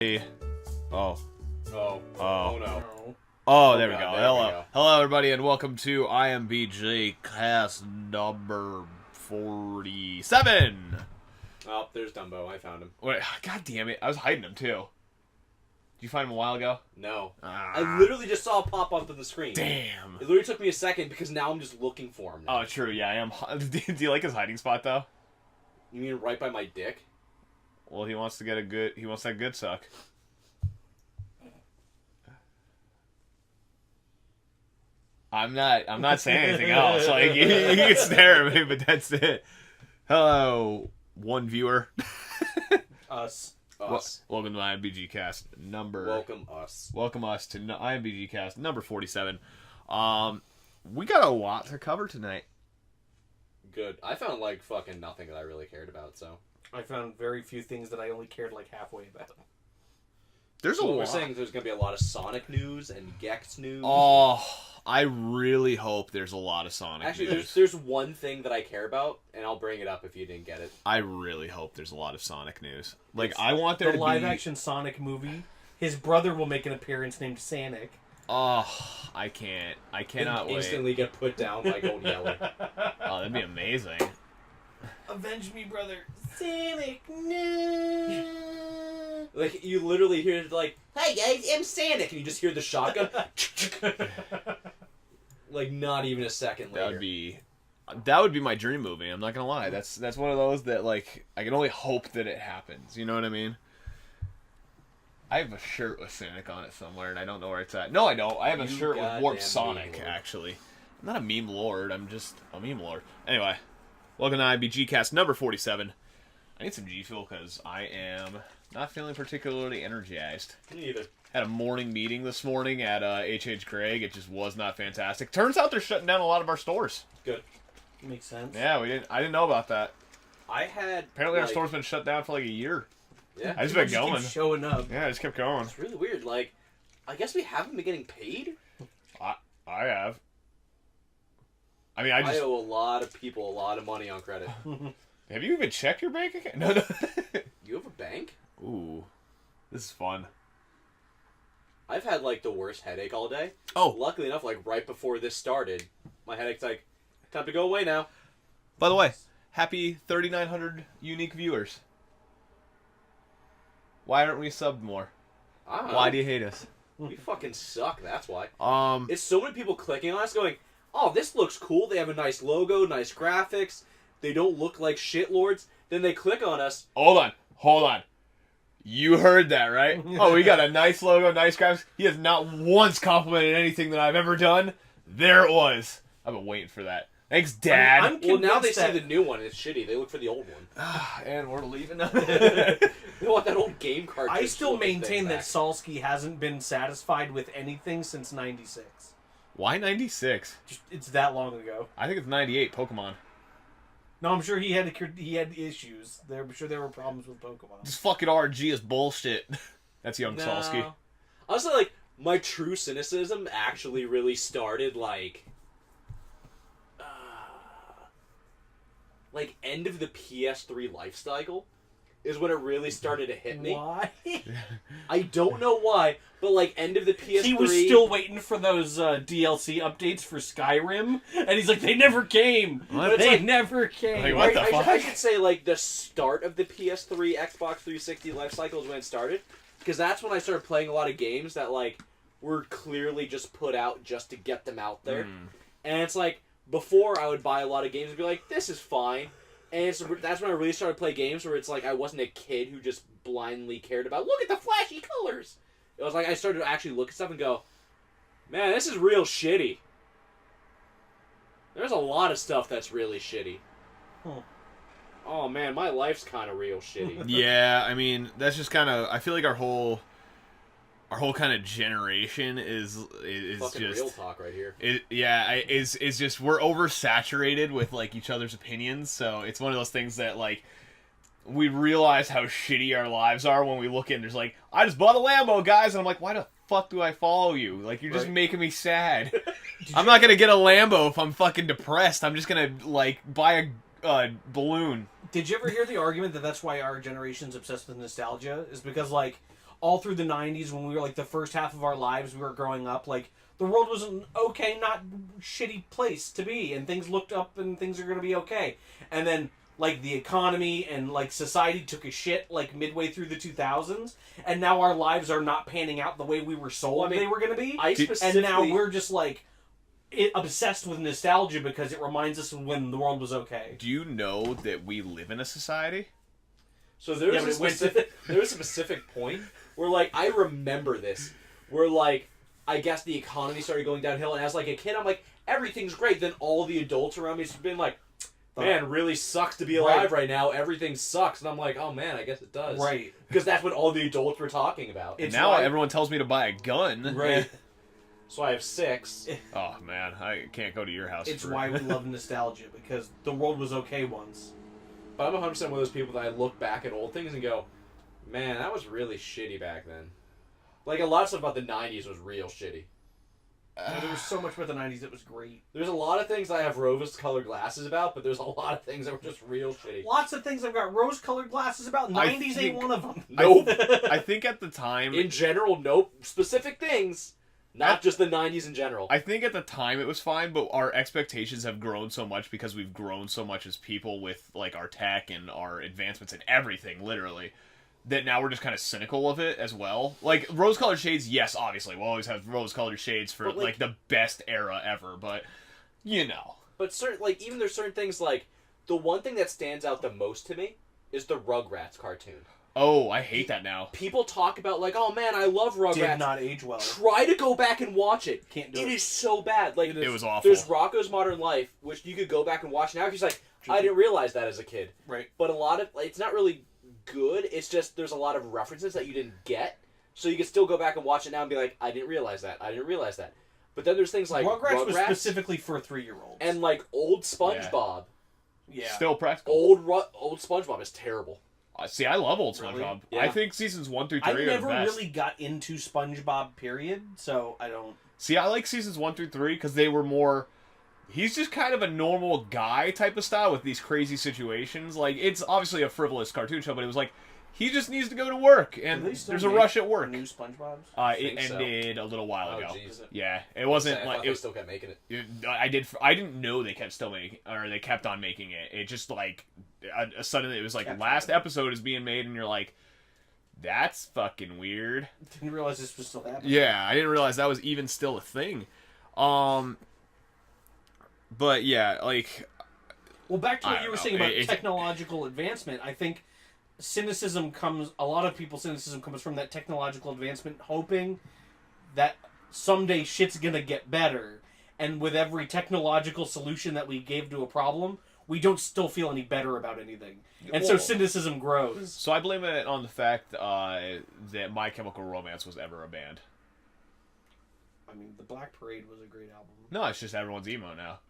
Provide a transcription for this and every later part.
Oh. Oh. Oh. Oh no. Oh, there we go. God, Hello. we go. Hello, everybody, and welcome to IMBGcast number 47. Oh, there's Dumbo. I found him. Wait, God damn it. I was hiding him, too. Did you find him a while ago? No. Ah. I literally just saw it pop up on the screen. Damn. It literally took me a second because now I'm just looking for him now. Oh, true. Yeah, I am. Do you like his hiding spot, though? You mean right by my dick? Well, he wants to get a good... He wants that good suck. I'm not saying anything else. Like, you can stare at me, but that's it. Hello, one viewer. Us. Welcome to IMBGcast number... Welcome us. Welcome us to IMBGcast number 47. We got a lot to cover tonight. Good. I found like fucking nothing that I really cared about, so. I found very few things that I only cared like halfway about. There's So a what lot. we're saying there's gonna be a lot of Sonic news and Gex news. Oh, I really hope there's a lot of Sonic Actually, news. there's one thing that I care about, and I'll bring it up if you didn't get it. I really hope there's a lot of Sonic news. Like, It's I want there The to live be... action Sonic movie. His brother will make an appearance named Sonic. Oh, I can't. I cannot And wait. instantly get put down by Gold Yellow. Oh, that'd be amazing. Avenge me, brother. Sonic, no. Like, you literally hear, like, hey guys, I'm Sonic, and you just hear the shotgun. Like, not even a second later. That would be my dream movie. I'm not gonna lie. That's one of those that, like, I can only hope that it happens. You know what I mean? I have a shirt with Sonic on it somewhere, and I don't know where it's at. No, I don't. I have a You shirt with Warp goddamn Sonic, meme lord. actually. I'm not a meme lord. I'm just a meme lord. Anyway, welcome to IMBGcast number 47. I need some G Fuel because I am not feeling particularly energized. Me either. Had a morning meeting this morning at H.H. Gregg. It just was not fantastic. Turns out they're shutting down a lot of our stores. Good. Makes sense. Yeah, I didn't know about that. I had... Apparently our like, store's been shut down for like a year. Yeah. I just been People going. keep showing up. Yeah, I just kept going. It's really weird. Like, I guess we haven't been getting paid? I have. I mean, I owe a lot of people a lot of money on credit. Have you even checked your bank account? No. You have a bank? Ooh, this is fun. I've had, like, the worst headache all day. Oh, Luckily enough, like, right before this started, my headache's like, time to go away now. by the way, happy 3,900 unique viewers. Why aren't we subbed more? I don't know. Why do you hate us? We fucking suck, that's why. Um, It's so many people clicking on us going, oh, this looks cool. They have a nice logo, nice graphics. They don't look like shitlords. Then they click on us. hold on. You heard that, right? Oh, we got a nice logo, nice graphics. He has not once complimented anything that I've ever done. There it was. I've been waiting for that. Thanks, Dad. I'm Well, now they convinced say that- the new one is shitty. They look for the old one. And we're leaving. They want that old game card. I still maintain that Salsky hasn't been satisfied with anything since 96. Why 96? Just, it's that long ago. I think it's 98, Pokemon. No, I'm sure he had issues. I'm sure there were problems with Pokemon. This fucking RG is bullshit. That's young Salsky. Honestly, like, my true cynicism actually really started, like end of the PS3 life cycle is when it really started to hit me. Why? I don't know why, but, like, end of the PS3... He was still waiting for those DLC updates for Skyrim, and he's like, they never came. What? They Like- never came. Like, what the fuck? I should say, like, the start of the PS3, Xbox 360 life cycle is when it started. Because that's when I started playing a lot of games that, like, were clearly just put out just to get them out there. And it's like, before I would buy a lot of games and be like, this is fine. And that's when I really started to play games where it's like I wasn't a kid who just blindly cared about, look at the flashy colors. It was like I started to actually look at stuff and go, man, this is real shitty. There's a lot of stuff that's really shitty. Huh. Oh man, my life's kind of real shitty. Yeah, I mean, that's just kind of... I feel like our whole kind of generation is Fucking just... real talk right here. Is just... We're oversaturated with, like, each other's opinions, so it's one of those things that, like... We realize how shitty our lives are when we look in. There's like, I just bought a Lambo, guys, and I'm like, why the fuck do I follow you? Like, you're just Right. making me sad. I'm not gonna get a Lambo if I'm fucking depressed. I'm just gonna, like, buy a balloon. Did you ever hear the argument that that's why our generation's obsessed with nostalgia? Is because, like, all through the 90s when we were like the first half of our lives we were growing up, like the world was an okay, not shitty place to be, and things looked up and things are going to be okay. And then like the economy and like society took a shit like midway through the 2000s, and now our lives are not panning out the way we were sold they were going to be. And now we're just like obsessed with nostalgia because it reminds us of when the world was okay. Do you know that we live in a society? So there was a specific point where, like, I remember this, where, like, I guess the economy started going downhill, and as, like, a kid, I'm like, everything's great. Then all the adults around me have been like, man, really sucks to be alive right now. Everything sucks. And I'm like, oh, man, I guess it does. Right. Because that's what all the adults were talking about. And now everyone tells me to buy a gun. Right. So I have 6. Oh, man, I can't go to your house. It's why we love nostalgia, because the world was okay once. But I'm 100% one of those people that I look back at old things and go, man, that was really shitty back then. Like, a lot of stuff about the 90s was real shitty. There was so much about the 90s that was great. There's a lot of things I have rose-colored glasses about, but there's a lot of things that were just real shitty. Lots of things I've got rose-colored glasses about. 90s ain't one of them. Nope. I think at the time... In general, nope. Specific things. Not just the 90s in general. I think at the time it was fine, but our expectations have grown so much because we've grown so much as people with, like, our tech and our advancements and everything, literally, that now we're just kind of cynical of it as well. Like, rose-colored shades, yes, obviously. We'll always have rose-colored shades for, like, the best era ever, but, you know. But, even there's certain things, like, the one thing that stands out the most to me is the Rugrats cartoon. Oh, I hate that now. People talk about, like, oh, man, I love Rugrats. Did not age well. Try to go back and watch it. Can't do it. It is so bad. Like, it was awful. There's Rocko's Modern Life, which you could go back and watch now. Because, like, I didn't realize that as a kid. Right. But a lot of, like, it's not really good. It's just there's a lot of references that you didn't get. So you can still go back and watch it now and be like, I didn't realize that. I didn't realize that. But then there's things like Rugrats was specifically for 3-year-olds. And, like, old SpongeBob. Yeah. Still practical. Old SpongeBob is terrible. See, I love old SpongeBob. Really? Yeah. I think seasons 1 through 3 are the best. I never really got into SpongeBob, period, so I don't... See, I like seasons 1 through 3 because they were more... He's just kind of a normal guy type of style with these crazy situations. Like, it's obviously a frivolous cartoon show, but it was like, he just needs to go to work, and there's a rush at work. New SpongeBobs? It ended a little while ago. Geez. Yeah, it wasn't like... They still kept making it. I didn't know they kept they kept on making it. It just, like... Suddenly it was like last episode is being made and you're like, that's fucking weird. Didn't realize this was still happening. Yeah, I didn't realize that was even still a thing. But yeah, like, well, back to what you were saying about technological advancement, I think a lot of people's cynicism comes from that technological advancement, hoping that someday shit's gonna get better, and with every technological solution that we gave to a problem, we don't still feel any better about anything. And so cynicism grows. So I blame it on the fact that My Chemical Romance was ever a band. I mean, The Black Parade was a great album. No, it's just everyone's emo now.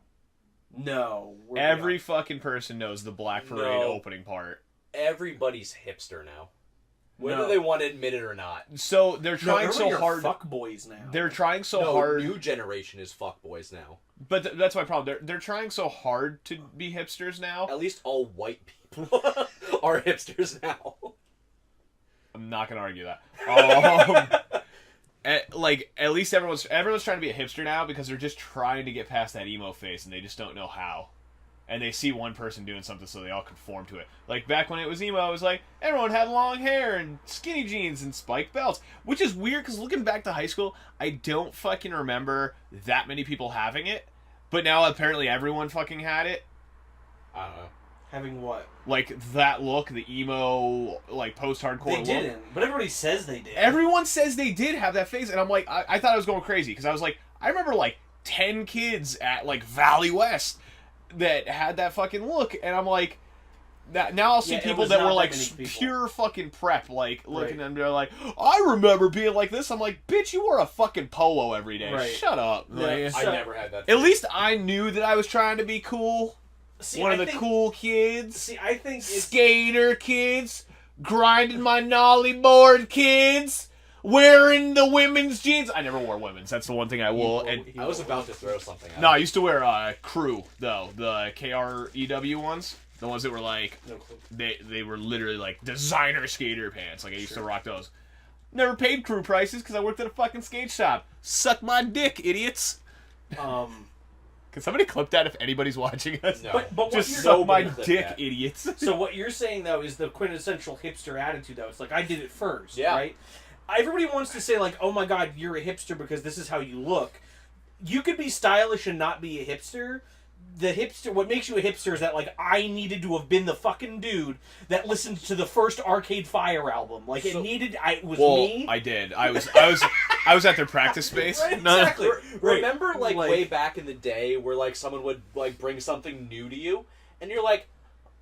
No. Every fucking person knows the Black Parade opening part. Everybody's hipster now. Whether they want to admit it or not. So they're trying so hard. Fuck boys now. They're trying so hard. New generation is fuck boys now. But that's my problem. They're trying so hard to be hipsters now. At least all white people are hipsters now. I'm not gonna argue that. At least everyone's trying to be a hipster now because they're just trying to get past that emo phase and they just don't know how. And they see one person doing something, so they all conform to it. Like, back when it was emo, it was like, everyone had long hair and skinny jeans and spiked belts. Which is weird, because looking back to high school, I don't fucking remember that many people having it. But now, apparently, everyone fucking had it. I don't know. Having what? Like, that look, the emo, like, post-hardcore look. They didn't, but everybody says they did. Everyone says they did have that phase, and I'm like, I thought I was going crazy, because I was like, I remember, like, 10 kids at, like, Valley West that had that fucking look, and I'm like, now I'll see people that were like pure fucking prep, like looking at them, they're like, I remember being like this. I'm like, bitch, you wore a fucking polo every day. Right. Shut up. Yeah, I never had that. At least I knew that I was trying to be cool. One of the cool kids. See, I think skater kids, grinding my nollie board kids. Wearing the women's jeans. I never wore women's. That's the one thing I will. And I was about to throw something out. No, I used to wear Crew, though. The KREW ones. The ones that were like... No clue. They were literally like designer skater pants. Like, I used to rock those. Never paid crew prices because I worked at a fucking skate shop. Suck my dick, idiots. Can somebody clip that if anybody's watching us? No. But what Just you're suck my clip dick, that. idiots. So what you're saying though is the quintessential hipster attitude though. It's like I did it first, Yeah. right? Everybody wants to say like, "Oh my god, you're a hipster because this is how you look." You could be stylish and not be a hipster. What makes you a hipster is that like I needed to have been the fucking dude that listened to the first Arcade Fire album. Like it was me. I did. I was at their practice space. Right, No. exactly. Right. Remember, like, way back in the day where, like, someone would, like, bring something new to you, and you're like,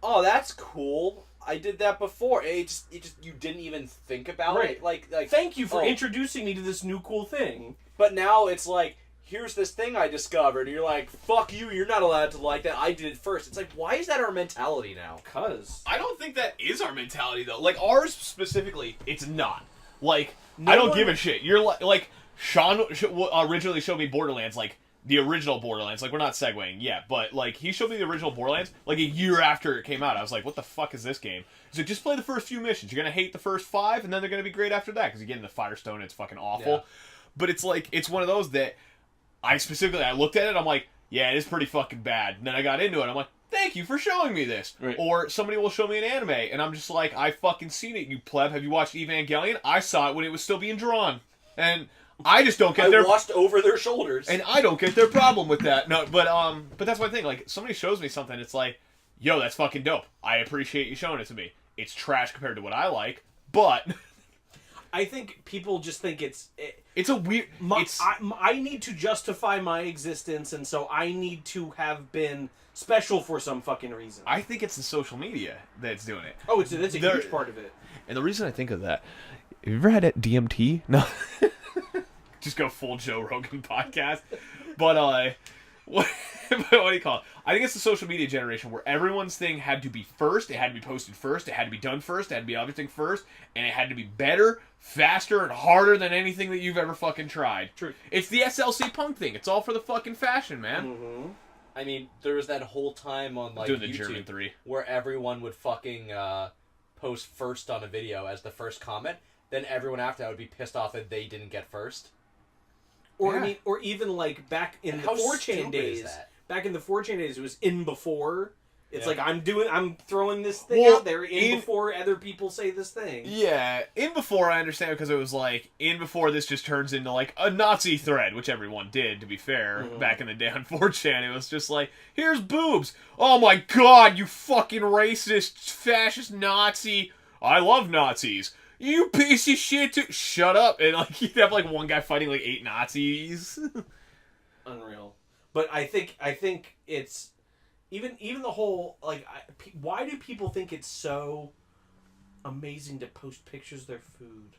oh, that's cool. I did that before. You didn't even think about Right. it. Like, Thank you for introducing me to this new cool thing. But now it's like, here's this thing I discovered, and you're like, fuck you, you're not allowed to like that. I did it first. It's like, why is that our mentality now? Cause I don't think that is our mentality though. Like ours specifically, it's not. Like I don't give a shit. You're like Sean originally showed me Borderlands, like the original Borderlands. Like we're not segueing yet, but like he showed me the original Borderlands like a year after it came out. I was like, what the fuck is this game? He's like, just play the first few missions. You're gonna hate the first 5, and then they're gonna be great after that because you get in the Firestone and it's fucking awful. Yeah. But it's like it's one of those that I looked at it. I'm like, yeah, it is pretty fucking bad. And then I got into it. I'm like, thank you for showing me this. Right. Or somebody will show me an anime, and I'm just like, I fucking seen it, you pleb. Have you watched Evangelion? I saw it when it was still being drawn. And I just don't get I watched over their shoulders. And I don't get their problem with that. No, but that's my thing. Like, somebody shows me something, it's like, yo, that's fucking dope. I appreciate you showing it to me. It's trash compared to what I like, but I think people just think it's a weird. I need to justify my existence, and so I need to have been special for some fucking reason. I think it's the social media that's doing it. Oh, that's a huge part of it. And the reason I think of that, have you ever had DMT? No. Just go full Joe Rogan podcast. But what do you call it? I think it's the social media generation where everyone's thing had to be first, it had to be posted first, it had to be done first, it had to be everything first, and it had to be better, faster, and harder than anything that you've ever fucking tried. True. It's the SLC punk thing. It's all for the fucking fashion, man. Mm-hmm. I mean, there was that whole time on, like, Doing the YouTube German 3. where everyone would fucking post first on a video as the first comment. Then everyone after that would be pissed off that they didn't get first. Or Yeah. I mean, or even like back in the How 4chan stupid is days. that? Back in the 4chan days, it was in before. It's Yeah. like I'm throwing this thing Well, out there before other people say this thing. Yeah, in before I understand because it was like in before this just turns into like a Nazi thread, which everyone did to be fair. Back in the day on 4chan, it was just like, here's boobs. Oh my god, you fucking racist, fascist Nazi. I love Nazis. You piece of shit too. Shut up. And like you'd have like one guy fighting like 8 Nazis. Unreal. But I think it's even the whole like why do people think it's so amazing to post pictures of their food?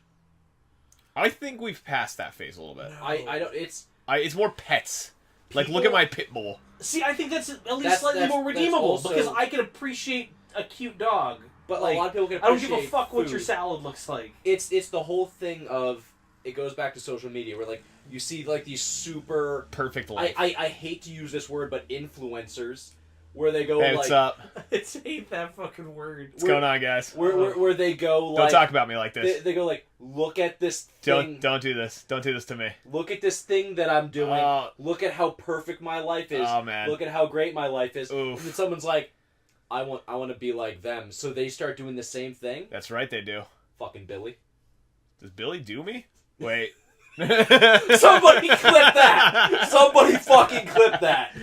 I think we've passed that phase a little bit. No. I don't. It's It's more pets. Like look at my pit bull. See, I think that's at least That's- slightly that's- more that's redeemable also- because I can appreciate a cute dog. but Like, a lot of people can I don't give appreciate a fuck what your food. salad looks like. It's the whole thing of it goes back to social media where like you see like these super Perfect life. I hate to use this word but influencers where they go Hey, like what's up? I hate that fucking word. What's going on, guys? where they go like Don't talk about me like this. they go like look at this thing Don't do this. Don't do this to me. look at this thing that I'm doing look at how perfect my life is Oh, man. look at how great my life is Oof. and then someone's like I want to be like them so they start doing the same thing. That's right, they do. Fucking Billy. Does Billy do me? Wait. Somebody clip that! Somebody fucking clip that!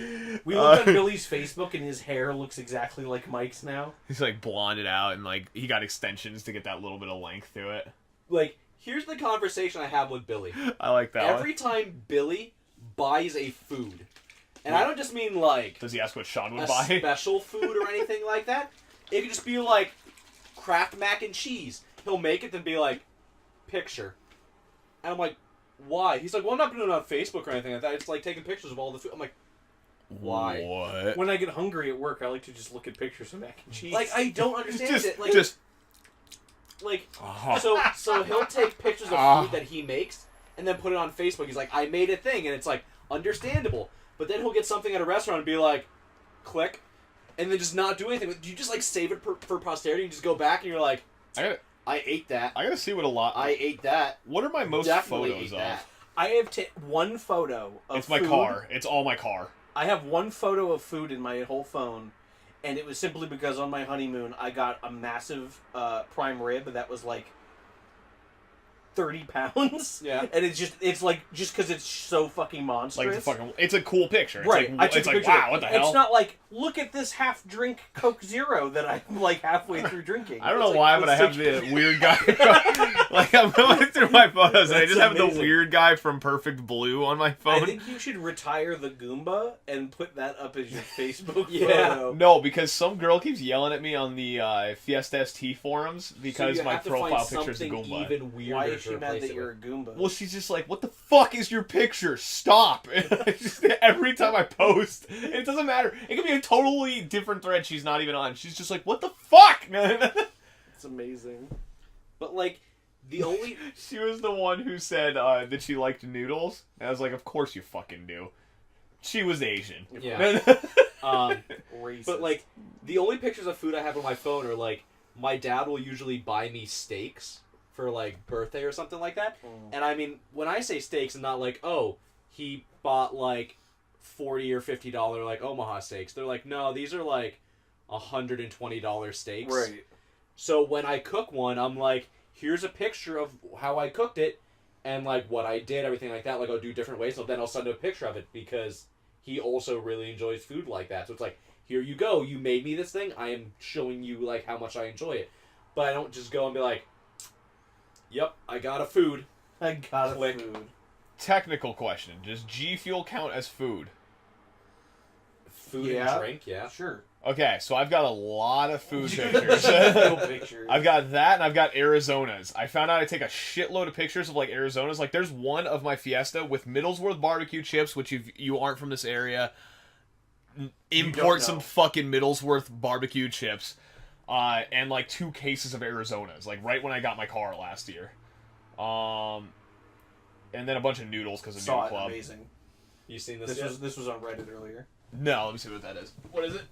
We looked on Billy's Facebook and his hair looks exactly like Mike's now. He's like blonded out and like he got extensions to get that little bit of length to it. Like, here's the conversation I have with Billy. I like that Every time Billy buys a food, and I don't just mean like Does he ask what Sean a would buy? special food or anything like that. It could just be like Kraft mac and cheese. He'll make it then be like, picture. And I'm like, why? He's like, well, I'm not doing it on Facebook or anything like that. It's like taking pictures of all the food. I'm like, why? What? When I get hungry at work, I like to just look at pictures of mac and cheese. Like, I don't understand it. Like, like Oh. so he'll take pictures of food that he makes and then put it on Facebook. He's like, I made a thing, and it's like understandable. But then he'll get something at a restaurant and be like, click, and then just not do anything. Do you just like save it for posterity and just go back and you're like, I I ate that. I gotta see what a lot. I ate that. What are my most Definitely photos ate of? that. I have one photo of It's my food. car. It's all my car. I have one photo of food in my whole phone, and it was simply because on my honeymoon I got a massive prime rib that was like 30 pounds. Yeah. And it's like, just because it's so fucking monstrous. Like it's a cool picture. It's Right. Like, I took it's a like, picture. wow, what the hell? It's not like, look at this half drink Coke Zero that I'm like halfway through drinking. I don't know It's why, like, but I have the weird guy. Like, I'm going through my photos, and I That's just have the amazing. weird guy from Perfect Blue on my I phone. think you should retire the Goomba and put that up as your Facebook Yeah. photo. No, because some girl keeps yelling at me on the Fiesta ST forums because so you my have to profile find picture is a something Goomba. even weirder. Why is she to mad replace that it you're with. a Goomba? Well, she's just like, what the fuck is your picture? Stop. Every time I post, it doesn't matter. It could be a totally different thread she's not even on. She's just like, what the fuck? It's amazing. But like the only She was the one who said that she liked noodles. And I was like, of course you fucking do. She was Asian. Yeah. Racist. But like the only pictures of food I have on my phone are like my dad will usually buy me steaks for like birthday or something like that. And I mean, when I say steaks, I'm not like, oh, he bought like $40 or $50 like Omaha steaks. They're like, no, these are like $120 steaks. Right. So when I cook one, I'm like, here's a picture of how I cooked it and like what I did, everything like that. Like I'll do different ways. So then I'll send him a picture of it because he also really enjoys food like that. So it's like, here you go. You made me this thing. I am showing you like how much I enjoy it. But I don't just go and be like, yep, I got a food. I got Click. food. Technical question. Does G Fuel count as food? Food Yeah. and drink, yeah. Sure. Okay, so I've got a lot of food pictures. Real pictures. I've got that, and I've got Arizona's. I found out I take a shitload of pictures of, like, Arizona's. Like, there's one of my Fiesta with Middlesworth barbecue chips, which if you aren't from this area, import know. some fucking Middlesworth barbecue chips, and, like, 2 cases of Arizona's, like, right when I got my car last year. And then a bunch of noodles, because of Saw Noodle it. Club. Amazing. You seen this This yet? was on Reddit earlier. No, let me see what that is. What is it?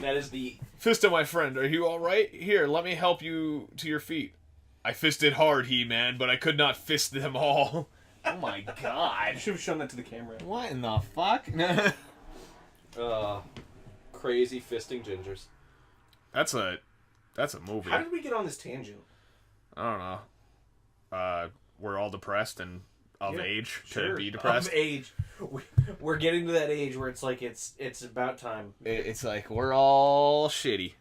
That is the... Fisto, my friend, are you alright? Here, let me help you to your feet. I fisted hard, He-Man, but I could not fist them all. Oh my I god. should have shown that to the camera. What in the fuck? crazy fisting gingers. That's a movie. How did we get on this tangent? I don't know. We're all depressed and of Yeah, age Sure. to be depressed. Of age. We're getting to that age where it's like it's about time. It's like we're all shitty.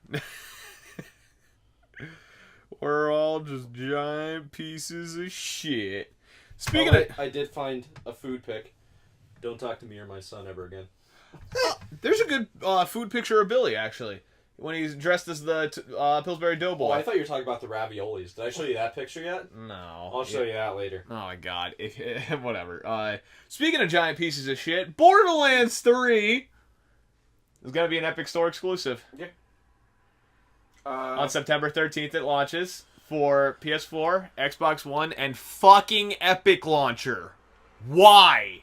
We're all just giant pieces of shit. Speaking of, I did find a food pic. Don't talk to me or my son ever again. there's a good food picture of Billy actually when he's dressed as the Pillsbury Doughboy. Oh, I thought you were talking about the raviolis. Did I show you that picture yet? No, I'll show you that later. Oh my god. Whatever. Speaking of giant pieces of shit, Borderlands 3 is gonna be an Epic Store exclusive. On September 13th it launches for PS4, Xbox One, and fucking Epic Launcher. Why?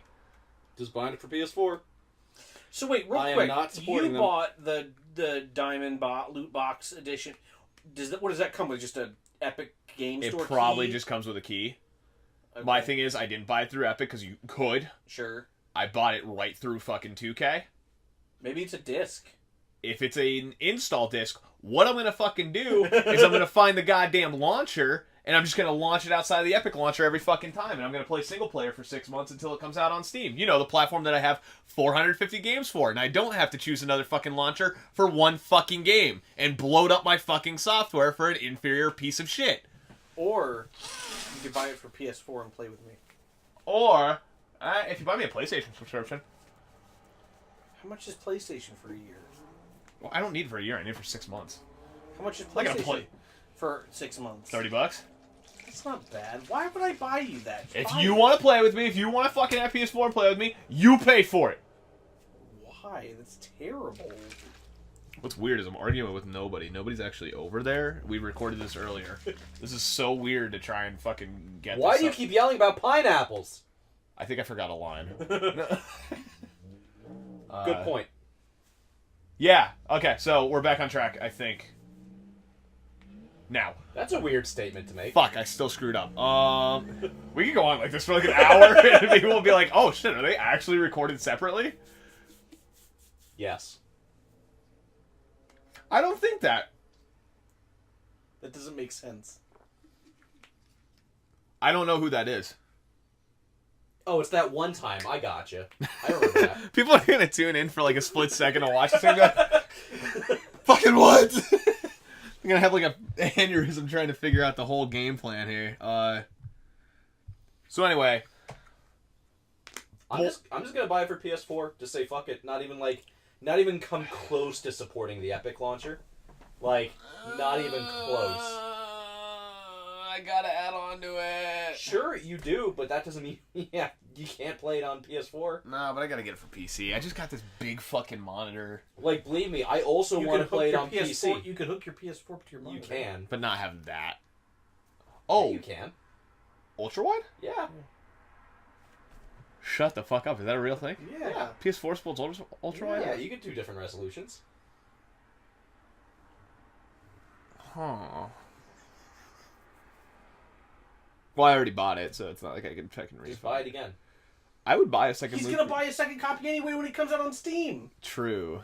Just buying it for PS4. So wait, real I am quick. not supporting you them. bought the Diamond Loot Box edition. What does that come with? Just an Epic Game It Store probably key? just comes with a key. Okay. My thing is, I didn't buy it through Epic because you could. Sure. I bought it right through fucking 2K. Maybe it's a disc. If it's an install disc, what I'm gonna fucking do is I'm gonna find the goddamn launcher and I'm just gonna launch it outside of the Epic launcher every fucking time, and I'm gonna play single player for 6 months until it comes out on Steam. You know, the platform that I have 450 games for, and I don't have to choose another fucking launcher for one fucking game and bloat up my fucking software for an inferior piece of shit. Or you could buy it for PS4 and play with me. Or if you buy me a PlayStation subscription, How much is PlayStation for a year? well, I don't need it for a year. I need it for 6 months. How much is I gotta PlayStation play. for 6 months? $30. That's not bad. Why would I buy you that? If Buy you it. want to play with me, if you want to fucking have PS4 and play with me, you pay for it. Why? That's terrible. What's weird is I'm arguing with nobody. Nobody's actually over there. We recorded this earlier. This is so weird to try and fucking get Why this do you up. keep yelling about pineapples? I think I forgot a line. Good point. Yeah. Okay, so we're back on track, I think. Now, That's a weird statement to make. fuck, I still screwed up. We could go on like this for like an hour, and people will be like, "Oh shit, are they actually recorded separately?" Yes. I don't think that. That doesn't make sense. I don't know who that is. Oh, it's that one time. I gotcha. I remember that. People are gonna tune in for like a split second to watch this and go, "Fucking what?" I'm gonna have like a aneurysm trying to figure out the whole game plan here. So anyway, I'm just gonna buy it for PS4. Just say fuck it. Not even come close to supporting the Epic launcher. Like, not even close. I gotta add on to it. Sure, you do, but that doesn't mean you can't play it on PS4. Nah, but I gotta get it for PC. I just got this big fucking monitor. Like, believe me, I also want to play it on PC. You can hook your PS4 to your monitor. You can. But not have that. Oh, Oh, you can. ultra wide? Yeah. Shut the fuck up. Is that a real thing? Yeah. PS4 supports ultra wide? Yeah, you can do different resolutions. Huh. Well, I already bought it, so it's not like I can check and read. Just buy it again. I would buy a second. He's gonna buy a second copy anyway when it comes out on Steam. True.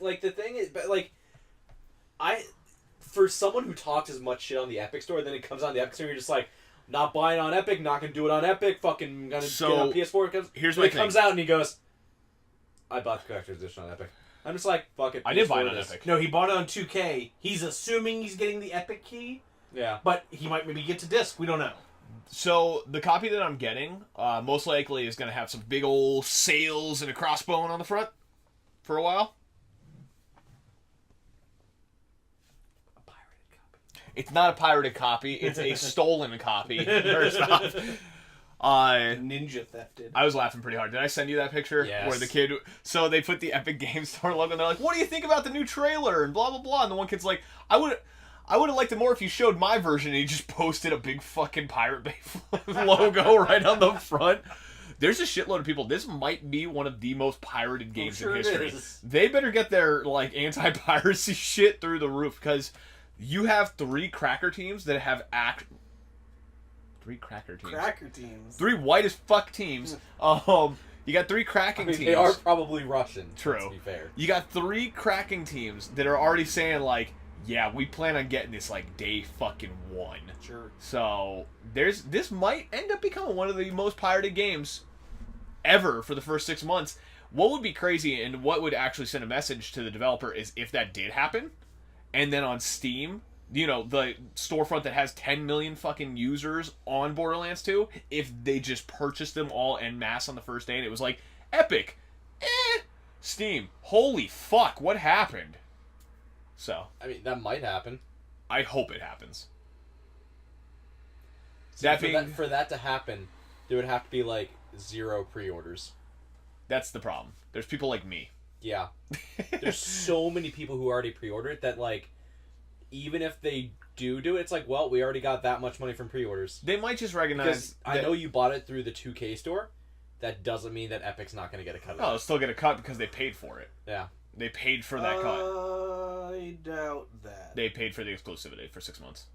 Like, the thing is, but like, for someone who talks as much shit on the Epic Store, then it comes on the Epic Store, you're just like, not buying on Epic, not gonna do it on Epic, fucking gonna get it on PS4. Here's my my it comes out and he goes, I bought the collector's edition on Epic. I'm just like, fuck it. I did buy it on is. Epic. No, he bought it on 2K. He's assuming he's getting the Epic key, Yeah. but he might maybe get to disc. We don't know. So the copy that I'm getting, most likely is going to have some big old sails and a crossbone on the front for a while. A pirated copy. It's not a pirated copy. It's a stolen copy. First off. Ninja thefted. I was laughing pretty hard. Did I send you that picture? Yes. Where the kid... So they put the Epic Game Store logo and they're like, what do you think about the new trailer? And blah, blah, blah. And the one kid's like, I would have liked it more if you showed my version. And he just posted a big fucking Pirate Bay logo right on the front. There's a shitload of people. This might be one of the most pirated games in history. They better get their like anti-piracy shit through the roof because you have 3 cracker teams that have 3 cracker teams. Cracker teams. 3 white as fuck teams. You got 3 cracking teams. They are probably Russian. True. To be fair. You got 3 cracking teams that are already saying like, yeah, we plan on getting this like day fucking 1. Sure. So this might end up becoming one of the most pirated games ever for the first 6 months. What would be crazy and what would actually send a message to the developer is if that did happen, and then on Steam, you know, the storefront that has 10 million fucking users on Borderlands 2, if they just purchased them all en masse on the first day and it was like, Epic, Steam, holy fuck, what happened? So, I mean, that might happen. I hope it happens. See, for that to happen, there would have to be like 0 pre-orders. That's the problem. There's people like me. Yeah. There's so many people who already pre-ordered that, like, even if they do it, it's like, well, we already got that much money from pre-orders. They might just recognize... I know you bought it through the 2K store. That doesn't mean that Epic's not going to get a cut of it. No, they'll still get a cut because they paid for it. Yeah. They paid for that cut. I doubt that. They paid for the exclusivity for 6 months.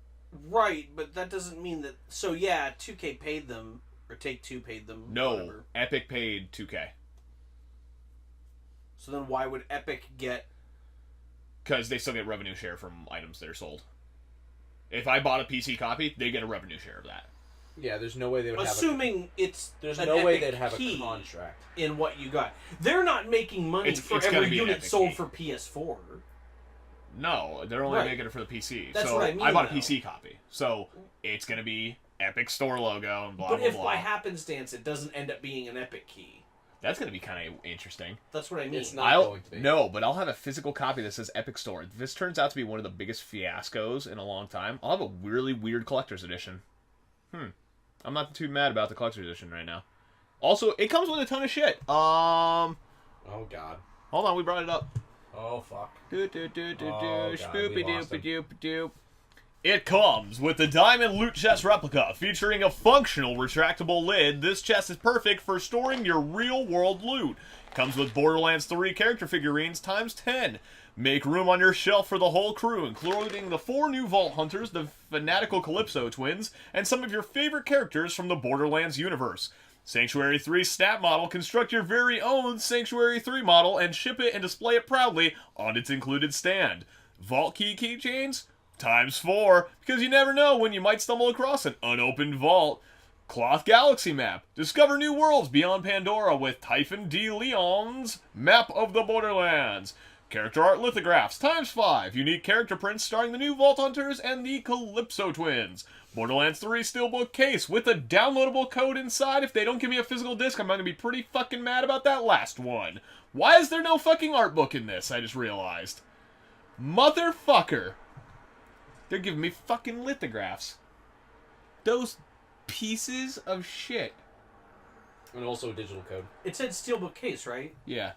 Right, but that doesn't mean that... So, yeah, 2K paid them, or Take-Two paid them. No, whatever. Epic paid 2K. So then why would Epic get... Because they still get revenue share from items that are sold. If I bought a PC copy, they get a revenue share of that. Yeah, there's no way they would Assuming it's There's an no way Epic they'd have a key contract. in what you got. They're not making money It's for gotta every be an unit Epic sold key. for PS4. No, they're only Right. making it for the PC. That's so what I mean, I bought a though. PC copy. So it's going to be Epic Store logo and blah, But blah, if blah. by happenstance it doesn't end up being an Epic key, That's going to be kind of interesting. that's what I mean. It's not going to be. No, but I'll have a physical copy that says Epic Store. If this turns out to be one of the biggest fiascos in a long time, I'll have a really weird collector's edition. I'm not too mad about the collector's edition right now. Also, it comes with a ton of shit. Oh, God. Hold on, we brought it up. Oh, fuck. Spoopy-doopy-doop-doop. It comes with the Diamond Loot Chest replica, featuring a functional retractable lid. This chest is perfect for storing your real-world loot. Comes with Borderlands 3 character figurines times 10. Make room on your shelf for the whole crew, including the 4 new Vault Hunters, the fanatical Calypso twins, and some of your favorite characters from the Borderlands universe. Sanctuary 3 stat model, construct your very own Sanctuary 3 model and ship it and display it proudly on its included stand. Vault key keychains? ×4, because you never know when you might stumble across an unopened vault. Cloth Galaxy Map. Discover new worlds beyond Pandora with Typhon D. Leon's Map of the Borderlands. Character art lithographs ×5. Unique character prints starring the new Vault Hunters and the Calypso twins. Borderlands 3 Steelbook case with a downloadable code inside. If they don't give me a physical disc, I'm going to be pretty fucking mad about that last one. Why is there no fucking art book in this? I just realized. Motherfucker. They're giving me fucking lithographs. Those pieces of shit. And also a digital code. It said Steelbook case, right? Yeah.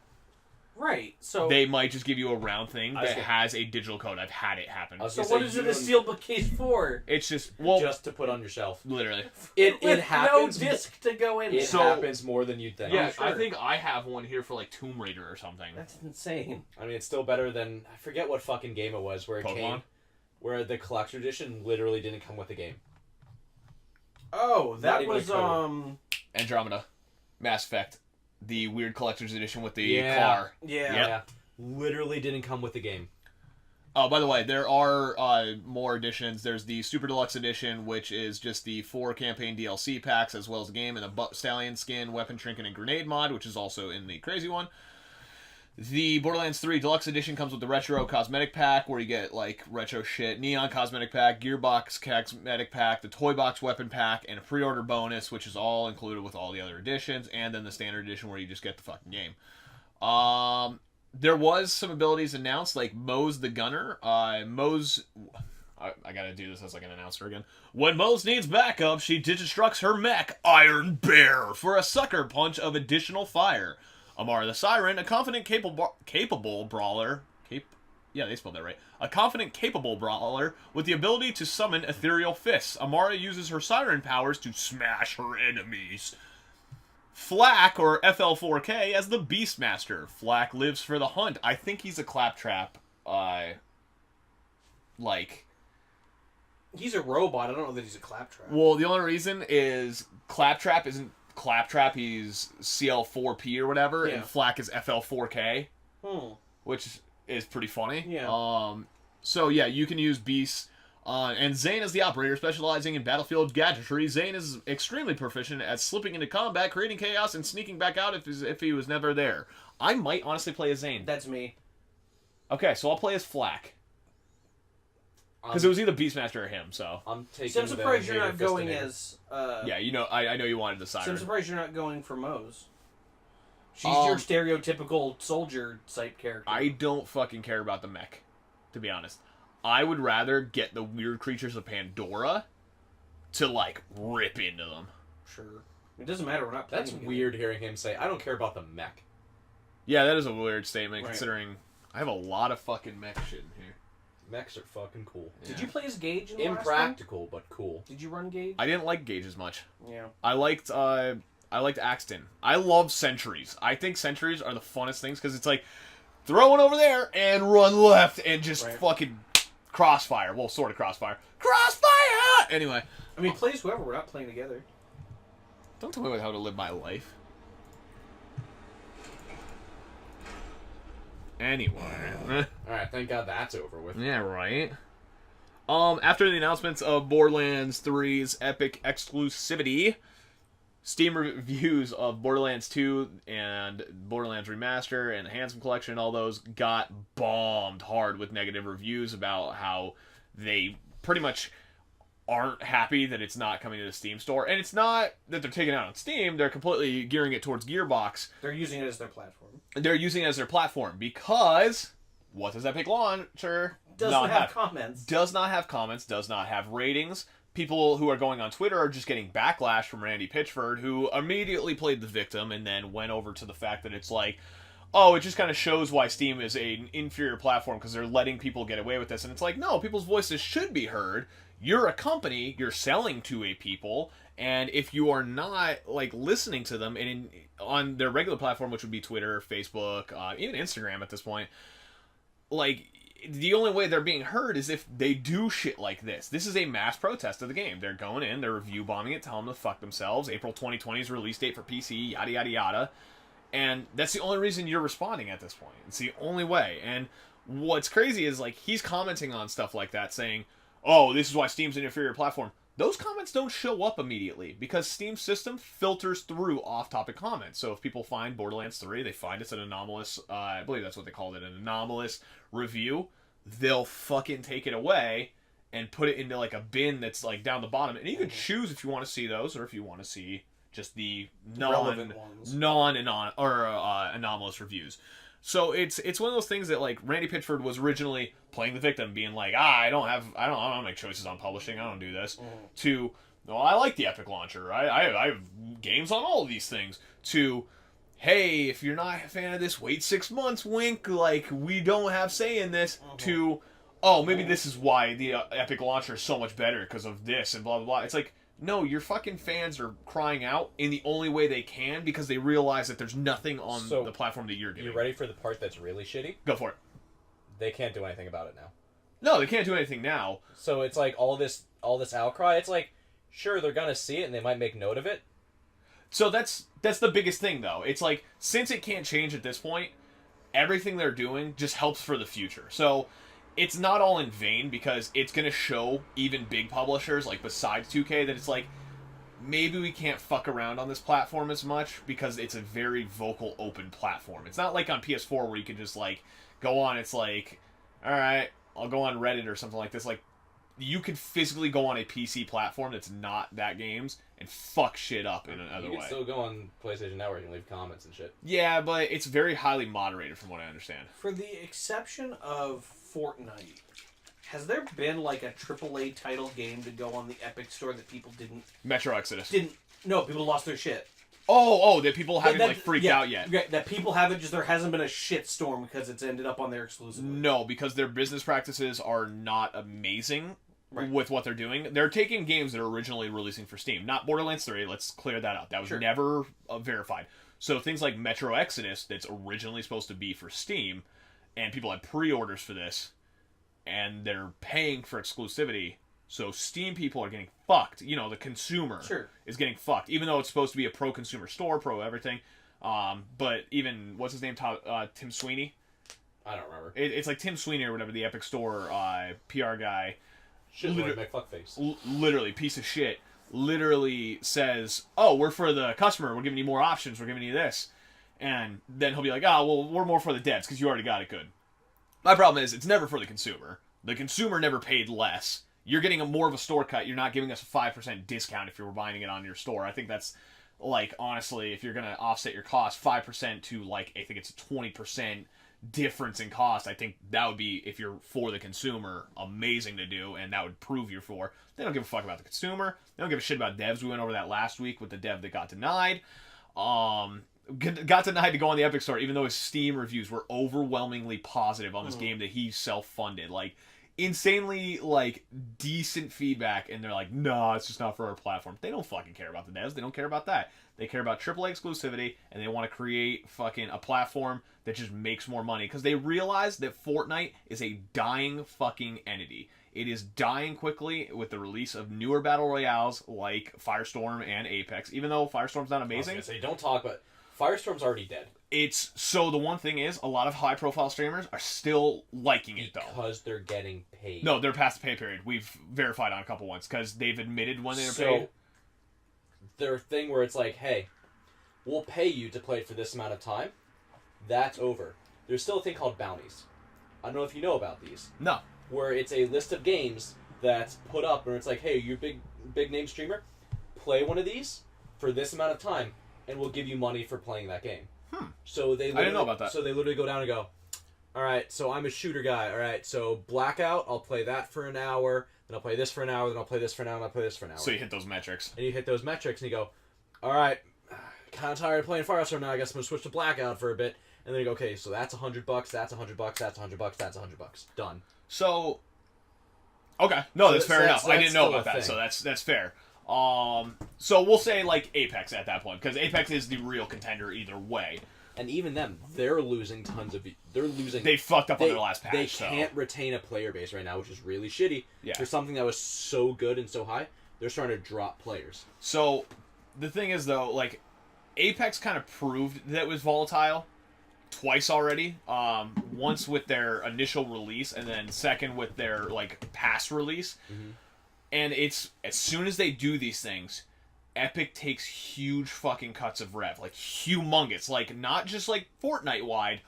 Right, so... They might just give you a round thing that has a digital code. I've had it happen. So what is it a Steelbook case for? It's just, well... just to put on your shelf. Literally. It happens... no disc to go in. It happens more than you'd think. Yeah, sure. I think I have one here for, like, Tomb Raider or something. That's insane. I mean, it's still better than... I forget what fucking game it was where it came... Where the collector edition literally didn't come with the game. Oh, that was, Andromeda. Mass Effect. The weird collector's edition with the car. Yeah. Literally didn't come with the game. Oh, by the way, there are more editions. There's the Super Deluxe Edition, which is just the 4 campaign DLC packs, as well as the game, and the Stallion skin, weapon, trinket, and grenade mod, which is also in the crazy one. The Borderlands 3 Deluxe Edition comes with the Retro Cosmetic Pack, where you get, like, retro shit, Neon Cosmetic Pack, Gearbox Cosmetic Pack, the Toy Box Weapon Pack, and a pre-order bonus, which is all included with all the other editions, and then the Standard Edition, where you just get the fucking game. There was some abilities announced, like Mose the Gunner. Mose... I gotta do this as like an announcer again. When Mose needs backup, she digistructs her mech, Iron Bear, for a sucker punch of additional fire. Amara the Siren, a confident, capable brawler... Yeah, they spelled that right. A confident, capable brawler with the ability to summon ethereal fists. Amara uses her siren powers to smash her enemies. Flack, or FL4K, as the Beastmaster. Flack lives for the hunt. I think he's a Claptrap, He's a robot. I don't know that he's a Claptrap. Well, the only reason is Claptrap isn't Claptrap, he's CL4P or whatever, and Flack is FL4K, which is pretty funny. Yeah. So yeah, you can use Beast, and Zane is the operator specializing in battlefield gadgetry. Zane is extremely proficient at slipping into combat, creating chaos, and sneaking back out if he was never there. I might honestly play as Zane. That's me. Okay, so I'll play as Flack. Because it was either Beastmaster or him, so... I'm surprised you're not going as... yeah, you know, I know you wanted the Siren. I'm surprised you're not going for Mose. She's your stereotypical soldier-type character. I don't fucking care about the mech, to be honest. I would rather get the weird creatures of Pandora to, like, rip into them. Sure. It doesn't matter, we're not playing That's weird hearing him say, I don't care about the mech. Yeah, that is a weird statement, considering I have a lot of fucking mech shit in here. Mechs are fucking cool. Did you play as Gage in the last Impractical, but cool. Did you run Gage? I didn't like Gage as much. Yeah. I liked Axton. I love sentries. I think sentries are the funnest things, because it's like, throw one over there, and run left, and just fucking crossfire. Well, sort of crossfire. Crossfire! Anyway. I mean, play as whoever, we're not playing together. Don't tell me how to live my life. Anyway. Alright, thank God that's over with. Yeah, right. After the announcements of Borderlands 3's epic exclusivity, Steam reviews of Borderlands 2 and Borderlands Remaster and the Handsome Collection, all those got bombed hard with negative reviews about how they pretty much aren't happy that it's not coming to the Steam store. And it's not that they're taking it out on Steam, they're completely gearing it towards Gearbox. They're using it as their platform. They're using it as their platform because what does Epic Launcher doesn't have comments. Does not have comments, does not have ratings. People who are going on Twitter are just getting backlash from Randy Pitchford, who immediately played the victim and then went over to the fact that it's like, oh, it just kind of shows why Steam is an inferior platform because they're letting people get away with this. And it's like, no, people's voices should be heard. You're a company, you're selling to a people, and if you are not, like, listening to them on their regular platform, which would be Twitter, Facebook, even Instagram at this point, like, the only way they're being heard is if they do shit like this. This is a mass protest of the game. They're going in, they're review bombing it, telling them to fuck themselves. April 2020 is release date for PC, yada yada yada. And that's the only reason you're responding at this point. It's the only way. And what's crazy is, like, he's commenting on stuff like that, saying, oh, this is why Steam's an inferior platform. Those comments don't show up immediately because Steam's system filters through off-topic comments. So if people find Borderlands 3, they find it's an anomalous, I believe that's what they called it, an anomalous review, they'll fucking take it away and put it into, like, a bin that's, like, down the bottom. And you can choose if you want to see those or if you want to see just the anomalous reviews. So it's one of those things that, like, Randy Pitchford was originally playing the victim, being like, I don't make choices on publishing, I don't do this, to, well, I like the Epic launcher, I have games on all of these things, to, hey, if you're not a fan of this, wait 6 months, wink, like, we don't have say in this, to, oh, maybe this is why the Epic launcher is so much better, because of this, and blah, blah, blah. It's like, no, your fucking fans are crying out in the only way they can because they realize that there's nothing on the platform that you're doing. You ready for the part that's really shitty? Go for it. They can't do anything about it now. No, they can't do anything now. So it's like all this outcry. It's like, sure, they're gonna see it and they might make note of it. So that's the biggest thing, though. It's like, since it can't change at this point, everything they're doing just helps for the future. So it's not all in vain because it's going to show even big publishers, like besides 2K, that it's like, maybe we can't fuck around on this platform as much because it's a very vocal, open platform. It's not like on PS4 where you can just, like, go on, it's like, alright, I'll go on Reddit or something like this. Like, you can physically go on a PC platform that's not that game's and fuck shit up in another way. You can still go on PlayStation Network and leave comments and shit. Yeah, but it's very highly moderated from what I understand. For the exception of Fortnite, has there been, like, a AAA title game to go on the Epic Store that people didn't... Metro Exodus. No, people lost their shit. Oh, that people haven't freaked out yet. That people haven't, just there hasn't been a shit storm because it's ended up on their exclusive. No, because their business practices are not amazing with what they're doing. They're taking games that are originally releasing for Steam. Not Borderlands 3, let's clear that up. That was never verified. So things like Metro Exodus, that's originally supposed to be for Steam, and people had pre-orders for this, and they're paying for exclusivity. So Steam people are getting fucked. You know, the consumer is getting fucked. Even though it's supposed to be a pro-consumer store, pro-everything. But even, what's his name? Tim Sweeney? I don't remember. It's like Tim Sweeney or whatever, the Epic Store PR guy. Literally, piece of shit. Literally says, oh, we're for the customer. We're giving you more options. We're giving you this. And then he'll be like, oh, well, we're more for the devs because you already got it good. My problem is, it's never for the consumer. The consumer never paid less. You're getting more of a store cut. You're not giving us a 5% discount if you were buying it on your store. I think that's, like, honestly, if you're going to offset your cost, 5% to, like, I think it's a 20% difference in cost. I think that would be, if you're for the consumer, amazing to do, and that would prove you're for. They don't give a fuck about the consumer. They don't give a shit about devs. We went over that last week with the dev that got denied. Got denied to go on the Epic Store, even though his Steam reviews were overwhelmingly positive on this game that he self-funded. Like, insanely, like, decent feedback, and they're like, no, it's just not for our platform. They don't fucking care about the devs. They don't care about that. They care about AAA exclusivity, and they want to create fucking a platform that just makes more money, because they realize that Fortnite is a dying fucking entity. It is dying quickly with the release of newer battle royales like Firestorm and Apex, even though Firestorm's not amazing. I was gonna say, don't talk about... Firestorm's already dead. So the one thing is, a lot of high-profile streamers are still liking it, though. Because they're getting paid. No, they're past the pay period. We've verified on a couple ones, because they've admitted when they're paid. Their thing where it's like, hey, we'll pay you to play it for this amount of time, that's over. There's still a thing called bounties. I don't know if you know about these. No. Where it's a list of games that's put up, where it's like, hey, you're a big name streamer, play one of these for this amount of time, and we'll give you money for playing that game. So I didn't know about that. So they literally go down and go, all right, so I'm a shooter guy. All right, so Blackout, I'll play that for an hour, then I'll play this for an hour, then I'll play this for an hour, and I'll play this for an hour. So you hit those metrics. And you hit those metrics, and you go, all right, kind of tired of playing Firestorm now, I guess I'm going to switch to Blackout for a bit. And then you go, okay, so that's $100, that's $100, that's $100, that's $100. Done. So, okay. No, that's fair enough. I didn't know about that, thing. so that's fair. So we'll say, like, Apex at that point, because Apex is the real contender either way. And even them, they're losing tons of. They're losing. They fucked up on their last patch. They can't retain a player base right now, which is really shitty. Yeah. For something that was so good and so high, they're starting to drop players. So, the thing is though, like, Apex kind of proved that it was volatile twice already. Once with their initial release, and then second with their like past release. Mm-hmm. And it's as soon as they do these things, Epic takes huge fucking cuts of rev, like humongous, like not just like Fortnite wide.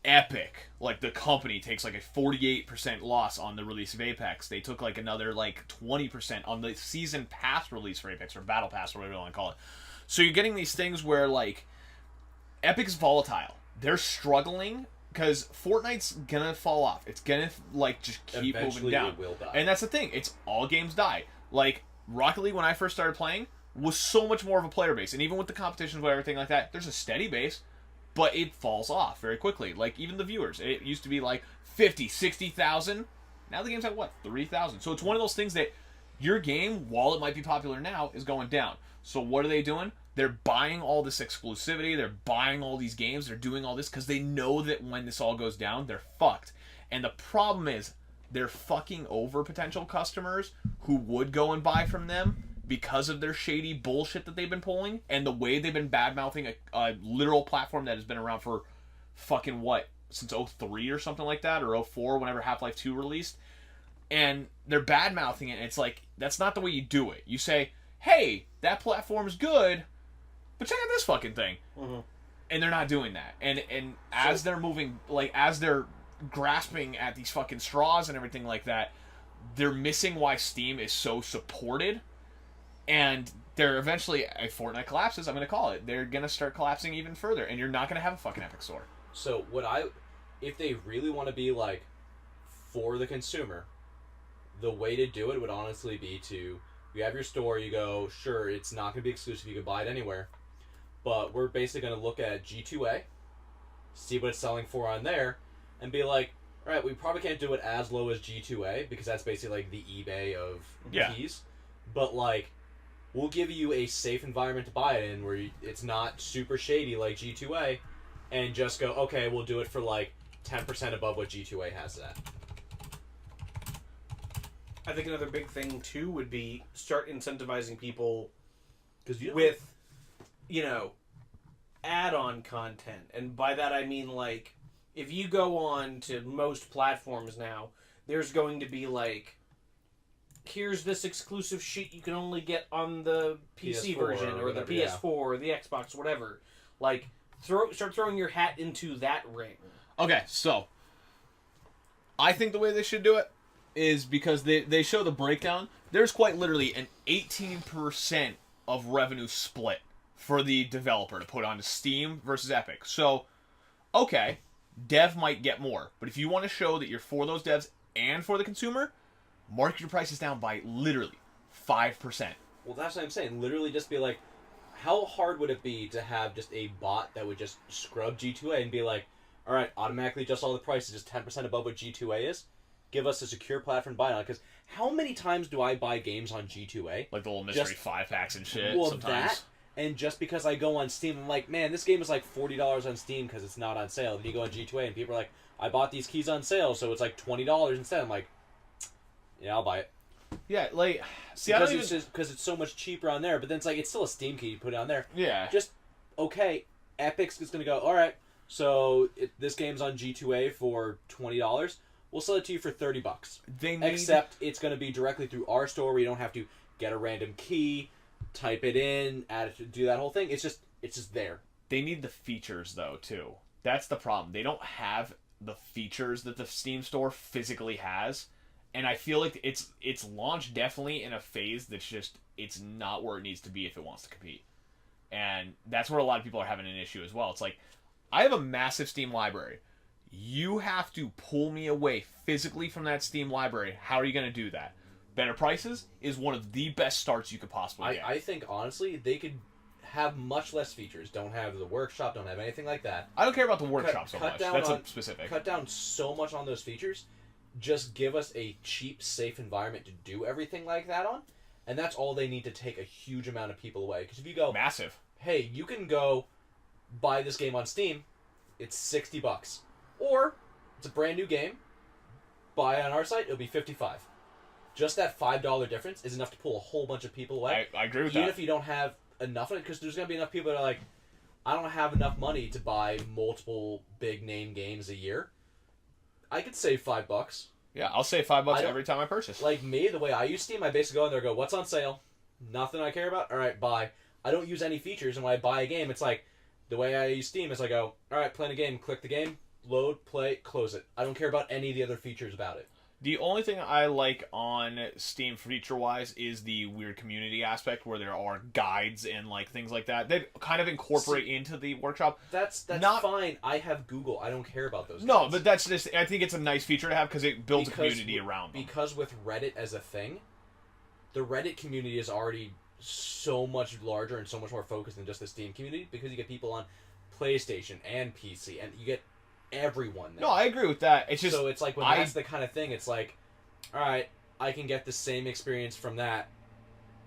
Epic, like the company takes like a 48% loss on the release of Apex. They took like another like 20% on the season pass release for Apex, or battle pass, or whatever you want to call it. So you're getting these things where like Epic's volatile. They're struggling because Fortnite's gonna fall off. It's gonna like just keep Eventually moving down. it will die. And that's the thing. It's all games die. Like Rocket League, when I first started playing, was so much more of a player base, and even with the competitions, with everything like that, there's a steady base, but it falls off very quickly. Like even the viewers, it used to be like 50, 60,000. Now the game's at what, 3,000. So it's one of those things that your game, while it might be popular now, is going down. So what are they doing? They're buying all this exclusivity. They're buying all these games. They're doing all this because they know that when this all goes down, they're fucked. And the problem is, they're fucking over potential customers who would go and buy from them because of their shady bullshit that they've been pulling and the way they've been bad-mouthing a literal platform that has been around for fucking what, since 03 or something like that, or 04, whenever Half-Life 2 released. And they're bad-mouthing it, and it's like, that's not the way you do it. You say, hey, that platform's good, but check out this fucking thing. Mm-hmm. And they're not doing that. And as they're moving, like, as they're grasping at these fucking straws and everything like that, they're missing why Steam is so supported. And they're eventually, if Fortnite collapses, I'm going to call it, they're going to start collapsing even further. And you're not going to have a fucking Epic Store. So if they really want to be like for the consumer, the way to do it would honestly be to, you have your store, you go, sure, it's not going to be exclusive, you can buy it anywhere, but we're basically going to look at G2A, see what it's selling for on there, and be like, alright, we probably can't do it as low as G2A, because that's basically like the eBay of keys, but like, we'll give you a safe environment to buy it in, where it's not super shady like G2A, and just go, okay, we'll do it for like 10% above what G2A has at. I think another big thing too would be start incentivizing people Because with, add-on content, and by that I mean like, if you go on to most platforms now, there's going to be like, here's this exclusive shit you can only get on the PC PS4 version or whatever, the PS4 or the Xbox, whatever. Like, start throwing your hat into that ring. Okay, so I think the way they should do it is because they show the breakdown. There's quite literally an 18% of revenue split for the developer to put onto Steam versus Epic. So, okay, dev might get more, but if you want to show that you're for those devs and for the consumer, mark your prices down by literally 5%. Well, that's what I'm saying. Literally just be like, how hard would it be to have just a bot that would just scrub G2A and be like, alright, automatically adjust all the prices just 10% above what G2A is? Give us a secure platform to buy it on. Because how many times do I buy games on G2A? Like the little mystery 5-packs and shit Well, sometimes. that, and just because I go on Steam, I'm like, man, this game is like $40 on Steam because it's not on sale. Then you go on G2A and people are like, I bought these keys on sale, so it's like $20 instead. I'm like, yeah, I'll buy it. Yeah, like, see, Because I don't even... it's so much cheaper on there, but then it's like, it's still a Steam key you put it on there. Yeah. Just, okay, Epic's just going to go, alright, so this game's on G2A for $20. We'll sell it to you for $30. They need... Except it's going to be directly through our store where you don't have to get a random key, type it in, add it, do that whole thing. It's just there. They need the features, though, too. That's the problem. They don't have the features that the Steam store physically has. And I feel like it's launched definitely in a phase that's just, it's not where it needs to be if it wants to compete. And that's where a lot of people are having an issue as well. It's like, I have a massive Steam library. You have to pull me away physically from that Steam library. How are you going to do that? Better prices is one of the best starts you could possibly get. I think, honestly, they could have much less features. Don't have the workshop, don't have anything like that. I don't care about the workshop so much. That's on, a specific. Cut down so much on those features. Just give us a cheap, safe environment to do everything like that on. And that's all they need to take a huge amount of people away. Because if you go... Massive. Hey, you can go buy this game on Steam, it's $60. Or it's a brand new game, buy it on our site, it'll be $55. Just that $5 difference is enough to pull a whole bunch of people away. I agree with Even that. if you don't have enough of it, because there's going to be enough people that are like, I don't have enough money to buy multiple big name games a year. I could save $5. Yeah, I'll save $5 every time I purchase. Like me, the way I use Steam, I basically go in there and go, what's on sale? Nothing I care about? Alright, buy. I don't use any features, and when I buy a game, it's like, the way I use Steam is I go, alright, playing a game, click the game, load, play, close it. I don't care about any of the other features about it. The only thing I like on Steam feature-wise is the weird community aspect where there are guides and like things like that. They kind of incorporate into the workshop. That's Not fine. I have Google. I don't care about those No, guides. but that's just, I think it's a nice feature to have because it builds a community around them. Because with Reddit as a thing, the Reddit community is already so much larger and so much more focused than just the Steam community because you get people on PlayStation and PC and you get everyone there. No, I agree with that. It's just so it's like when that's the kind of thing, it's like, all right, I can get the same experience from that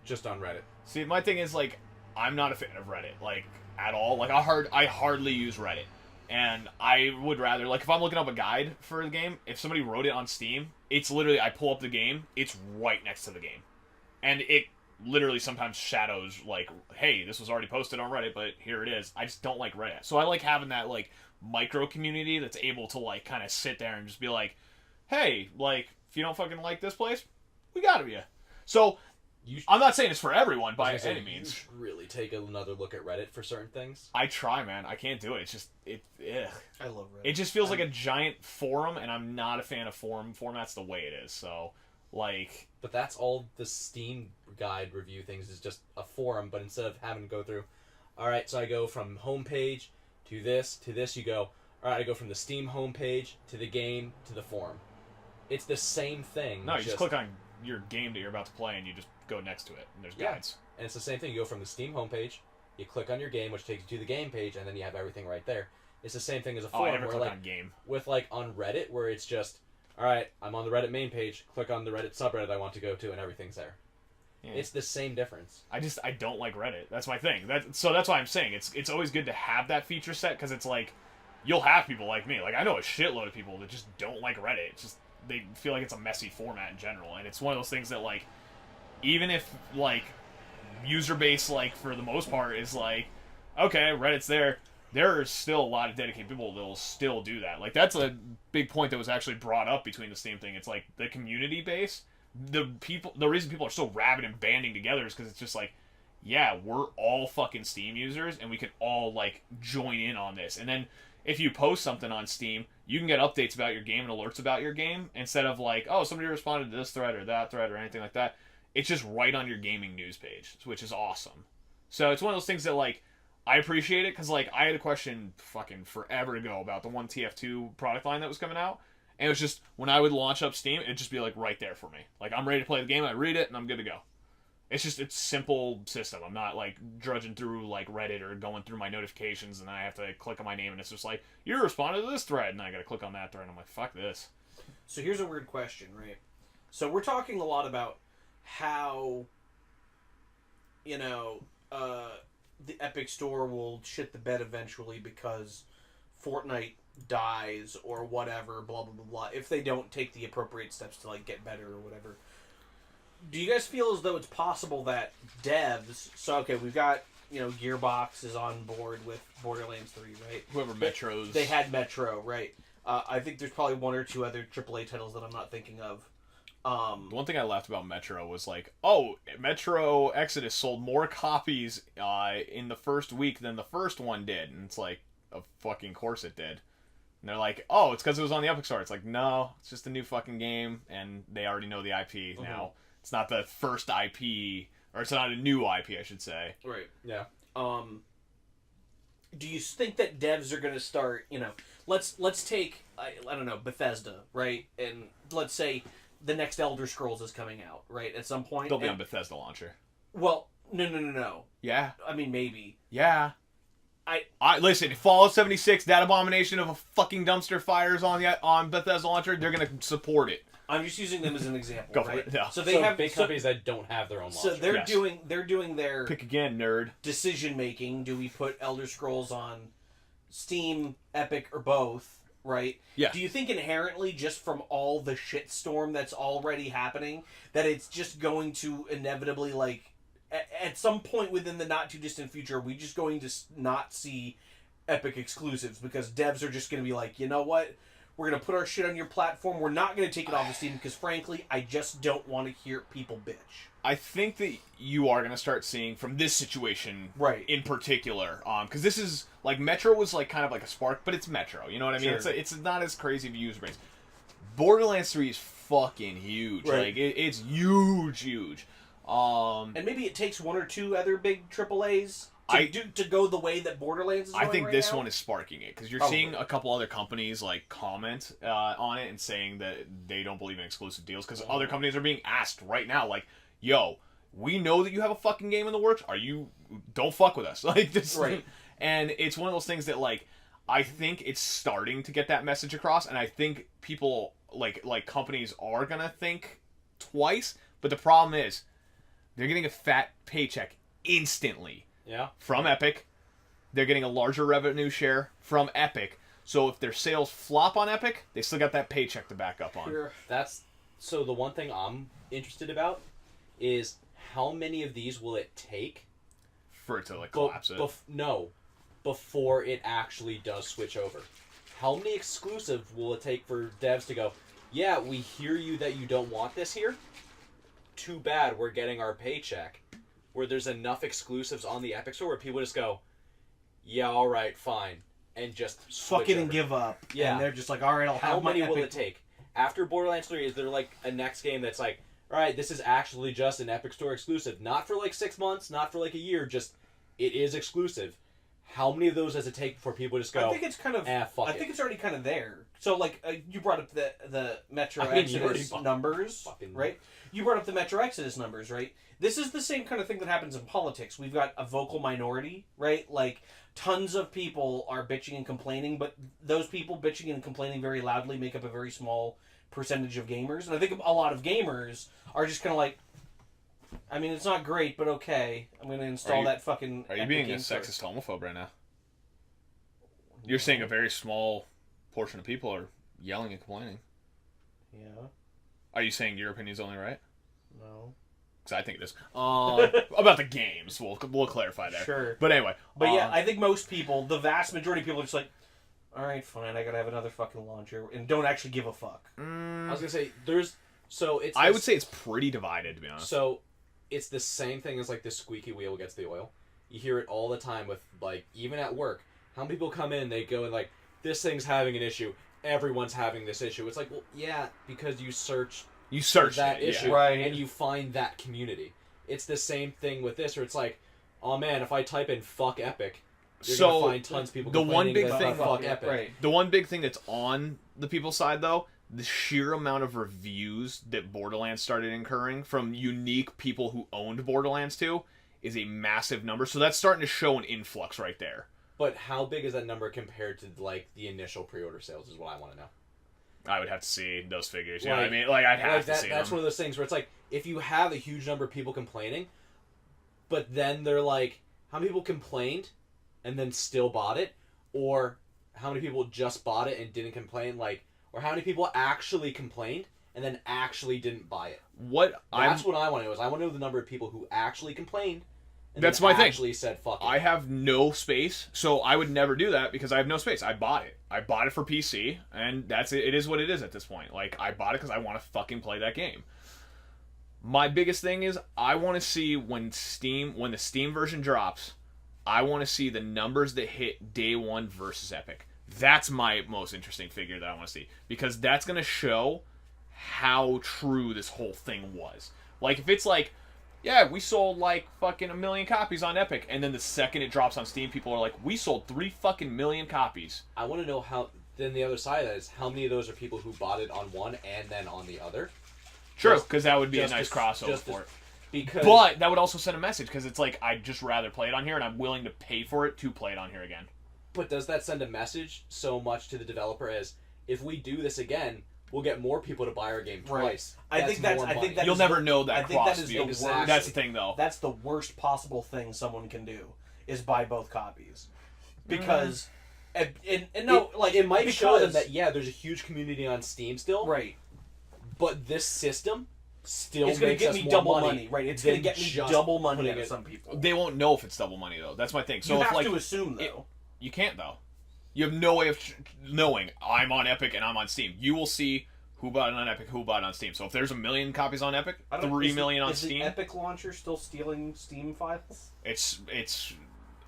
just on Reddit. See, my thing is like I'm not a fan of Reddit like at all. Like I hardly use Reddit, and I would rather like if I'm looking up a guide for the game, if somebody wrote it on Steam, it's literally I pull up the game, it's right next to the game, and it literally sometimes shadows like, hey, this was already posted on Reddit, but here it is. I just don't like Reddit, so I like having that like micro community that's able to like kind of sit there and just be like, hey, like if you don't fucking like this place, we got to you. So I'm not saying it's for everyone by any means. You should really take another look at Reddit for certain things. I try, man. I can't do it. It's just ugh. I love Reddit. It just feels like a giant forum, and I'm not a fan of forum formats the way it is. So like, but that's all the Steam guide review things is just a forum. But instead of having to go through, all right, so I go from homepage to this, you go, all right, I go from the Steam homepage to the game to the forum. It's the same thing. No, you just click on your game that you're about to play and you just go next to it, and there's guides. And it's the same thing. You go from the Steam homepage, you click on your game, which takes you to the game page, and then you have everything right there. It's the same thing as a forum. I never where, click like, on game. With, like, on Reddit, where it's just, all right, I'm on the Reddit main page, click on the Reddit subreddit I want to go to, and everything's there. Yeah. It's the same difference. I don't like Reddit. That's my thing. So that's why I'm saying it's always good to have that feature set, because it's like, you'll have people like me. Like, I know a shitload of people that just don't like Reddit. It's just, they feel like it's a messy format in general, and it's one of those things that, like, even if, like, user base, like, for the most part is like, okay, Reddit's there are still a lot of dedicated people that will still do that. Like, that's a big point that was actually brought up between the Steam thing. It's like, the community base, the reason people are so rabid and banding together is because it's just like, yeah, we're all fucking Steam users, and we can all, like, join in on this. And then, if you post something on Steam, you can get updates about your game and alerts about your game, instead of like, oh, somebody responded to this thread or that thread or anything like that. It's just right on your gaming news page, which is awesome. So it's one of those things that, like, I appreciate it, because, like, I had a question fucking forever ago about the one TF2 product line that was coming out, and it was just, when I would launch up Steam, it'd just be, like, right there for me. Like, I'm ready to play the game, I read it, and I'm good to go. It's simple system. I'm not, like, drudging through, like, Reddit or going through my notifications, and I have to click on my name, and it's just like, you responded to this thread, and I gotta click on that thread, and I'm like, fuck this. So here's a weird question, right? So we're talking a lot about how, you know, the Epic Store will shit the bed eventually because Fortnite dies or whatever, blah, blah, blah, blah, if they don't take the appropriate steps to, like, get better or whatever. Do you guys feel as though it's possible that devs... So, okay, we've got, you know, Gearbox is on board with Borderlands 3, right? Whoever Metro's... They had Metro, right? I think there's probably one or two other AAA titles that I'm not thinking of. The one thing I laughed about Metro was like, oh, Metro Exodus sold more copies in the first week than the first one did. And it's like, of fucking course it did. And they're like, oh, it's because it was on the Epic Store. It's like, no, it's just a new fucking game, and they already know the IP now. It's not the first IP, or it's not a new IP, I should say. Right. Yeah. Do you think that devs are going to start, you know, let's take, I don't know, Bethesda, right? And let's say the next Elder Scrolls is coming out, right, at some point. They'll be on Bethesda launcher. Well, no. Yeah. I mean, maybe. Yeah. I listen, Fallout 76, that abomination of a fucking dumpster fires on Bethesda launcher, they're going to support it. I'm just using them as an example, Go for right? it, yeah. So they have big companies that don't have their own launcher. So they're Yes. doing their Pick again, nerd. decision making. Do we put Elder Scrolls on Steam, Epic, or both? Right? Yeah. Do you think inherently, just from all the shitstorm that's already happening, that it's just going to inevitably, like, at some point within the not too distant future, are we just going to not see Epic exclusives because devs are just going to be like, you know what? We're going to put our shit on your platform. We're not going to take it off of Steam because, frankly, I just don't want to hear people bitch. I think that you are going to start seeing from this situation Right. in particular, because this is, like, Metro was, like, kind of like a spark, but it's Metro, you know what I mean? Sure. It's not as crazy of a user base. Borderlands 3 is fucking huge. Right. Like, it's huge. And maybe it takes one or two other big AAAs to go the way that Borderlands is going I think right this now. one is sparking it, because you're Probably. seeing a couple other companies, like, comment on it and saying that they don't believe in exclusive deals, because other companies are being asked right now, like, yo, we know that you have a fucking game in the works. Don't fuck with us. Like this. Right. And it's one of those things that, like, I think it's starting to get that message across, and I think people, like companies are gonna think twice, but the problem is they're getting a fat paycheck instantly Yeah. from Epic. They're getting a larger revenue share from Epic. So if their sales flop on Epic, they still got that paycheck to back up on. Sure. So the one thing I'm interested about is how many of these will it take For it to, like, collapse it. before it actually does switch over. How many exclusives will it take for devs to go, yeah, we hear you that you don't want this here. Too bad we're getting our paycheck. Where there's enough exclusives on the Epic Store where people just go, yeah, all right, fine, and just switch Fuck it over. and give up. Yeah. And they're just like, all right, I'll How have my many will Epic. it take? After Borderlands 3, is there like a next game that's like, all right, this is actually just an Epic Store exclusive. Not for like 6 months, not for like a year, just it is exclusive. How many of those does it take before people just go, I think it's kind of. fuck I it. think it's already kind of there. So, like, you brought up the Metro I mean, you Exodus already numbers, fucking- right? You brought up the Metro Exodus numbers, right? This is the same kind of thing that happens in politics. We've got a vocal minority, right? Like, tons of people are bitching and complaining, but those people bitching and complaining very loudly make up a very small percentage of gamers. And I think a lot of gamers are just kind of like, I mean, it's not great, but okay. I'm going to install that fucking. Are you Epic being a Game Store. sexist homophobe right now? You're saying a very small portion of people are yelling and complaining. Yeah. Are you saying your opinion's only right? No. Because I think it is. About the games, we'll clarify there. Sure. But anyway. But yeah, I think most people, the vast majority of people, are just like, all right, fine, I gotta have another fucking launcher, and don't actually give a fuck. I was gonna say it's. I would say it's pretty divided, to be honest. So, it's the same thing as like the squeaky wheel gets the oil. You hear it all the time with like even at work. How many people come in? They go and like this thing's having an issue. Everyone's having this issue. It's like, well, yeah, because you search that issue, Right. and you find that community. It's the same thing with this, where it's like, oh man, if I type in "fuck Epic," you're So, gonna find tons of people. the one complaining big that thing- fuck Epic. Right. The one big thing that's on the people's side, though, the sheer amount of reviews that Borderlands started incurring from unique people who owned Borderlands 2 is a massive number. So that's starting to show an influx right there. But how big is that number compared to like the initial pre-order sales? Is what I want to know. I would have to see those figures. You know Like- what I mean? Like, I'd have Like to see that's them. one of those things where it's like if you have a huge number of people complaining, but then they're like, how many people complained and then still bought it, or how many people just bought it and didn't complain, like, or how many people actually complained and then actually didn't buy it. What That's what I want to know. Is I want to know the number of people who actually complained. And That's then my thing. Actually said fuck it. I have no space, so I would never do that because I have no space. I bought it. I bought it for PC, and that's it. It is what it is at this point. Like, I bought it because I want to fucking play that game. My biggest thing is I want to see when the Steam version drops, I want to see the numbers that hit day one versus Epic. That's my most interesting figure that I want to see because that's going to show how true this whole thing was. Like, if it's like, yeah, we sold like fucking 1 million copies on Epic, and then the second it drops on Steam, people are like, we sold 3 fucking million copies. I want to know how. Then the other side of that is how many of those are people who bought it on one and then on the other. True, Just- because that would be a just nice as- crossover just for as- it. Because But that would also send a message, because it's like, I'd just rather play it on here, and I'm willing to pay for it to play it on here again. But does that send a message so much to the developer as if we do this again, we'll get more people to buy our game twice. I think that's You'll never know that I think cross that is view. the worst. That's the thing, though. That's the worst possible thing someone can do is buy both copies, because and no, it might show them because- that there's a huge community on Steam still, right. but this system still It's going to makes get us me more double money. money, right? It's going to than get me just double money putting out of it- some people. They won't know if it's double money, though. That's my thing. So You if have like to assume though. you can't though. You have no way of knowing I'm on Epic and I'm on Steam. You will see who bought it on Epic, who bought it on Steam. So if there's 1 million copies on Epic, 3 million on Steam. Is the Epic launcher still stealing Steam files? It's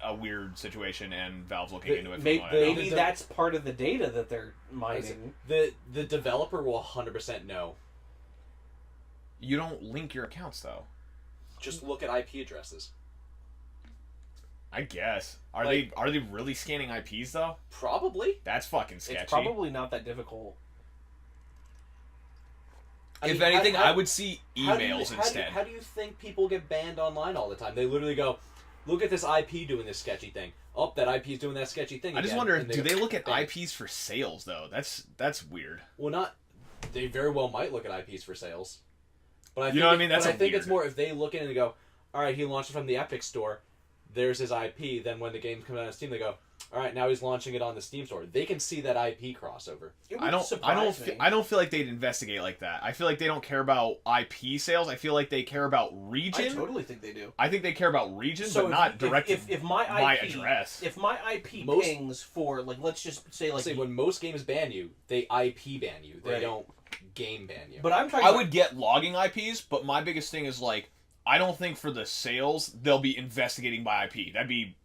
a weird situation, and Valve's looking into it. Maybe, From what I know. maybe that's part of the data that they're mining. The developer will 100% know. You don't link your accounts though. Just look at IP addresses. I guess. Are Like- they really scanning IPs though? Probably. That's fucking sketchy. It's probably not that difficult. If anything, I would see how do emails you- instead. How do you think people get banned online all the time? They literally go, look at this IP doing this sketchy thing. Oh, that IP is doing that sketchy thing I just again," wonder, and do go, they look at "Bang." IPs for sales though? That's weird. Well, not. They very well might look at IPs for sales. But I You think know what I mean? That's but I think weird. it's more if they look in and go, all right, he launched it from the Epic Store. There's his IP. Then when the game comes out on Steam, they go, all right, now he's launching it on the Steam Store. They can see that IP crossover. It would I don't surprise me. I don't feel like they'd investigate like that. I feel like they don't care about IP sales. I feel like they care about region. I totally think they do. I think they care about region, So but not direct if my IP, my address. If my IP Most- pings for let's just say Say when most games ban you, they IP ban you. They Right. don't game ban you. but I'm talking. I about, would get logging IPs, but my biggest thing is like I don't think for the sales they'll be investigating by IP. That'd be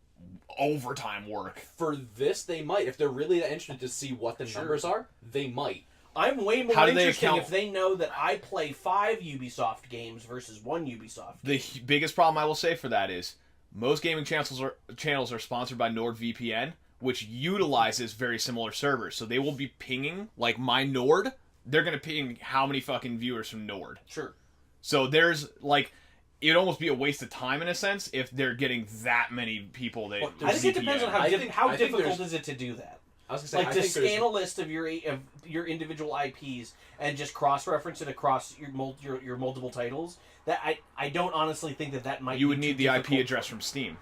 overtime work. For this, they might. If they're really that interested to see what the Sure. numbers are, they might. I'm way more How do they interested account- if they know that I play 5 Ubisoft games versus 1 Ubisoft. The biggest problem I will say for that is most gaming channels are sponsored by NordVPN, which utilizes very similar servers. So they will be pinging like my Nord. They're gonna ping how many fucking viewers from Nord. Sure. So there's like. It'd almost be a waste of time in a sense if they're getting that many people that. Well, I think it depends on how, I think- how I think difficult there's- is it to do that. I was gonna say, Like I to think there's- scan a list of your individual IPs and just cross-reference it across your multiple titles. That I don't honestly think that might. You be would too need the IP difficult. address from Steam.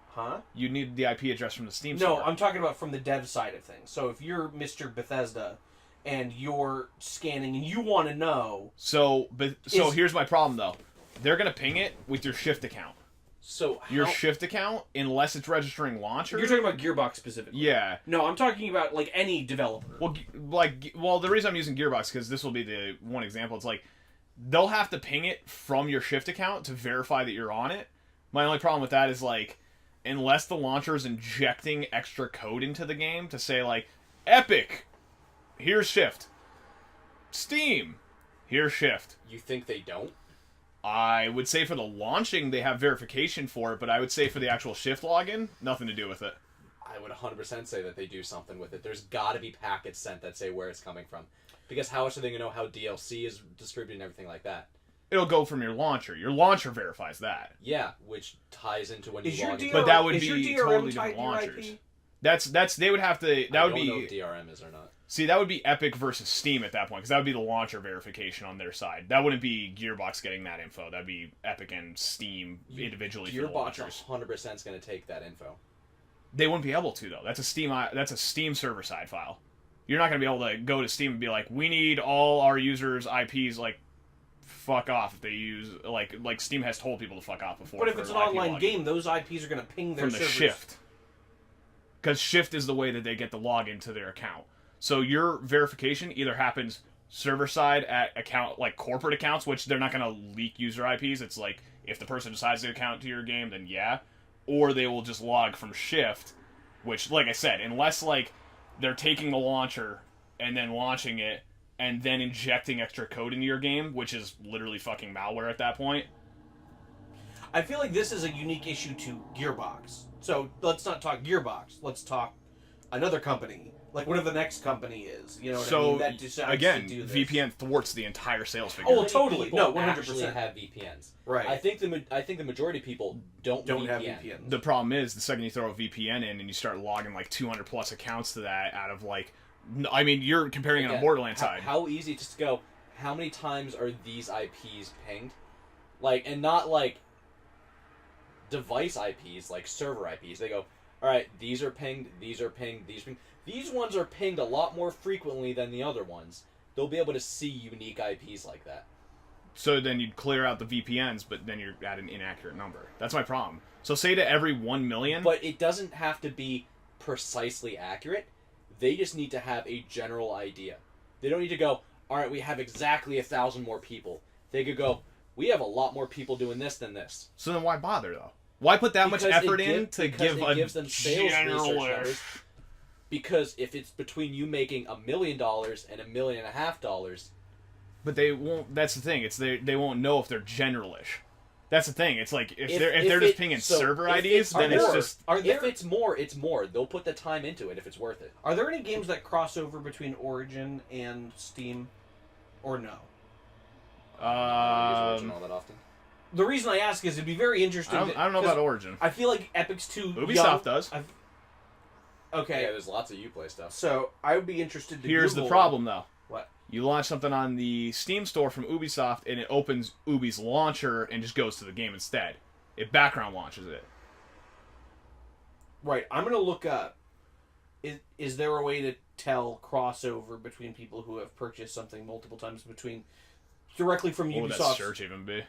Huh? You need the IP address from the Steam No, server. I'm talking about from the dev side of things. So if you're Mr. Bethesda and you're scanning and you want to know, So Is- here's my problem though. They're gonna ping it with your Shift account. So Your how- Shift account, unless it's registering launcher. you're talking about Gearbox specifically. Yeah. No, I'm talking about like any developer. Well, the reason I'm using Gearbox because this will be the one example. It's like they'll have to ping it from your Shift account to verify that you're on it. My only problem with that is like, unless the launcher is injecting extra code into the game to say like, Epic, here's Shift. Steam, here's Shift. you think they don't? I would say for the launching they have verification for it, but I would say for the actual Shift login, nothing to do with it. I would 100% say that they do something with it. There's got to be packets sent that say where it's coming from. Because how else are they going to know how DLC is distributed and everything like that? It'll go from your launcher. Your launcher verifies that. Yeah, which ties into when Is you your log DRM, in. But that would is your be DRM totally tied different to your launchers. IP? That's they would have to. That I would don't know be if DRM is or not. see. That would be Epic versus Steam at that point because that would be the launcher verification on their side. That wouldn't be Gearbox getting that info. That'd be Epic and Steam individually for the Gearbox launchers. 100% is going to take that info. They wouldn't be able to though. That's a Steam server side file. You're not going to be able to go to Steam and be like, we need all our users' IPs like. Fuck off if they use like Steam has told people to fuck off before. But if for it's an IP online login. game, those IPs are going to ping their from the servers. Shift. Because Shift is the way that they get the login to their account. So your verification either happens server side at account like corporate accounts, which they're not going to leak user IPs. It's like if the person decides to account to your game, then yeah. Or they will just log from Shift, which, like I said, unless like they're taking the launcher and then launching it and then injecting extra code into your game, which is literally fucking malware at that point. I feel like this is a unique issue to Gearbox. So let's not talk Gearbox. Let's talk another company, like whatever the next company is. You know what I So mean? That decides again, to do this. VPN thwarts the entire sales figure. Oh, How many totally. people No, actually 100%. have VPNs. Right. I think the majority of people don't Don't VPN. have VPN. The problem is the second you throw a VPN in and you start logging like 200 plus accounts to that out of like No, I mean, you're comparing it on Again, Borderlands side. How easy just to go, how many times are these IPs pinged? Like, and not like device IPs, like server IPs. They go, alright, these are pinged, these are pinged, these are pinged. These ones are pinged a lot more frequently than the other ones. They'll be able to see unique IPs like that. So then you'd clear out the VPNs, but then you're at an inaccurate number. That's my problem. So say to every 1 million... But it doesn't have to be precisely accurate. They just need to have a general idea. They don't need to go, alright, we have exactly 1,000 more people. They could go, we have a lot more people doing this than this. So then why bother, though? Why put that much effort in to give it a gives them sales general... research numbers? Because if it's between you making $1 million and $1.5 million, But they won't... That's the thing. It's they won't know if they're generalish. That's the thing. It's like, if they're just pinging server IDs, then it's just... If it's more, it's more. They'll put the time into it if it's worth it. Are there any games that cross over between Origin and Steam, or no? I don't use Origin all that often. The reason I ask is it'd be very interesting. I don't know about Origin. I feel like Epic's too Ubisoft young. does. Okay. Yeah, there's lots of Uplay stuff. So I would be interested to. Here's Google the problem, though. What? You launch something on the Steam store from Ubisoft, and it opens Ubi's launcher and just goes to the game instead. It background launches it. Right. I'm gonna look up. Is there a way to tell crossover between people who have purchased something multiple times directly from What would Ubisoft? that search even be?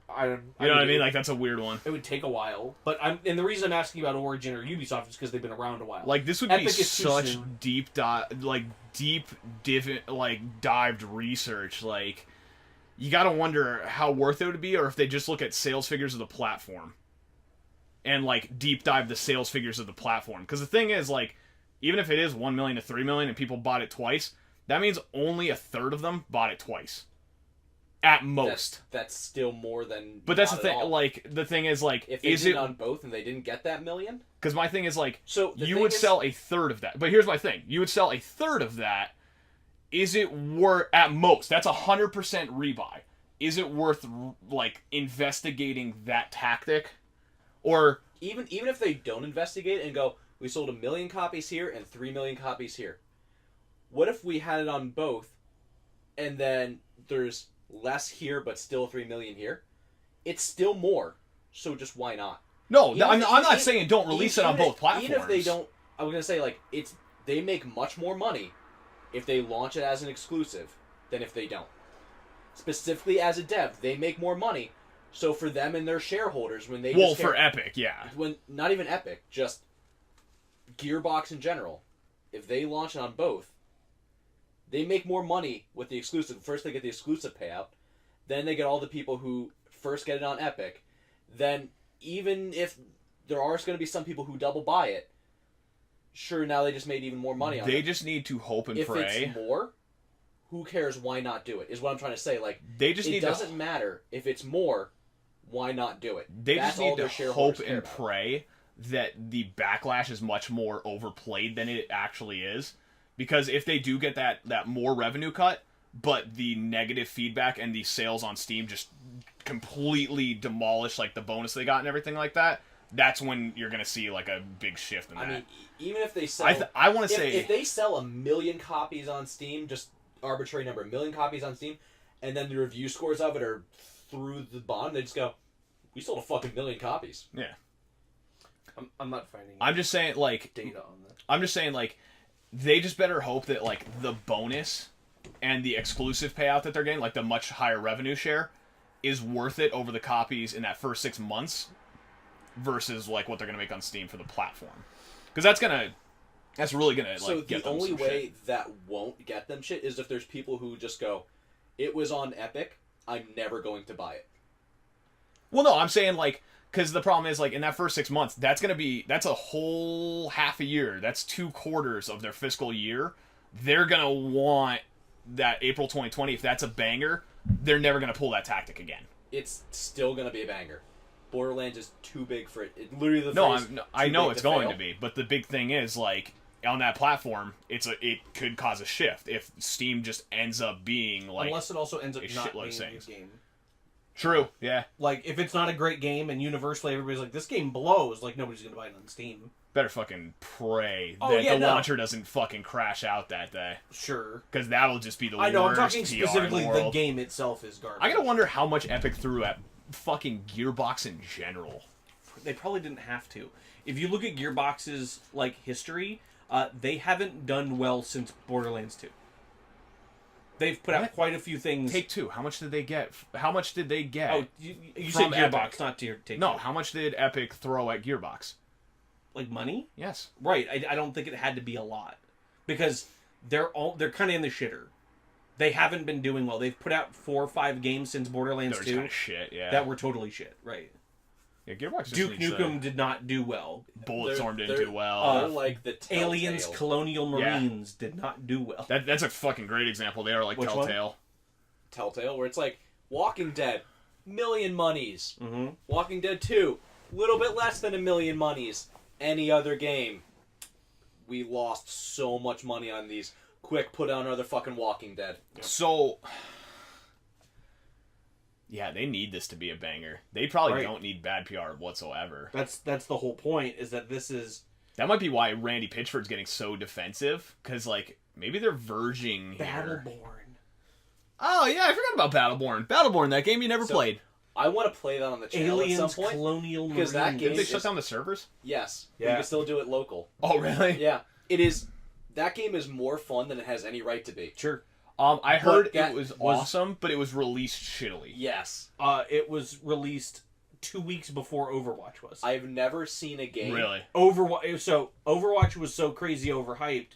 You You know what I mean? Like, that's a weird one. It would take a while, but and the reason I'm asking about Origin or Ubisoft is because they've been around a while. Like, this would Epic be is too such soon. dived research. Like, you gotta wonder how worth it would be, or if they just look at sales figures of the platform and, like, deep dive the sales figures of the platform. Because the thing is, like, even if it is 1 million to 3 million and people bought it twice, that means only a third of them bought it twice. At most. That's still more than. But that's the not thing. at all. Like, the thing is, like, If they is did it on both and they didn't get that million, because my thing is, like, so the you thing would is- sell a third of that. But here's my thing. You would sell a third of that. Is it worth, at most, that's 100% rebuy. Is it worth, like, investigating that tactic? Or... even if they don't investigate and go, we sold 1 million copies here and 3 million copies here. What if we had it on both, and then there's less here but still 3 million here? It's still more, so just why not? No, Even I'm if- not even- saying don't release it on even both platforms. Even if they don't, I was gonna say, like, they make much more money if they launch it as an exclusive than if they don't. Specifically as a dev, they make more money. So for them and their shareholders, when they for Epic, yeah. when not even Epic, just Gearbox in general, if they launch it on both, they make more money with the exclusive. First they get the exclusive payout, then they get all the people who first get it on Epic. Then even if there are going to be some people who double buy it, sure, now they just made even more money on it. They just need to hope and If pray. it's more, who cares? Why not do it? Is what I'm trying to say. Like, They just it need doesn't to... matter if it's more. Why not do it? They That's just all need their to shareholders hope care and about. pray that the backlash is much more overplayed than it actually is. Because if they do get that more revenue cut, but the negative feedback and the sales on Steam just completely demolish, like, the bonus they got and everything like that, that's when you're going to see, like, a big shift in that. I mean, even if they sell... I want to say... If they sell 1 million copies on Steam, just arbitrary number, 1 million copies on Steam, and then the review scores of it are through the bottom, they just go, we sold a fucking 1 million copies. Yeah. I'm not finding. I'm just saying, like... data on that. I'm just saying, like, they just better hope that, like, the bonus and the exclusive payout that they're getting, like, the much higher revenue share, is worth it over the copies in that first 6 months versus, like, what they're going to make on Steam for the platform. Because that's really going to, like, So get the them only some way shit. that won't get them shit is if there's people who just go, it was on Epic, I'm never going to buy it. Well, no, I'm saying, like, because the problem is, like, in that first 6 months, that's a whole half a year. That's 2 quarters of their fiscal year. They're going to want that April 2020, if that's a banger, they're never going to pull that tactic again. It's still going to be a banger. Borderlands is too big for it. Literally the No, phrase, I too know big it's to going fail. to be, but the big thing is, like, on that platform, it could cause a shift if Steam just ends up being, like... Unless it also ends up a not shitload of being a things. good game. True. Yeah. Like, if it's not a great game and universally everybody's like, this game blows, like, nobody's going to buy it on Steam. Better fucking pray Oh, that yeah, the no. launcher doesn't fucking crash out that day. Sure. Because that'll just be the worst. I know, I'm talking PR specifically in the the world. game itself is garbage. I gotta wonder how much Epic threw at fucking Gearbox in general. They probably didn't have to. If you look at Gearbox's, like, history, they haven't done well since Borderlands 2. They've put out What? quite a few things. Take-Two, how much did they get? How much did they get? Oh, you said From Gearbox, Epic. not Take-Two. No, how much did Epic throw at Gearbox? Like, money? Yes. Right. I don't think it had to be a lot. Because they're kind of in the shitter. They haven't been doing well. They've put out 4 or 5 games since Borderlands They're 2 kind of shit, yeah. that were totally shit. Right. Yeah, Gearbox just Duke needs Nukem did not do well. Bulletstorm didn't They're- do well. They're like the Telltale. Aliens Colonial Yeah. Marines did not do well. That's a fucking great example. They are like Which one? Telltale. Telltale, where it's like Walking Dead, million monies. Mm-hmm. Walking Dead 2, little bit less than 1 million monies. Any other game, we lost so much money on these. Quick, put out another fucking Walking Dead. So, yeah, they need this to be a banger. They probably Right. don't need bad PR whatsoever. That's the whole point, is that this is That might be why Randy Pitchford's getting so defensive, because, like, maybe they're verging here. Battleborn. Oh, yeah, I forgot about Battleborn. Battleborn, that game you never So- played. I want to play that on the channel Aliens at some point. Colonial because Marines. that Did game they is- shut down the servers? Yes, we Yeah. can still do it local. Oh, really? Yeah, it is. That game is more fun than it has any right to be. Sure. I heard that it was was- awesome, but it was released shittily. Yes, It was released 2 weeks before Overwatch was. I've never seen a game. Really? Overwatch was so crazy overhyped.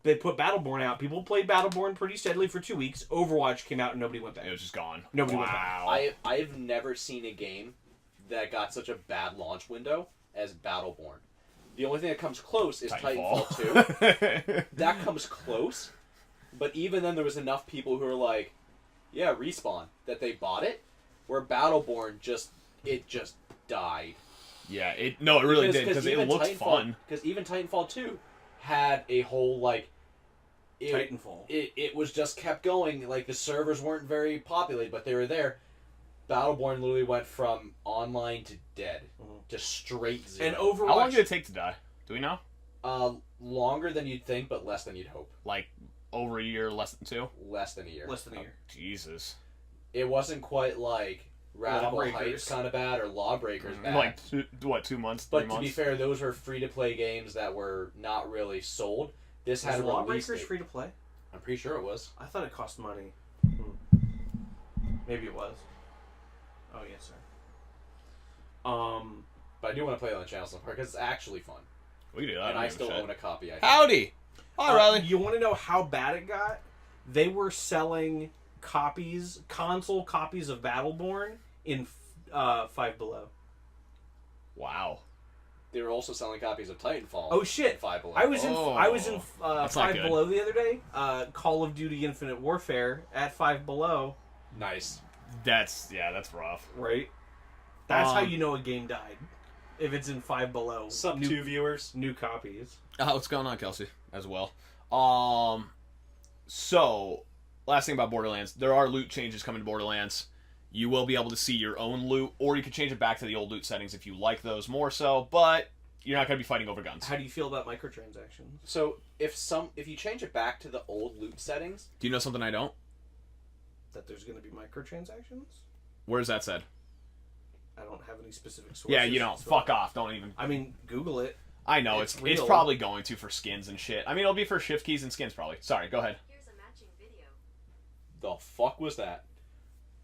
They put Battleborn out. People played Battleborn pretty steadily for 2 weeks. Overwatch came out and nobody went back. It was just gone. Nobody went back. Wow. I've never seen a game that got such a bad launch window as Battleborn. The only thing that comes close is Titanfall 2. That comes close, but even then there was enough people who were like, yeah, Respawn, that they bought it, where Battleborn just died. Yeah, it really did, because it even looked Titanfall- fun. Because even Titanfall 2 had a whole, like... Titanfall. It was just kept going. Like, the servers weren't very populated, but they were there. Battleborn literally went from online to dead. To straight zero. And Overwatch... How long did it take to die? Do we know? Longer than you'd think, but less than you'd hope. Like, over a year, less than 2? Less than a year. Less than a year. Jesus. It wasn't quite like Radical Lawbreakers. Heights kind of bad or Lawbreakers bad. Like, 2 months, 3 but months? to be fair, those were free-to-play games that were not really sold. This had Was a release Lawbreakers date. free to play? I'm pretty sure it was. I thought it cost money. Maybe it was. Oh, yes, sir. But I do want to play it on the channel so far because it's actually fun. We can do that. And don't I give a still shit. own a copy. I think. Howdy! Hi, Riley. You want to know how bad it got? They were selling console copies of Battleborn in Five Below. Wow. They were also selling copies of Titanfall. Oh shit! and Five Below. I was in That's not Five good. Below the other day. Call of Duty Infinite Warfare at Five Below. Nice. That's rough. Right. That's how you know a game died. If it's in Five Below. Sub new, 2 viewers. new copies. What's going on, Kelsey? As well. So, last thing about Borderlands. There are loot changes coming to Borderlands. You will be able to see your own loot, or you can change it back to the old loot settings if you like those more so, but you're not going to be fighting over guns. How do you feel about microtransactions? So if you change it back to the old loot settings, Do you know something I don't? That there's going to be microtransactions? Where's that said? I don't have any specific sources. Yeah, you don't. so- Fuck off. Don't even. I mean, Google it. I know, It's it's real. probably going to for skins and shit. I mean, it'll be for shift keys and skins probably. Sorry, go ahead. Here's a matching video. the fuck was that?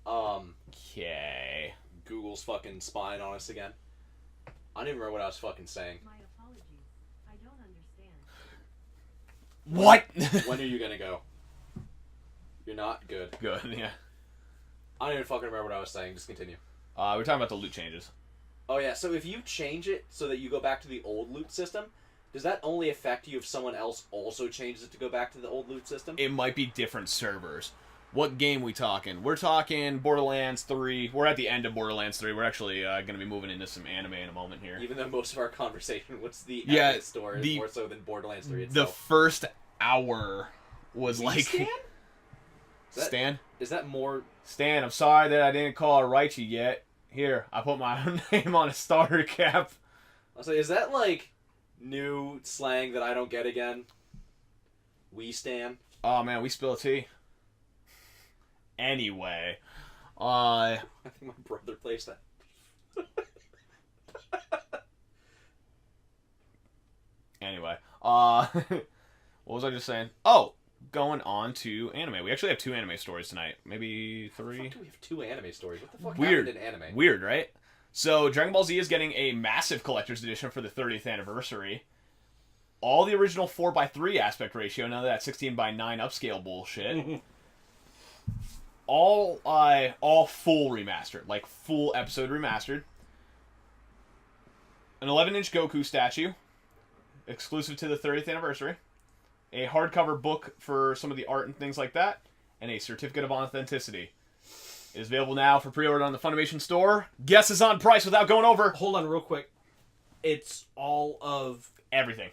Okay. Google's fucking spying on us again. I don't even remember what I was fucking saying. My apologies. I don't understand. What? When are you gonna go? You're not good. Good, yeah. I don't even fucking remember what I was saying. Just continue. We're talking about the loot changes. Oh yeah, so if you change it so that you go back to the old loot system, does that only affect you if someone else also changes it to go back to the old loot system? It might be different servers. What game we talking? We're talking Borderlands 3. We're at the end of Borderlands 3. We're actually going to be moving into some anime in a moment here. Even though most of our conversation was the Yeah, Epic store is more so than Borderlands 3 The itself. first hour was We like... stand? Stan? Is that more? Stan, I'm sorry that I didn't call or write you yet. Here, I put my own name on a starter cap. I'll say, is that like new slang that I don't get again? We stan. Oh man, we spill tea. Anyway, I think my brother plays that. anyway, what was I just saying? Oh, going on to anime. We actually have 2 anime stories tonight. Maybe 3. Why do we have 2 anime stories? What the fuck Weird. happened in anime? Weird, right? So, Dragon Ball Z is getting a massive collector's edition for the 30th anniversary. All the original 4:3 aspect ratio, none of that 16:9 upscale bullshit. all full remastered, like full episode remastered. An 11-inch Goku statue, exclusive to the 30th anniversary. A hardcover book for some of the art and things like that, and a certificate of authenticity. It is available now for pre-order on the Funimation store. Guesses on price without going over. Hold on real quick. It's all of... Everything.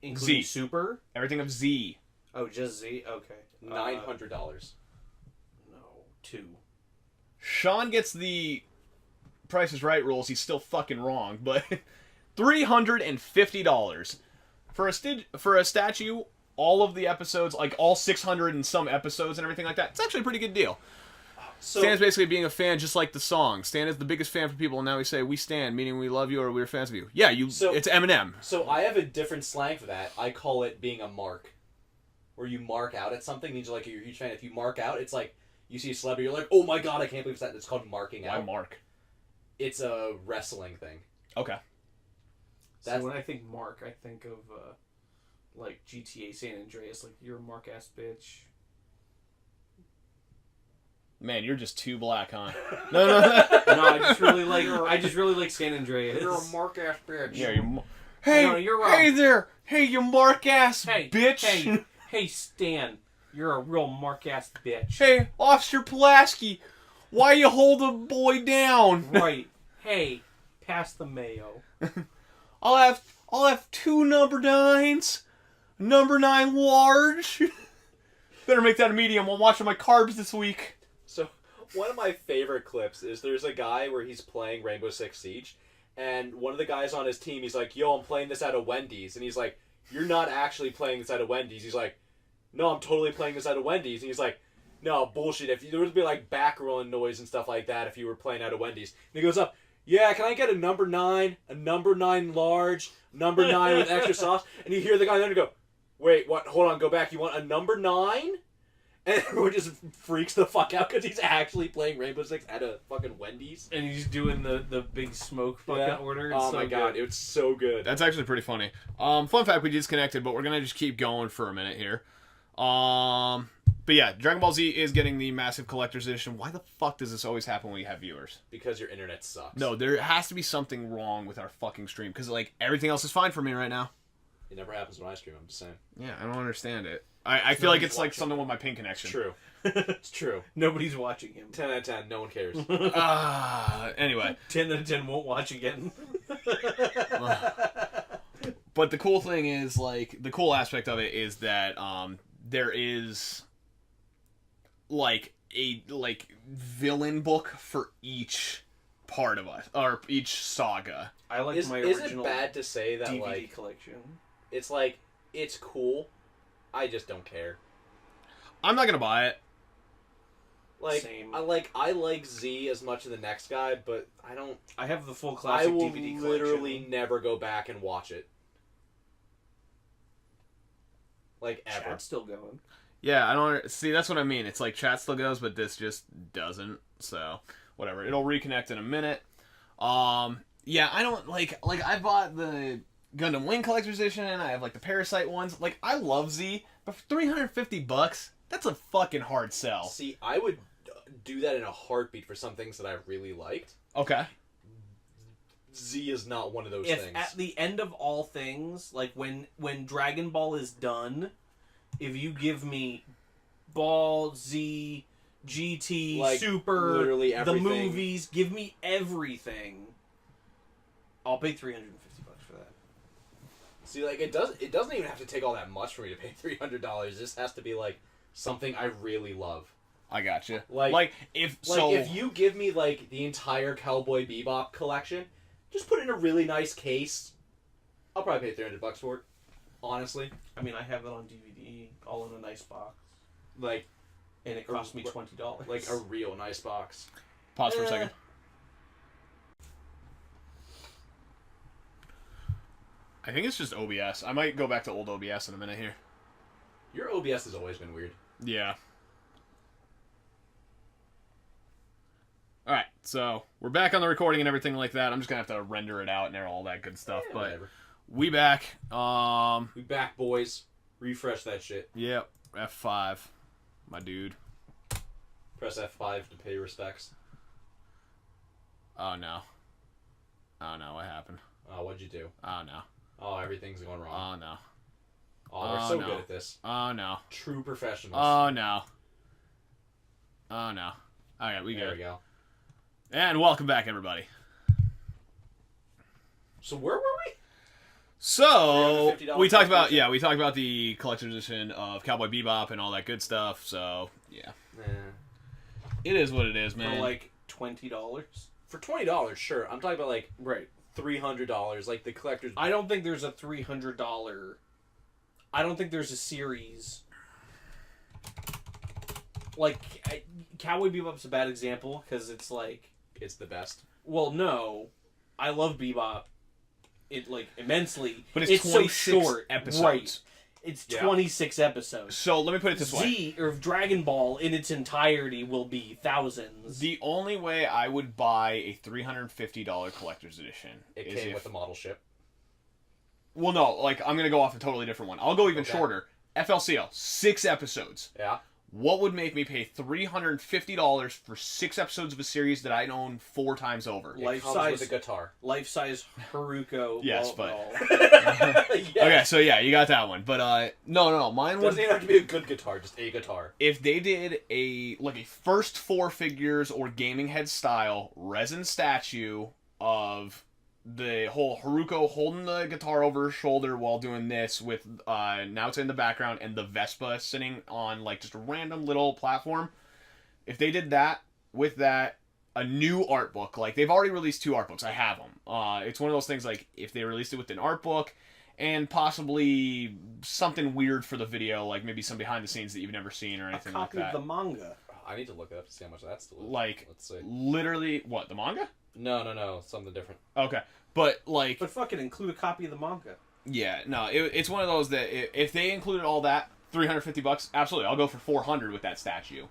Including Z. Super? Everything of Z. Oh, just Z? Okay. $900. No, 2. Sean gets the Price is Right rules. He's still fucking wrong, but $350 for a statue. All of the episodes, like all 600 and some episodes and everything like that. It's actually a pretty good deal. So, Stan's basically being a fan, just like the song. Stan is the biggest fan for people, and now we say we stan, meaning we love you or we're fans of you. Yeah, it's Eminem. So I have a different slang for that. I call it being a mark. Where you mark out at something, means you're a huge fan. If you mark out, it's like you see a celebrity, you're like, oh my god, I can't believe that. It's called marking out. Why Mark? It's a wrestling thing. Okay. So when I think Mark, I think of like GTA San Andreas, like you're a Mark ass bitch. Man, you're just too black, huh? No, I just really like San Andreas. You're a mark ass bitch. Yeah, hey, No, you're wrong. hey there, hey, you mark ass bitch. Hey, Stan, you're a real Mark ass bitch. Hey, Officer Pulaski, why you hold a boy down? Right. Hey, pass the mayo. I'll have 2 number 9s, number 9 large. Better make that a medium. I'm watching my carbs this week. So, one of my favorite clips is there's a guy where he's playing Rainbow Six Siege, and one of the guys on his team, he's like, yo, I'm playing this out of Wendy's. And he's like, you're not actually playing this out of Wendy's. He's like, no, I'm totally playing this out of Wendy's. And he's like, no, bullshit. If there would be like background noise and stuff like that if you were playing out of Wendy's. And he goes up, yeah, can I get a number 9 large, number 9 with extra sauce? And you hear the guy there go, wait, what? Hold on, go back. You want a number 9? And everyone just freaks the fuck out because he's actually playing Rainbow Six at a fucking Wendy's. And he's doing the big smoke fucking order. It's Oh so my god, good. it's so good. That's actually pretty funny. Fun fact, we disconnected, but we're gonna just keep going for a minute here. But yeah, Dragon Ball Z is getting the massive collector's edition. Why the fuck does this always happen when we have viewers? Because your internet sucks. No, there has to be something wrong with our fucking stream, because like everything else is fine for me right now. It never happens when I stream, I'm just saying. Yeah, I don't understand it. I feel like it's like something with my ping connection. True. It's true. Nobody's watching him. 10 out of 10, no one cares. Anyway. 10 out of 10 won't watch again. But the cool thing is, like, the cool aspect of it is that there is like a villain book for each part of us, or each saga. I like my Is original it bad to say that DVD like collection. it's like it's cool? I just don't care. I'm not gonna buy it. Like Same. I like Z as much as the next guy, but I don't. I have the full I classic will DVD literally collection. never go back and watch it. Like ever. Chat's still going. Yeah, I don't see. That's what I mean. It's like chat still goes, but this just doesn't. So whatever. It'll reconnect in a minute. Yeah, I don't like. I bought the Gundam Wing Collector's Edition. I have like the Parasite ones. Like I love Z, but for $350, that's a fucking hard sell. See, I would do that in a heartbeat for some things that I really liked. Okay. Z is not one of those If things. at the end of all things, like when Dragon Ball is done, if you give me Ball, Z, GT, Like, Super, literally the everything. movies, give me everything, I'll pay $350 for that. See, like it doesn't even have to take all that much for me to pay $300. It just has to be like something I really love. I gotcha. Like if if you give me like the entire Cowboy Bebop collection, just put it in a really nice case, I'll probably pay $300 for it. Honestly, I mean, I have it on DVD, all in a nice box, like and it cost me $20. like a real nice box. pause for a second. I think it's just OBS. I might go back to old OBS in a minute here. Your OBS has always been weird. Yeah. Alright, so we're back on the recording and everything like that. I'm just gonna have to render it out and all that good stuff. Yeah, but whatever. we back. We back, boys. Refresh that shit. Yep, F5. My dude. Press F5 to pay respects. Oh no. Oh no, what happened? Oh, what'd you do? Oh no. Oh, everything's going wrong. Oh no. Oh, we're Oh, so no. good at this. Oh no. True professionals. Oh no. Oh no. Alright, we there good. we go. And welcome back, everybody. So where were we? So $350 we talked about collection. we talked about the collector's edition of Cowboy Bebop and all that good stuff. So yeah, it is what it is, man. For like $20. For $20, sure. I'm talking about like Right. $300, like the collector's. I don't think there's a $300. I don't think there's a series. Like, Cowboy Bebop's a bad example because it's like. It's the best. Well, no. I love Bebop. It, like, immensely. But it's so 26 short. episodes. Right. It's Yeah. 26 episodes. So let me put it this way: Z, or Dragon Ball in its entirety will be thousands. the only way I would buy a $350 collector's edition It is came if. with the model ship. Well, no, like I'm gonna go off a totally different one. I'll go even Okay. shorter. FLCL, 6 episodes. Yeah. What would make me pay $350 for 6 episodes of a series that I own 4 times over? It Life comes size- with a guitar. Life-size Haruko. Yes, ball- but- ball. Okay, so yeah, you got that one. But no, mine would. Doesn't even have to be a good guitar, just a guitar. If they did a first 4 figures or gaming head style resin statue of the whole Haruko holding the guitar over her shoulder while doing this with Naota in the background and the Vespa sitting on like just a random little platform, if they did that with that, a new art book, like they've already released 2 art books, I have them. It's one of those things like if they released it with an art book and possibly something weird for the video, like maybe some behind the scenes that you've never seen or A anything like copy that. of the manga. I need to look it up to see how much that's. Like, Let's see. literally, what, the manga? No, something different. Okay. But, like, But fucking include a copy of the manga. yeah, no, it's one of those that if they included all that, $350, absolutely, I'll go for $400 with that statue.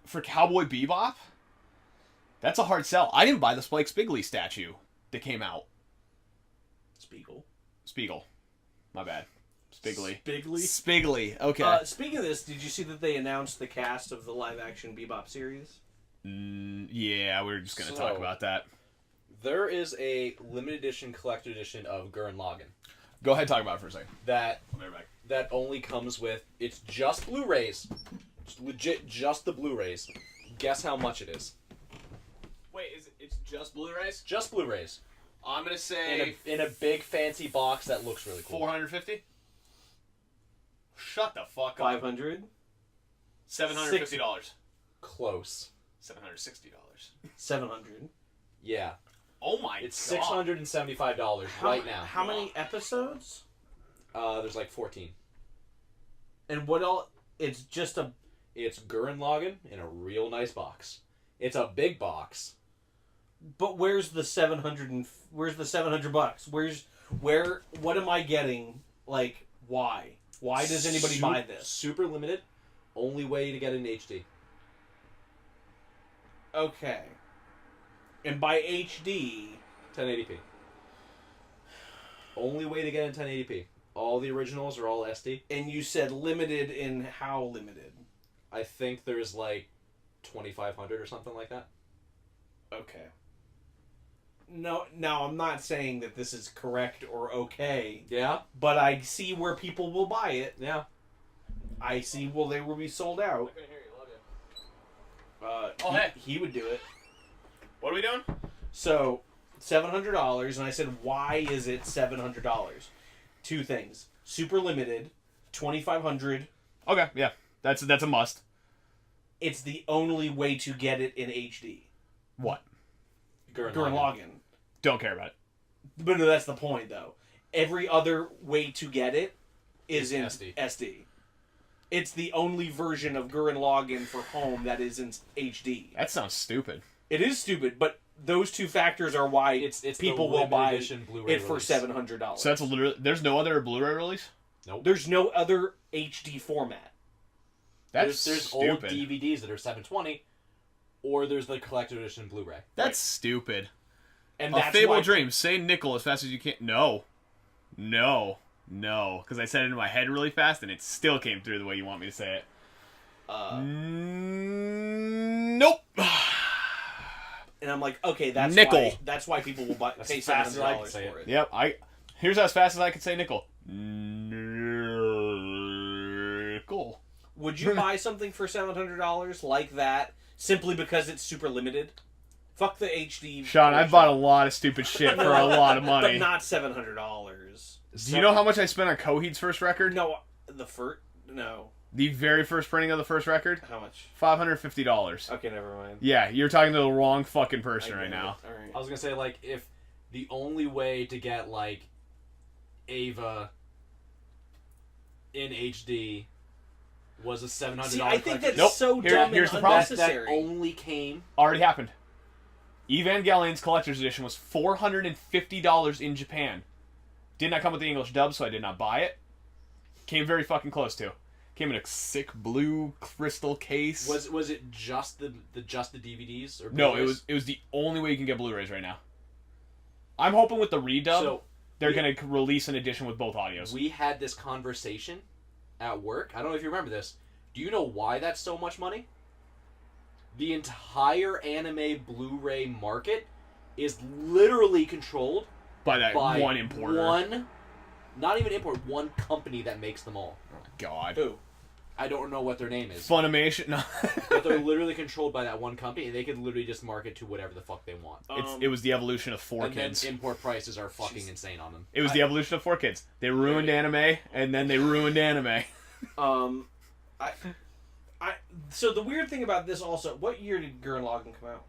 For Cowboy Bebop, that's a hard sell. I didn't buy the Spike Spiegel statue that came out. Spiegel. My bad. Spiggly. Spiggly, okay. Speaking of this, did you see that they announced the cast of the live-action Bebop series? Yeah, we were just going to So- talk about that. There is a limited edition collector edition of Gurren Lagann Go ahead, talk about it for a second. that I'll be right back. that only comes with, it's just Blu-rays. It's legit just the Blu-rays. Guess how much it is? Wait, it's just Blu-rays? Just Blu-rays. I'm going to say In a big fancy box that looks really cool. $450. Shut the fuck up. 500? $750. Close. $760. 700. Yeah. Oh my It's god. $675 right now. How many episodes? There's like 14. And what all? It's just a. It's Gurren Lagann in a real nice box. It's a big box. But where's the 700 and where's the $700? Where? What am I getting? Like, why? Why does anybody buy this? Super limited. Only way to get it in HD. Okay. And by HD, 1080p. Only way to get in 1080p. All the originals are all SD. and you said limited in how limited? I think there's like 2,500 or something like that. Okay. No, now I'm not saying that this is correct or okay, Yeah? but I see where people will buy it. Yeah. I see they will be sold out. Oh, hey. He would do it. What are we doing? So, $700, and I said, why is it $700? 2 things: super limited, 2,500 Okay, yeah, that's a must. It's the only way to get it in HD. What? Gurren Lagann. Don't care about it. But no, that's the point, though. Every other way to get it is in SD. SD. It's the only version of Gurren Lagann for home that is in HD. That sounds stupid. It is stupid, but those two factors are why It's people the will limited buy edition Blu-ray it for release. $700. So that's literally there's no other Blu-ray release. There's no other HD format. That's There's stupid. old DVDs that are 720, or there's the collector's edition Blu-ray. That's stupid. And A that's Fable why Dream. Say nickel as fast as you can. No. Because I said it in my head really fast, and it still came through the way you want me to say it. Nope. And I'm like, okay, that's Nickel. why people will pay As fast as I can $700 say for it. Yep. Here's as fast as I can say nickel. Nickel. Would you buy something for $700 like that simply because it's super limited? Fuck the HD. Sean, I've version. bought a lot of stupid shit for a lot of money. But not $700. Do you know how much I spent on Coheed's first record? No, the first. No. The very first printing of the first record? How much? $550. Okay, never mind. Yeah, you're talking to the wrong fucking person right now. All right. I was gonna say, like, if the only way to get, like, Ava in HD was a $700 See, I think that's Nope. so Here- dumb here's and the problem. that unnecessary. only came. Already happened. Evangelion's collector's edition was $450 in Japan. Did not come with the English dub, so I did not buy it. Came very fucking close to. Came in a sick blue crystal case. Was it just the DVDs or No, Blu-rays? it was the only way you can get Blu-rays right now. I'm hoping with the redub, So they're we- gonna release an edition with both audios. we had this conversation at work. I don't know if you remember this. Do you know why that's so much money? The entire anime Blu-ray market is literally controlled by that by one importer. not even import, one company that makes them all. God. Who? I don't know what their name is, Funimation. No. but they're literally controlled by that one company, and they could literally just market to whatever the fuck they want. It was the evolution of 4Kids. And then import prices are fucking insane on them. It was the evolution of 4Kids. They ruined anime, and then they ruined anime. So the weird thing about this also, what year did Gurren Lagann come out?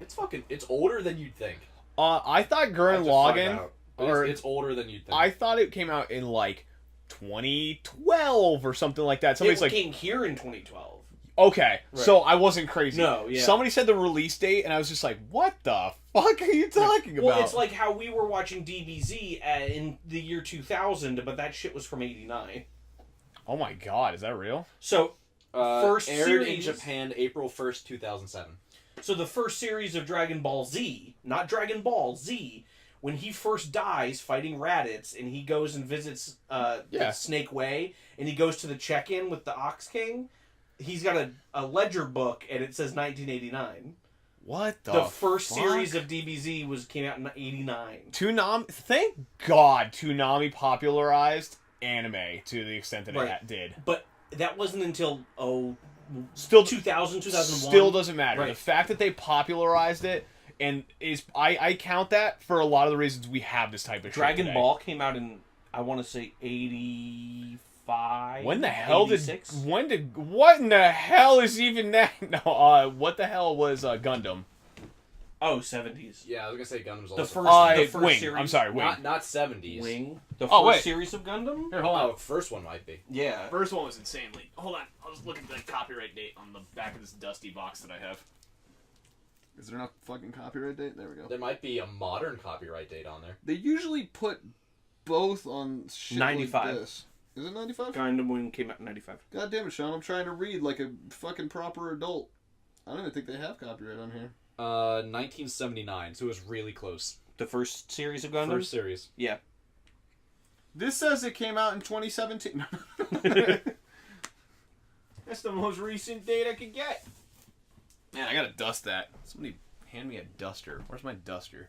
It's older than you'd think. I thought Gurren Lagann, or It's older than you'd think. I thought it came out in like 2012 or something like that. Somebody's It like, came here in 2012. okay, Right. so I wasn't crazy. No, yeah. Somebody said the release date, and I was just like, what the fuck are you talking about? Well, it's like how we were watching DBZ in the year 2000, but that shit was from 89. oh my god, is that real? So, first aired in series- Japan April 1st, 2007. So the first series of Dragon Ball Z, not Dragon Ball Z, when he first dies fighting Raditz, and he goes and visits the Snake Way, and he goes to the check-in with the Ox King, he's got a ledger book, and it says 1989. What The first fuck? series of DBZ came out in 89. Thank God Toonami popularized anime to the extent that Right. it did. But that wasn't until, Still 2000, 2001. Still doesn't matter. Right. The fact that they popularized it and I count that for a lot of the reasons we have this type of shit Dragon today. Ball came out in, I want to say, 85. When the hell 86? what in the hell is even that? No, what the hell was Gundam? Oh, 70s. Yeah, I was gonna say Gundam's The also. first Wing. series. I'm sorry, Wing. Not 70s. Wing. The Oh, first wait. series of Gundam? Here, hold Oh, first one might be. Yeah. First one was insanely. Hold on, I'll just look at the copyright date on the back of this dusty box that I have. Is there not fucking copyright date? There we go. There might be a modern copyright date on there. They usually put both on shit 95. like this. Is it 95? Gundam Wing came out in 95. God damn it, Sean! I'm trying to read like a fucking proper adult. I don't even think they have copyright on here. 1979, so it was really close. The first series of Gundam? First series. Yeah. This says it came out in 2017. That's the most recent date I could get. Man, I gotta dust that. Somebody hand me a duster. Where's my duster?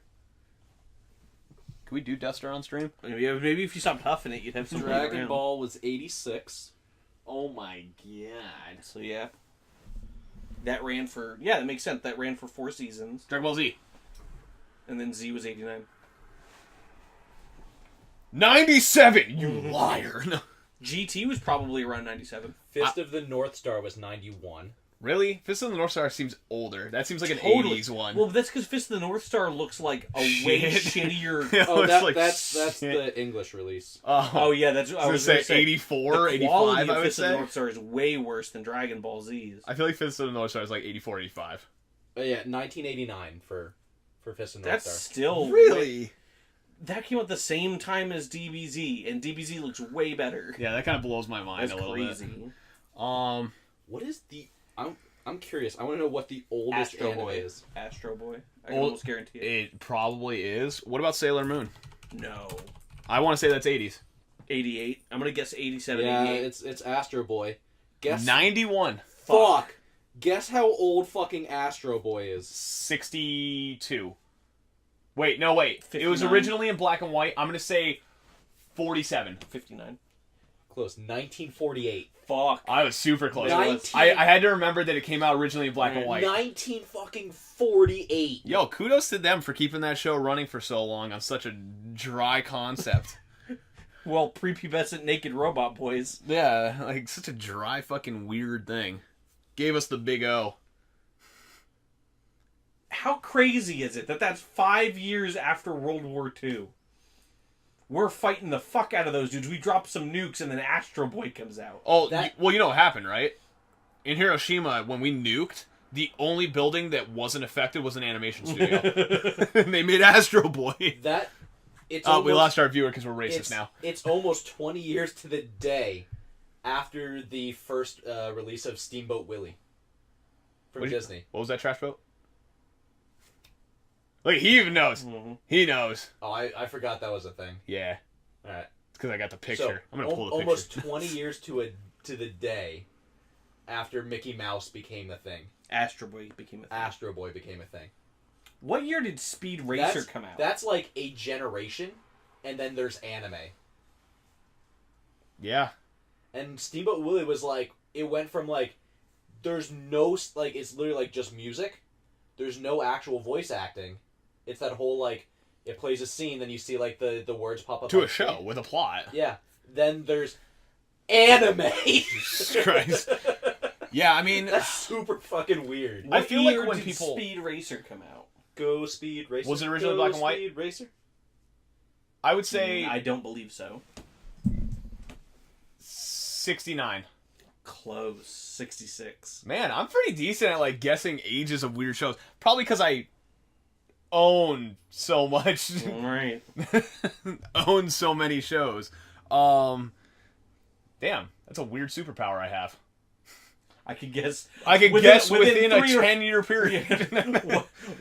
Can we do duster on stream? Maybe if you stopped huffing it, you'd have some Dragon Ball was 86. Oh my god. So, yeah. That ran for... Yeah, that makes sense. That ran for 4 seasons. Dragon Ball Z. And then Z was 89. 97! You liar! No. GT was probably around 97. Fist of the North Star was 91. Really? Fist of the North Star seems older. That seems like an Totally. 80s one. Well, that's because Fist of the North Star looks like a way Shit. shittier. Oh, It's like that's shit. the English release. Oh yeah, that's. I was gonna going to say say 84, the 85, quality I of would Fist of the say. North Star is way worse than Dragon Ball Z's. I feel like Fist of the North Star is like 84, 85. Yeah, 1989 for Fist of the North That's Star. still Really? that came out the same time as DBZ, and DBZ looks way better. Yeah, that kind of blows my mind That's a little crazy. bit. What is the... I'm curious. I want to know what the oldest Astro anime Boy. is. Astro Boy. I can Old- almost guarantee it. It probably is. What about Sailor Moon? No. I want to say that's 80s. 88. I'm gonna guess 87, Yeah, 88. it's Astro Boy. Guess... 91. Fuck! Guess how old fucking Astro Boy is. 62. Wait, no, wait. It was 59. originally in black and white. I'm going to say 47. 59. Close. 1948. Fuck. I was super close. 19 I had to remember that it came out originally in black and white. 1948. Yo, kudos to them for keeping that show running for so long on such a dry concept. Well, prepubescent naked robot boys. Yeah, like such a dry fucking weird thing. Gave us the big O. How crazy is it that that's 5 years after World War II? We're fighting the fuck out of those dudes. We drop some nukes and then Astro Boy comes out. Oh, That- well, you know what happened, right? In Hiroshima, when we nuked, the only building that wasn't affected was an animation studio. And they made Astro Boy. That... It's Oh, we almost- lost our viewer because we're racist it's, now. It's almost 20 years to the day after the first release of Steamboat Willie from What did you- Disney. What was that trash boat? Look, he even knows. Mm-hmm. He knows. Oh, I forgot that was a thing. Yeah, All right. it's because I got the So, picture. I'm gonna pull the almost picture. 20 years to the day after Mickey Mouse became a thing. Astro Boy became a thing. Astro Boy became a thing. What year did Speed Racer come out? That's like a generation, and then there's anime. Yeah. And Steamboat Willie was like, it went from like, there's no, like, it's literally like just music. There's no actual voice acting. It's that whole like, it plays a scene, then you see like the words pop up To on a show screen. with a plot. Yeah. Then there's anime. Jesus Christ. Yeah, I mean, That's super fucking weird. I What feel like year when did people- Speed Racer come out? Go Speed Racer. Was it originally Go black and white? Speed Racer. I would say I don't believe so. 69. Close. 66. Man, I'm pretty decent at like guessing ages of weird shows. Probably because I own so much. Right. Own so many shows. Damn, that's a weird superpower I have. I could guess. I can Within- guess within a within 3 or 10-year period.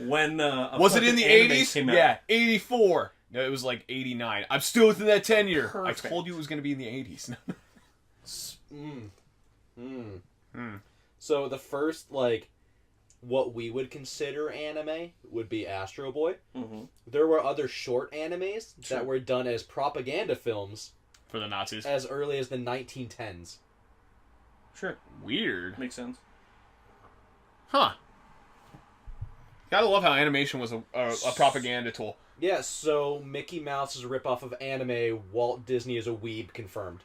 when a Was it in fucking the anime 80s? came out. Yeah, 84. No, it was like 89. I'm still within that 10-year. I Perfect. told you it was going to be in the 80s. So the first like, what we would consider anime would be Astro Boy. Mm-hmm. There were other short animes that were done as propaganda films For the Nazis. as early as the 1910s. Sure. Weird. Makes sense. Huh. Gotta love how animation was a propaganda tool. Yeah, so Mickey Mouse is a ripoff of anime. Walt Disney is a weeb, confirmed.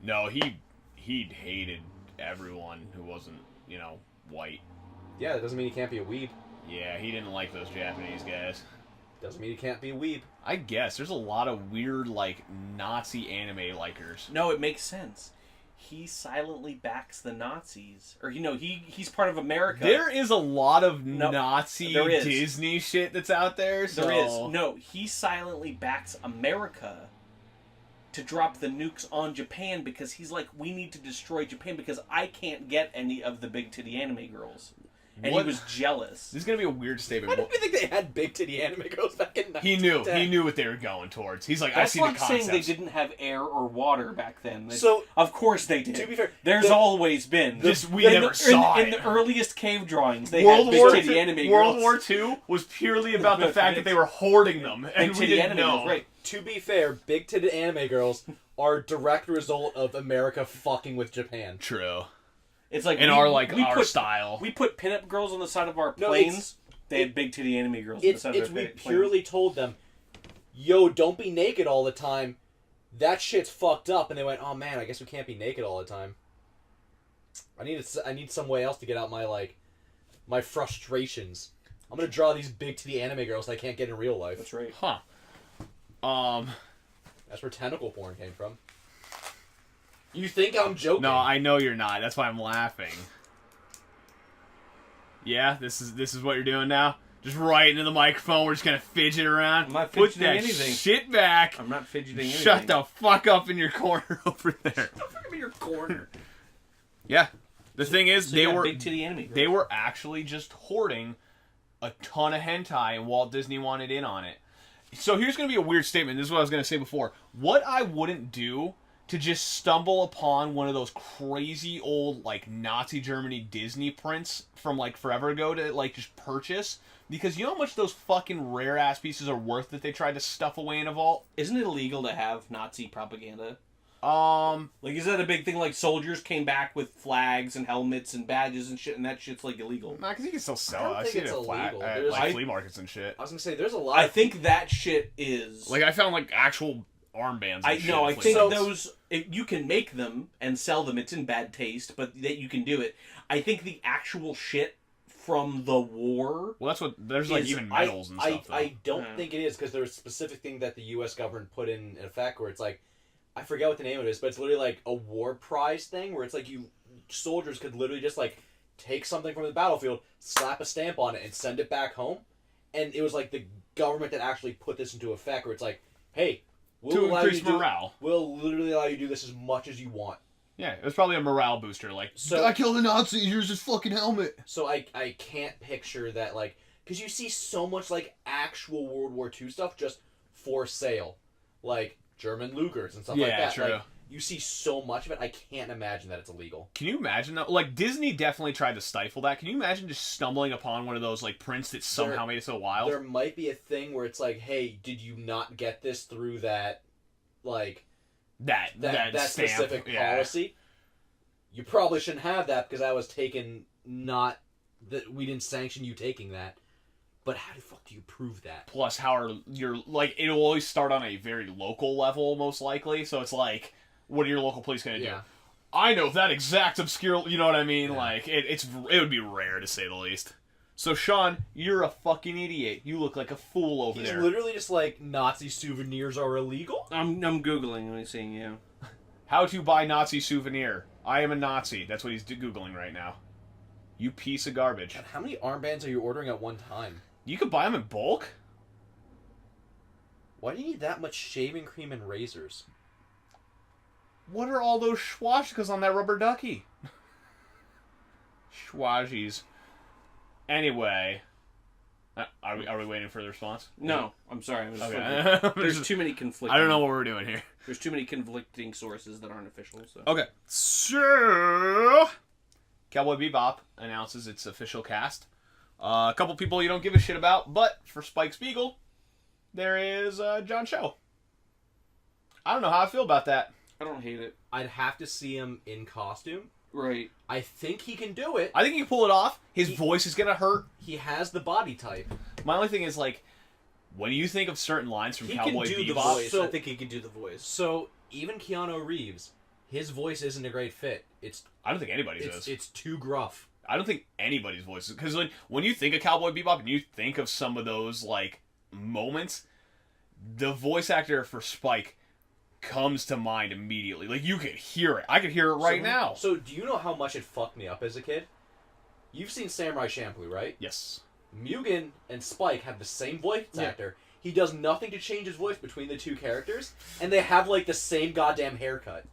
No, he hated everyone who wasn't, white. Yeah, that doesn't mean he can't be a weeb. Yeah, he didn't like those Japanese guys. Doesn't mean he can't be a weeb. I guess there's a lot of weird, like, Nazi anime likers. No, it makes sense. He silently backs the Nazis, or he's part of America. There is a lot of No, Nazi there is. Disney shit that's out there. So... There is. No, he silently backs America to drop the nukes on Japan because he's like, we need to destroy Japan because I can't get any of the big titty anime girls. And What? he was jealous. This is gonna be a weird Why statement. did we think they had big titty anime girls back in He knew. 1910? He knew what they were going towards. He's like, I That's see like the concepts. saying they didn't have air or water back then. So, Of course they did. to be fair, There's the- always been. Just we never saw in it. the earliest cave drawings, they World had big War titty II, anime World girls. War II was purely about the fact that they were hoarding them, and Big we titty didn't anime know. girls, right. to be fair, big titted anime girls are a direct result of America fucking with Japan. True. It's like In we, our we our put, style. We put pinup girls on the side of our No, planes. They had big titty anime girls on the It's side we of their planes. purely told them, yo, don't be naked all the time. that shit's fucked up, and they went, oh man, I guess we can't be naked all the time. I need some way else to get out my frustrations. I'm gonna draw these big titty anime girls that I can't get in real life. That's right. Huh. That's where tentacle porn came from. You think I'm joking? No, I know you're not. That's why I'm laughing. Yeah, this is what you're doing now? Just right into the microphone. We're just gonna fidget around. I'm not Put fidgeting that anything. shit back. I'm not fidgeting anything. Shut the fuck up in your corner over there. I'm in your corner. Yeah. The thing is, So they you got were big titty enemy. they were actually just hoarding a ton of hentai, and Walt Disney wanted in on it. So here's going to be a weird statement. This is what I was going to say before. What I wouldn't do to just stumble upon one of those crazy old, like, Nazi Germany Disney prints from, like, forever ago to, like, just purchase. Because you know how much those fucking rare-ass pieces are worth that they tried to stuff away in a vault? Isn't it illegal to have Nazi propaganda? Um, Like, is that a big thing? Like, soldiers came back with flags and helmets and badges and shit, and that shit's, like, illegal. nah, because you can still I sell don't it. I think see it it's at, illegal. at There's- like, flea markets and shit. I was gonna say there's a lot. I Of think that shit is... Like, I found, like, actual armbands and I shit know. at I flea think markets. those you can make them and sell them. It's in bad taste, but that you can do it. I think the actual shit from the war. Well, that's what... There's, like, is- even medals and stuff, though. I don't Yeah. think it is because there's a specific thing that the U.S. government put in effect where it's like, I forget what the name of it is, but it's literally like a war prize thing where it's like soldiers could literally just like take something from the battlefield, slap a stamp on it, and send it back home. And it was like the government that actually put this into effect where it's like, hey, to allow you increase morale. we'll literally allow you to do this as much as you want. Yeah, it was probably a morale booster. Like, So- I killed a Nazi, here's his fucking helmet. So I can't picture that, like, because you see so much, like, actual World War II stuff just for sale. Like, German Lugers and stuff like Yeah, that. true. Like, you see so much of it, I can't imagine that it's illegal. Can you imagine that? Like, Disney definitely tried to stifle that. Can you imagine just stumbling upon one of those, like, prints that somehow made it so wild? There might be a thing where it's like, hey, did you not get this through that, like, That stamp, specific yeah. policy? You probably shouldn't have that because that was taken not... that we didn't sanction you taking that. But how the fuck do you prove that? Plus, how are your... Like, it'll always start on a very local level, most likely. So it's like, what are your local police going to do? Yeah. I know that exact obscure... You know what I mean? Yeah. Like, it would be rare, to say the least. So, Sean, you're a fucking idiot. You look like a fool over He's there. literally just like, Nazi souvenirs are illegal? I'm googling when he's saying yeah. How to buy Nazi souvenir. I am a Nazi. That's what he's Googling right now. You piece of garbage. God, how many armbands are you ordering at one time? You could buy them in bulk? Why do you need that much shaving cream and razors? What are all those swastikas on that rubber ducky? Schwazies. Anyway. Are we waiting for the response? No, I'm sorry. I was Okay. There's too many conflicting. I don't know what we're doing here. There's too many conflicting sources that aren't official. So. Okay. So, Cowboy Bebop announces its official cast. A couple people you don't give a shit about, but for Spike Spiegel, there is John Cho. I don't know how I feel about that. I don't hate it. I'd have to see him in costume. Right. I think he can do it. I think he can pull it off. His voice is gonna hurt. He has the body type. My only thing is, like, when you think of certain lines from He Cowboy can do the Bebop, voice. So- I think he can do the voice. So, even Keanu Reeves, his voice isn't a great fit. I don't think anybody's is. It's too gruff. I don't think anybody's voice is. Because when you think of Cowboy Bebop and you think of some of those, like, moments, the voice actor for Spike comes to mind immediately. Like, you could hear it. I could hear it right now. So, do you know how much it fucked me up as a kid? You've seen Samurai Champloo, right? Yes. Mugen and Spike have the same voice Yeah. actor. He does nothing to change his voice between the two characters, and they have, like, the same goddamn haircut.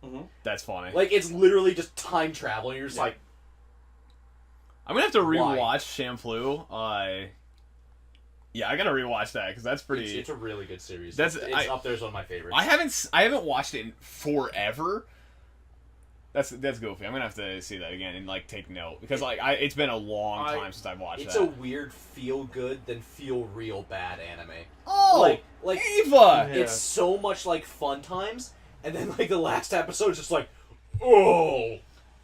That's funny. Like, it's literally just time travel, and you're just like, I'm going to have to Why? rewatch Champloo. Yeah, I got to rewatch that because that's pretty... it's a really good series. That's- it's up there as one of my favorites. I haven't watched it in forever. That's goofy. I'm gonna have to see that again and like take note because like it's been a long time since I've watched It's that. a weird feel good then feel real bad anime. Oh, like Eva. Yeah. it's so much like fun times, and then like the last episode is just like, oh.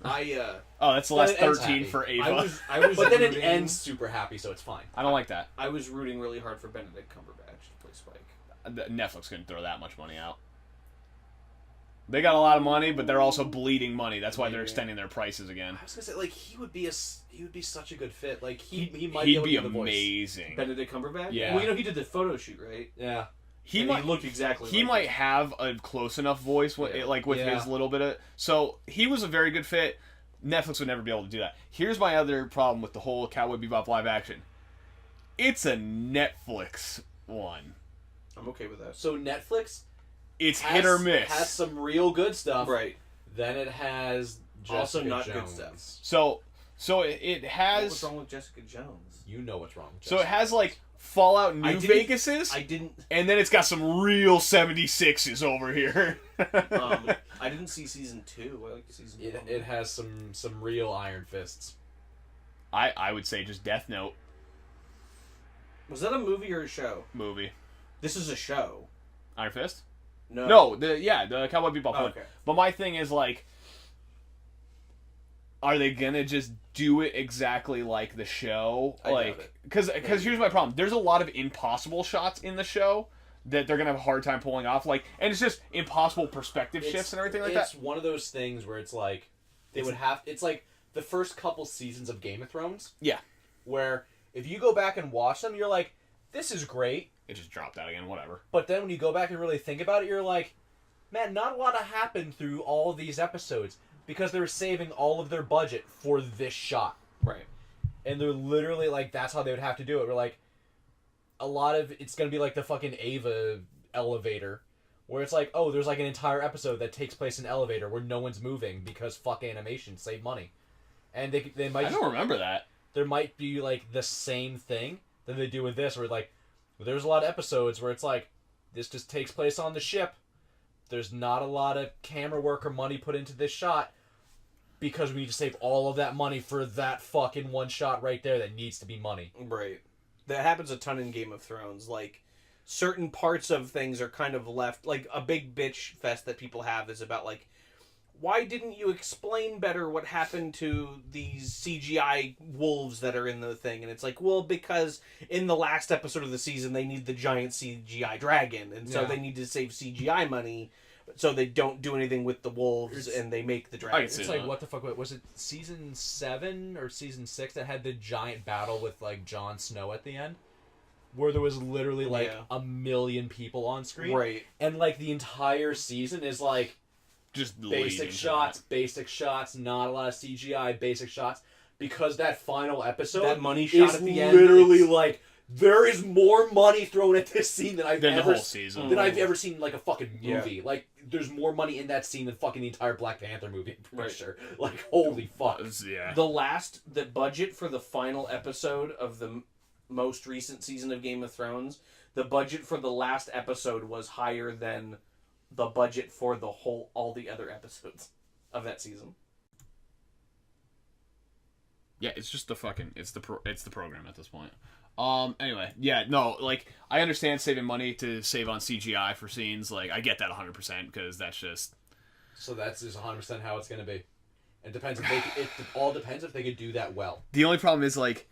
Oh, that's the last But it ends 13 happy. for Ava. I was But then it rooting- ends super happy, so it's fine. I don't like that. I was rooting really hard for Benedict Cumberbatch to play Spike. Netflix couldn't throw that much money out. They got a lot of money, but they're also bleeding money. That's why they're extending their prices again. I was gonna say, like, he would be such a good fit. Like, he might He'd be, able be to do the voice. amazing. Benedict Cumberbatch? Yeah. Well, he did the photo shoot, right? Yeah. He And might he looked exactly He like might him. have a close enough voice, like with Yeah. his little bit of. So he was a very good fit. Netflix would never be able to do that. Here's my other problem with the whole Cowboy Bebop live action. It's a Netflix one. I'm okay with that. So Netflix It's hit or miss. has some real good stuff. Right. Then it has Jessica Also not good Jones. stuff. So it What's has. wrong with Jessica Jones? You know what's wrong. So it has like Fallout New I didn't- Vegases, I didn't. and then it's got some real 76s over here. I didn't see season 2. I like season 1. It has some real Iron Fists. I would say just Death Note Was that a movie or a show? movie. This is a show. Iron Fist? No. No, the Cowboy Bebop Oh, one. okay. But my thing is like, are they gonna just do it exactly like the show? I doubt Like, it. because here's my problem. There's a lot of impossible shots in the show that they're gonna have a hard time pulling off. Like, and it's just impossible perspective shifts and everything like that. It's one of those things where it's like it's like the first couple seasons of Game of Thrones. Yeah. Where if you go back and watch them, you're like, this is great. It just dropped out again. Whatever. But then when you go back and really think about it, you're like, man, not a lot happened through all of these episodes because they were saving all of their budget for this shot. Right. And they're literally like, that's how they would have to do it. We're like, a lot of it's gonna be like the fucking Ava elevator, where it's like, oh, there's like an entire episode that takes place in an elevator where no one's moving because fuck animation, save money. And they might I don't remember that. there might be like the same thing that they do with this, where like there's a lot of episodes where it's like this just takes place on the ship. There's not a lot of camera work or money put into this shot because we need to save all of that money for that fucking one shot right there that needs to be money. Right. That happens a ton in Game of Thrones. Like, certain parts of things are kind of left. Like, a big bitch fest that people have is about, like, why didn't you explain better what happened to these CGI wolves that are in the thing? And it's like, well, because in the last episode of the season, they need the giant CGI dragon. And so Yeah. they need to save CGI money, so they don't do anything with the wolves, and they make the dragon. see It's that. like, what the fuck, was it season 7 or season 6 that had the giant battle with, like, Jon Snow at the end? Where there was literally, like, Yeah. 1 million people on screen. Right. And, like, the entire season is, like, Just basic shots, not a lot of CGI, basic shots. Because that final episode That money shot is at the end. literally, it's- like, there is more money thrown at this scene than I've Than the ever whole season. than I've ever seen in, like, a fucking Yeah. movie. Like, there's more money in that scene than fucking the entire Black Panther movie, for Right. sure. Like, holy fuck. Yeah. The budget for the final episode of the most recent season of Game of Thrones, the budget for the last episode was higher than the budget for all the other episodes of that season. Yeah, it's just it's the program at this point. Anyway, yeah, no, like, I understand saving money to save on CGI for scenes. Like, I get that 100% because that's just. So that's just 100% how it's going to be. It depends if it all depends if they could do that well. The only problem is, like,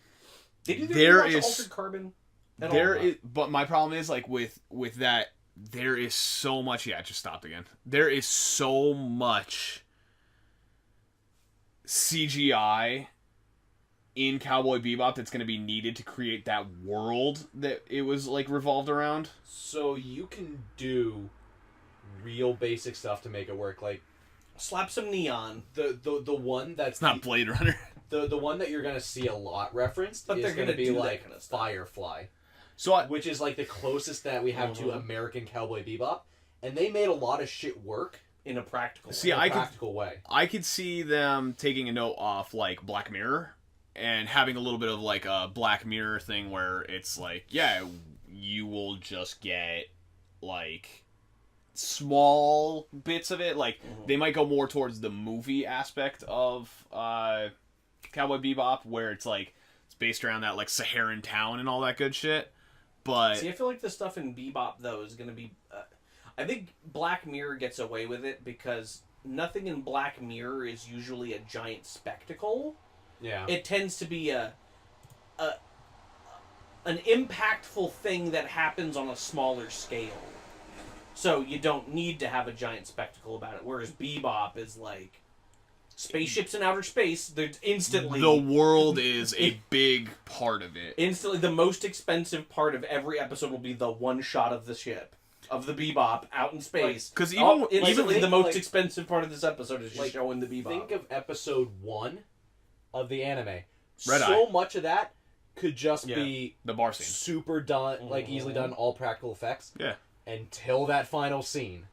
Did you There watch is- Altered Carbon? At there all? is, but my problem is, like, with that, there is so much. Yeah, it just stopped again. There is so much CGI in Cowboy Bebop that's going to be needed to create that world that it was, like, revolved around. So you can do real basic stuff to make it work. Like, Slap some neon. the one that's It's not Blade Runner. the one that you're going to see a lot referenced But is they're going to gonna be do that like kind of stuff. Firefly. So Which is like the closest that we have to Mhm. American Cowboy Bebop, and they made a lot of shit work In a practical See, way. in a I could- practical way. I could see them taking a note off, like, Black Mirror and having a little bit of, like, a Black Mirror thing where it's like, yeah, you will just get, like, small bits of it. Like, they might go more towards the movie aspect of Cowboy Bebop, where it's, like, it's based around that, like, Saharan town and all that good shit. But See, I feel like the stuff in Bebop, though, is going to be... I think Black Mirror gets away with it because nothing in Black Mirror is usually a giant spectacle. Yeah. It tends to be an impactful thing that happens on a smaller scale. So you don't need to have a giant spectacle about it. Whereas Bebop is like spaceships in outer space. They're instantly The world is a big part of it. instantly the most expensive part of every episode will be the one shot of the ship of the Bebop out in space. Because Instantly, think, the most like- expensive part of this episode is just like, showing the Bebop. Think of episode 1 of the anime. Red so much of that could just Yeah. be the bar scene. super done, like easily done, all practical effects. Yeah. Until that final scene.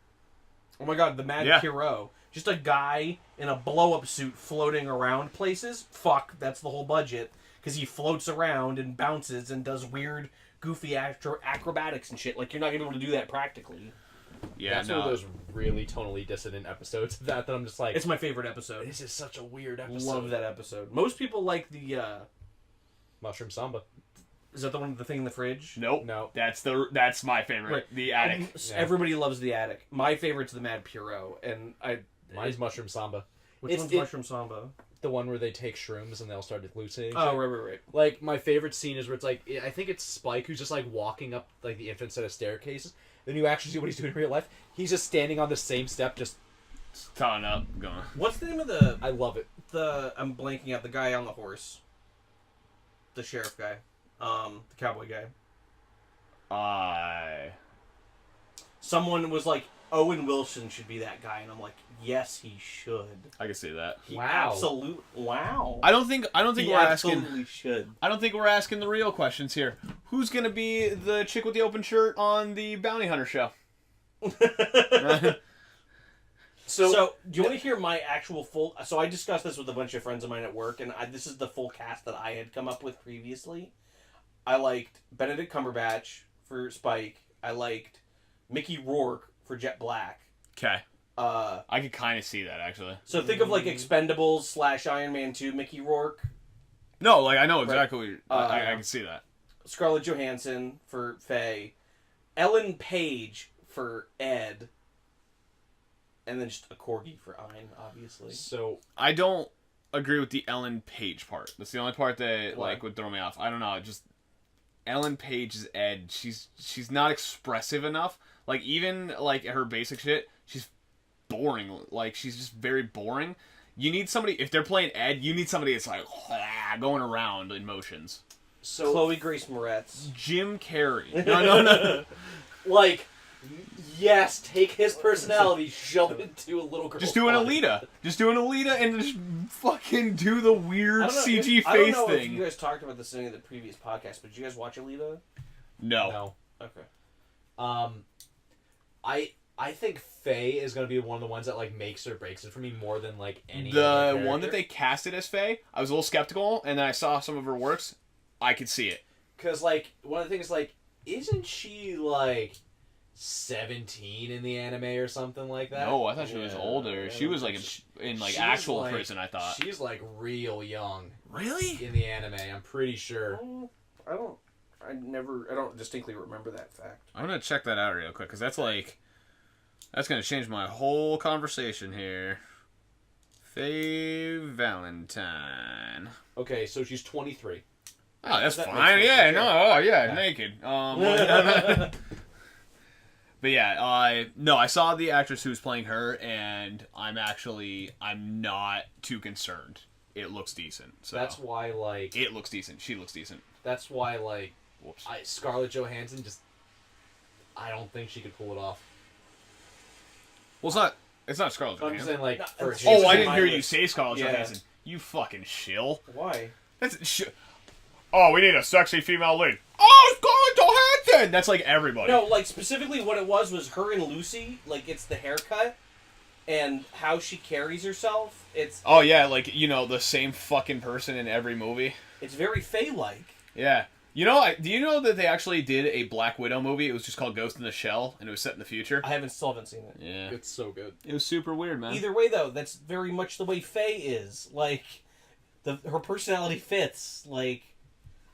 Oh my god, the Mad Yeah. Hero. Just a guy in a blow-up suit floating around places. Fuck, that's the whole budget. Because he floats around and bounces and does weird, goofy acrobatics and shit. Like, you're not going to be able to do that practically. Yeah, That's one of those really tonally dissonant episodes of that I'm just like, It's my favorite episode. this is such a weird episode. Love that episode. Most people like the, Mushroom Samba. is that the one with the thing in the fridge? Nope. No. That's my favorite. Right. The attic. Yeah. Everybody loves the attic. My favorite's the Mad Puro. And Mine's Mushroom Samba. Which It's- one's it- Mushroom Samba? The one where they take shrooms and they all start hallucinating. Oh, right. Like, my favorite scene is where it's like, I think it's Spike who's just like walking up like the infinite set of staircases. Then you actually see what he's doing in real life. He's just standing on the same step, just, Tying up, going. What's the name of the I love it. I'm blanking out the guy on the horse. The sheriff guy. The cowboy guy. Someone was like, Owen Wilson should be that guy, and I'm like, yes, he should. I can see that. He Wow. absolutely wow. I don't think He we're asking. absolutely should. I don't think we're asking the real questions here. Who's gonna be the chick with the open shirt on the Bounty Hunter show? So, do you want to hear my actual full? So I discussed this with a bunch of friends of mine at work, and this is the full cast that I had come up with previously. I liked Benedict Cumberbatch for Spike. I liked Mickey Rourke for Jet Black. Okay. Uh, I could kind of see that actually. so think of like Expendables / Iron Man 2 Mickey Rourke. No, like I know exactly what you're, I yeah. can see that. Scarlett Johansson for Faye. Ellen Page for Ed. And then just a corgi for Ein, obviously. So, I don't agree with the Ellen Page part. That's the only part that Why? like would throw me off. I don't know. Just Ellen Page's Ed. She's not expressive enough. Like even like her basic shit, she's boring. Like she's just very boring. You need somebody if they're playing Ed. You need somebody that's like going around in motions. so Chloe Grace Moretz. Jim Carrey. No. like, yes, take his personality, shove it into a little girl. Just do an Alita. Just do an Alita and just fucking do the weird I don't know- CG I don't face know if thing. you guys talked about this in any of the previous podcasts, but did you guys watch Alita? No. No. Okay. I think Faye is gonna be one of the ones that like makes or breaks it for me more than like any The other one that character. they casted as Faye, I was a little skeptical, and then I saw some of her works. I could see it. Because, like, one of the things, like, isn't she, like, 17 in the anime or something like that? No, I thought she was Yeah. older. She was like in like She's, actual like- prison. I thought. She's, like, real young Really? in the anime, I'm pretty sure. I don't distinctly remember that fact. I'm gonna check that out real quick because that's gonna change my whole conversation here. Faye Valentine. Okay, so she's 23. Oh, that's That fine. makes Yeah, sense, no, sure. oh yeah, Yeah. naked. But yeah, no, I saw the actress who was playing her, and I'm not too concerned. It looks decent. So That's why, like, it looks decent. She looks decent. that's why, like, Whoops. Scarlett Johansson I don't think she could pull it off. Well, it's not Scarlett I'm just Johansson. saying, like, No, for it's- a Oh, She's I in didn't my hear you list. say Scarlett Yeah. Johansson. You fucking shill. Why? Oh, we need a sexy female lead. Oh, Scarlett Johansson. That's like everybody. No, like specifically what it was her and Lucy. Like it's the haircut and how she carries herself. It's Oh yeah, like the same fucking person in every movie. it's very Faye-like. Yeah. Do you know that they actually did a Black Widow movie? It was just called Ghost in the Shell, and it was set in the future. I still haven't seen it. Yeah. It's so good. It was super weird, man. Either way, though, that's very much the way Faye is. Like, her personality fits. Like,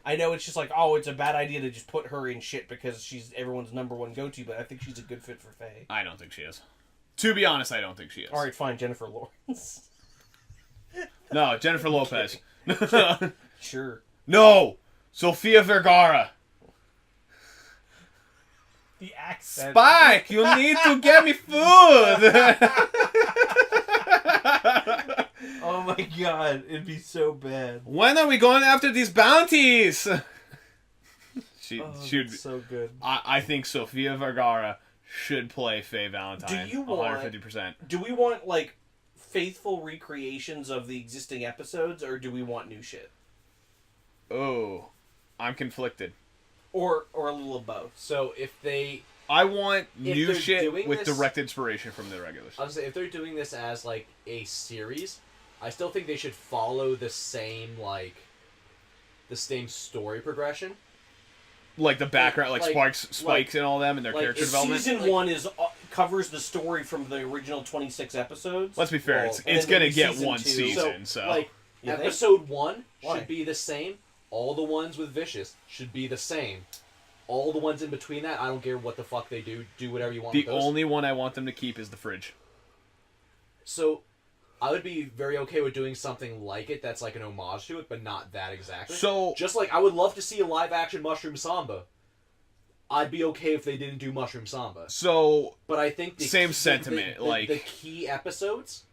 I know it's just like, oh, it's a bad idea to just put her in shit because she's everyone's number one go-to, but I think she's a good fit for Faye. I don't think she is. To be honest, I don't think she is. All right, fine, Jennifer Lawrence. No, Jennifer Lopez. Sure. No, Sofia Vergara. The accent. Spike, you need to get me food. Oh my god, it'd be so bad. When are we going after these bounties? She Oh, should. that's so good. I think Sofia Vergara should play Faye Valentine. Do you want- 150%? Do we want like faithful recreations of the existing episodes, or do we want new shit, Oh, I'm conflicted. or a little of both? So if they, I want If new they're shit doing with this- direct inspiration from the regulars. I was say if they're doing this as like a series, I still think they should follow the same story progression. Like the background, like, like- Spikes and all them and their like, character if development. Season 1 is covers the story from the original 26 episodes. Let's be fair, Well, it's and then gonna maybe get season one 2. season, so. Like You think? episode 1 Why? should be the same. All the ones with Vicious should be the same. All the ones in between that, I don't care what the fuck they do. Do whatever you want. The with those. only one I want them to keep is the fridge. So, I would be very okay with doing something like it that's like an homage to it, but not that exactly. So, Just like I would love to see a live action Mushroom Samba. I'd be okay if they didn't do Mushroom Samba. so But I think the Same key, sentiment, like- the key episodes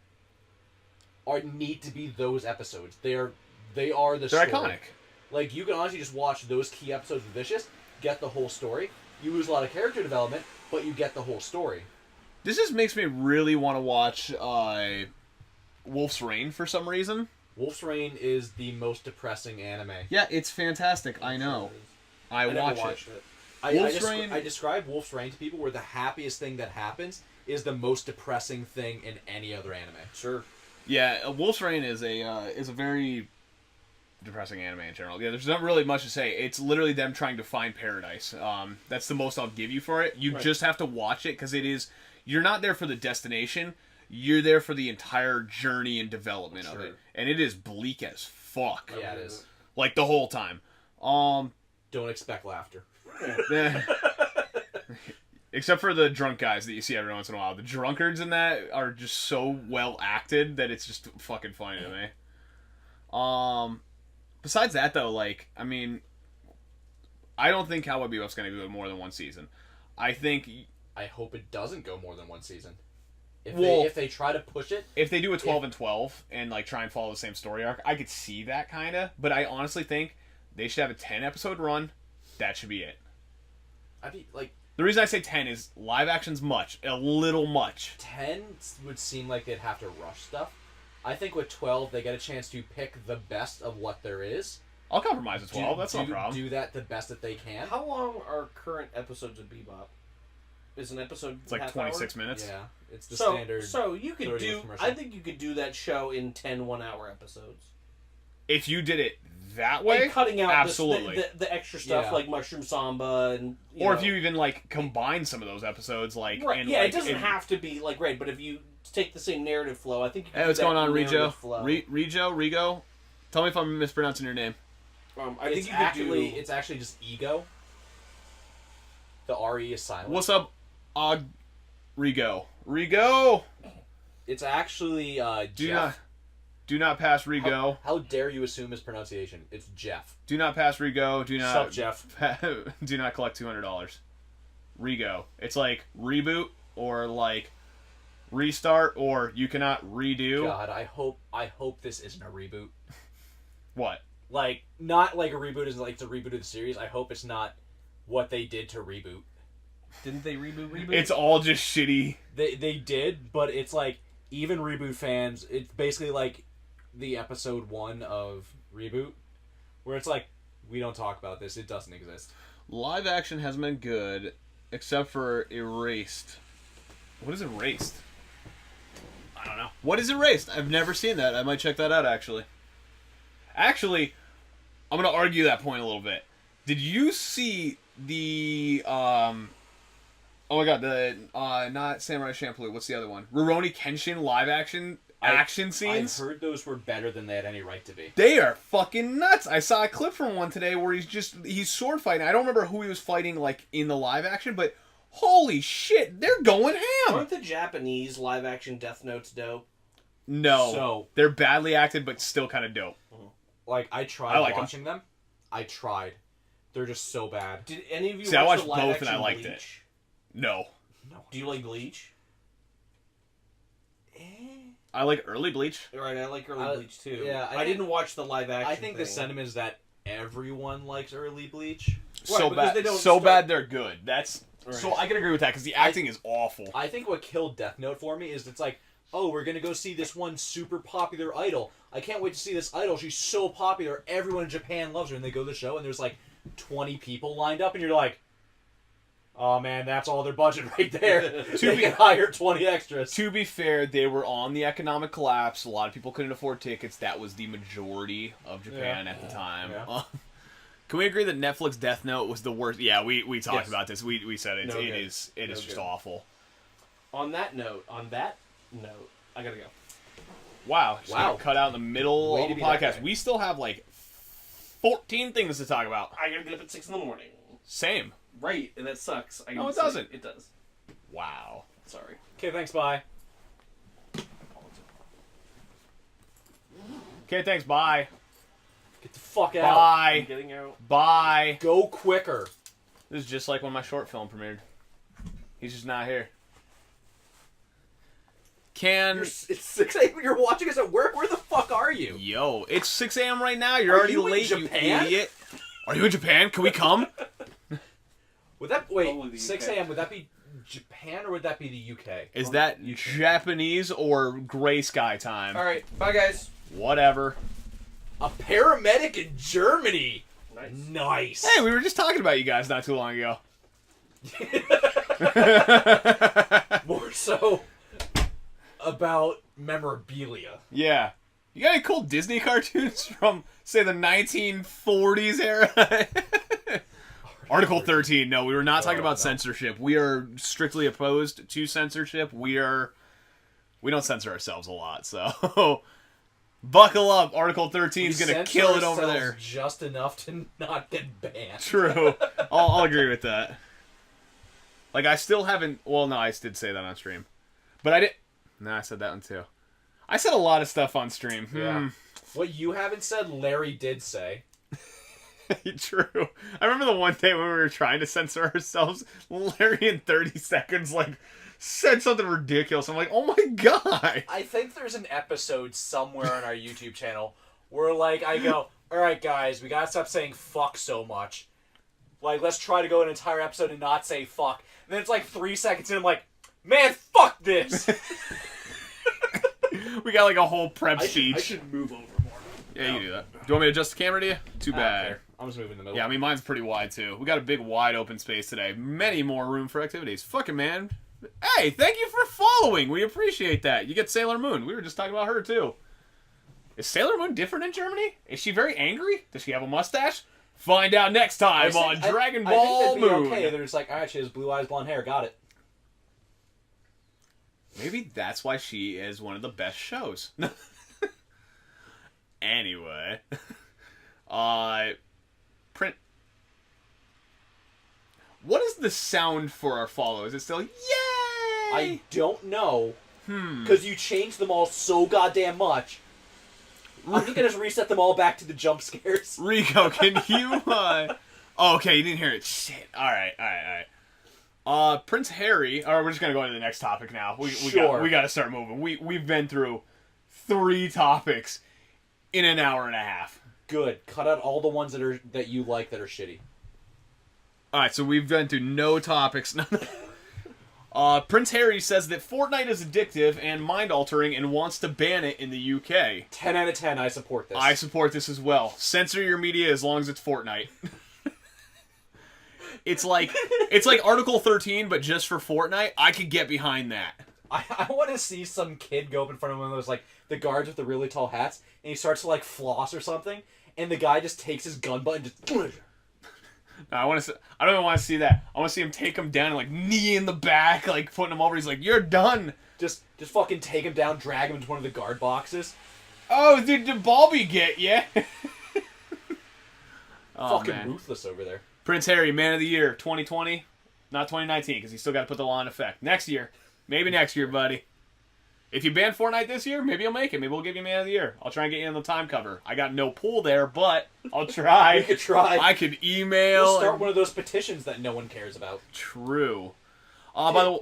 need to be those episodes. They are the they're story. iconic. Like you can honestly just watch those key episodes of Vicious, get the whole story. You lose a lot of character development, but you get the whole story. This just makes me really want to watch Wolf's Rain for some reason. Wolf's Rain is the most depressing anime. Yeah, it's fantastic. I know. I never watch watched it. I Rain- I describe Wolf's Rain to people where the happiest thing that happens is the most depressing thing in any other anime. Sure. Yeah, Wolf's Rain is a very depressing anime in general. Yeah, there's not really much to say. It's literally them trying to find paradise. That's the most I'll give you for it. You Right. just have to watch it because it is. You're not there for the destination. You're there for the entire journey and development of Sure. it, and it is bleak as fuck. Yeah, it is. Like the whole time. Don't expect laughter. Eh. Except for the drunk guys that you see every once in a while. The drunkards in that are just so well acted that it's just fucking funny to me. Besides that though, like, I mean, I don't think Cowboy Bebop's gonna go more than one season. I think I hope it doesn't go more than one season. Well- If they try to push it, if they do a 12 and 12 and like try and follow the same story arc, I could see that kinda. But I honestly think they should have a 10-episode run. That should be it. I'd be like The reason I say 10 is live action's a little much. 10 would seem like they'd have to rush stuff. I think with 12 they get a chance to pick the best of what there is. I'll compromise with 12. That's no do, problem. Do that the best that they can. How long are current episodes of Bebop? Is an episode It's like half 26 hour? minutes. Yeah, it's the So, standard. so you could 30 do. commercial. I think you could do that show in 10 1-hour episodes. If you did it that way, And cutting out absolutely. the extra stuff Yeah. like Mushroom Samba and or know. if you even like combine some of those episodes, like Right, and, yeah, like, it doesn't and- have to be like right, but if you take the same narrative flow, I think you can Hey, do what's that going on, narrative Rijo? flow. Rigo? Tell me if I'm mispronouncing your name. I think it's you could actually do. it's actually just ego. The RE is silent. What's up, Rigo? Rigo, It's actually do Jeff. not pass Rigo. How dare you assume his pronunciation? It's Jeff. Do not pass Rigo. Do not Sup, Jeff? do not collect $200. Rigo. It's like reboot or like restart or you cannot redo. God, I hope this isn't a reboot. What? Like not like a reboot is like to reboot of the series. I hope it's not what they did to reboot. Didn't they reboot? It's all just shitty. They did, but it's like even reboot fans. It's basically like the episode 1 of reboot, where it's like we don't talk about this. It doesn't exist. Live action has been good, except for Erased. What is Erased? I don't know. What is Erased? I've never seen that. I might check that out, actually. Actually, I'm going to argue that point a little bit. Did you see the, oh my god, the, not Samurai Champloo, what's the other one? Rurouni Kenshin live action scenes? I've heard those were better than they had any right to be. They are fucking nuts. I saw a clip from one today where he's sword fighting. I don't remember who he was fighting, like, in the live action, but holy shit, they're going ham! Aren't the Japanese live action Death Notes dope? No. So- they're badly acted, but still kind of dope. Like I tried I like 'em. watching them. I tried. They're just so bad. Did any of you See, I watch watched the live both action and I liked it. Bleach? No. Do you like Bleach? I like early Bleach. Right, I like early Bleach too. yeah, I didn't watch the live action. I think the thing. sentiment is that everyone likes early Bleach. So because bad. they don't So start- bad they're good. That's Right. so I can agree with that because the acting is awful. I think what killed Death Note for me is it's like, oh, we're gonna go see this one super popular idol. I can't wait to see this idol. She's so popular. Everyone in Japan loves her. And they go to the show, and there's like 20 people lined up, and you're like, oh man, that's all their budget right there. They can hire 20 extras. To be fair, they were on the economic collapse. A lot of people couldn't afford tickets. That was the majority of Japan at the time. Yeah. Can we agree that Netflix Death Note was the worst? Yeah, we talked Yes. about this. We said it. No It good. is No just good. awful. On that note, I gotta go. Wow. Just Wow. got cut out in the middle Way of to the be that podcast. guy. We still have like 14 things to talk about. I gotta get up at 6 a.m. Same. Right, and that sucks. No, it doesn't. It does. Wow. Sorry. Okay, thanks, bye. Okay, thanks. Bye. Get the fuck out. I'm Bye. getting out. Bye. Go quicker. This is just like when my short film premiered. He's just not here. It's 6 a.m. You're watching us at work? Where the fuck are you? Yo, it's 6 a.m. right now. You're Are already you in late, Japan? you idiot. Are you in Japan? Can we come? Would that Probably wait the 6 UK. a.m. Would that be Japan or would that be the UK? Is that Japanese or gray sky time? All right, bye guys. Whatever. A paramedic in Germany. Nice. Nice. Hey, we were just talking about you guys not too long ago. More so about memorabilia. Yeah. You got any cool Disney cartoons from, say, the 1940s era? Article 13. No, we were not talking about censorship. We are strictly opposed to censorship. We don't censor ourselves a lot, so buckle up. Article 13 is going to Censor kill it over ourselves there. just enough to not get banned. True. I'll agree with that. Like, I still haven't... Well, no, I did say that on stream. But I did... No, I said that one, too. I said a lot of stuff on stream. Yeah. What you haven't said, Larry did say. True. I remember the one day when we were trying to censor ourselves, Larry in 30 seconds, like, said something ridiculous. I'm like, oh my god! I think there's an episode somewhere on our YouTube channel where, like, I go, alright guys, we gotta stop saying fuck so much. Like, let's try to go an entire episode and not say fuck. And then it's like 3 seconds in, I'm like, man, fuck this! We got like a whole prep I speech. should move over more. Yeah, you can do that. Do you want me to adjust the camera to you? Too bad. Okay. I'm just moving in the middle. Yeah, I mean, mine's pretty wide, too. We got a big, wide open space today. Many more room for activities. Fucking man. Hey, thank you for following. We appreciate that. You get Sailor Moon. We were just talking about her, too. Is Sailor Moon different in Germany? Is she very angry? Does she have a mustache? Find out next time on Dragon Ball I think that'd be Moon. okay. They're just like, alright, she has blue eyes, blonde hair, got it. Maybe that's why she is one of the best shows. Anyway. Print. What is the sound for our follow? Is it still, yay? I don't know. Because you changed them all so goddamn much. I'm just gonna reset them all back to the jump scares. Rico, can you, Oh, okay, you didn't hear it. Shit. Alright. Prince Harry, or we're just gonna go into the next topic now. We Sure. gotta start moving. We've been through 3 topics in an hour and a half. Good. Cut out all the ones that you like that are shitty. Alright, so we've been through no topics. Prince Harry says that Fortnite is addictive and mind-altering and wants to ban it in the UK. 10 out of 10, I support this. I support this as well. Censor your media as long as it's Fortnite. It's like Article 13, but just for Fortnite. I could get behind that. I want to see some kid go up in front of one of those, like, the guards with the really tall hats, and he starts to, like, floss or something, and the guy just takes his gun butt and just... No, I don't even want to see that. I want to see him take him down and, like, knee in the back, like, putting him over. He's like, you're done. Just fucking take him down, drag him into one of the guard boxes. Oh, did Balby get you? Fucking man. ruthless over there. Prince Harry, Man of the Year, 2020. Not 2019, because he's still got to put the law in effect. Next year. Maybe next year, buddy. If you ban Fortnite this year, maybe you'll make it. Maybe we'll give you Man of the Year. I'll try and get you on the time cover. I got no pull there, but I'll try. We could try. I could email. We'll start one of those petitions that no one cares about. True. By the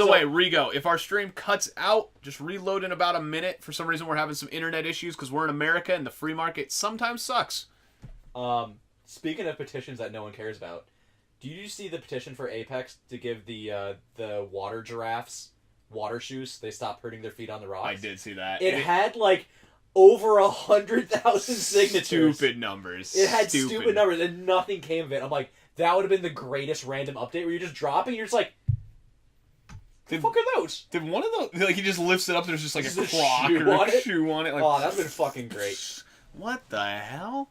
So- way, Rigo, if our stream cuts out, just reload in about a minute. For some reason, we're having some internet issues because we're in America and the free market sometimes sucks. Speaking of petitions that no one cares about, do you see the petition for Apex to give the water giraffes water shoes? They stop hurting their feet on the rocks. I did see that. It had like over 100,000 signatures. Stupid numbers. It had stupid numbers, and nothing came of it. I'm like, that would have been the greatest random update where you're just dropping. You're just like, the fuck are those? Did one of those, like, he just lifts it up, there's just like Just a a crock shoe or on a it? shoe on it. Like, Oh, that's been fucking great. What the hell?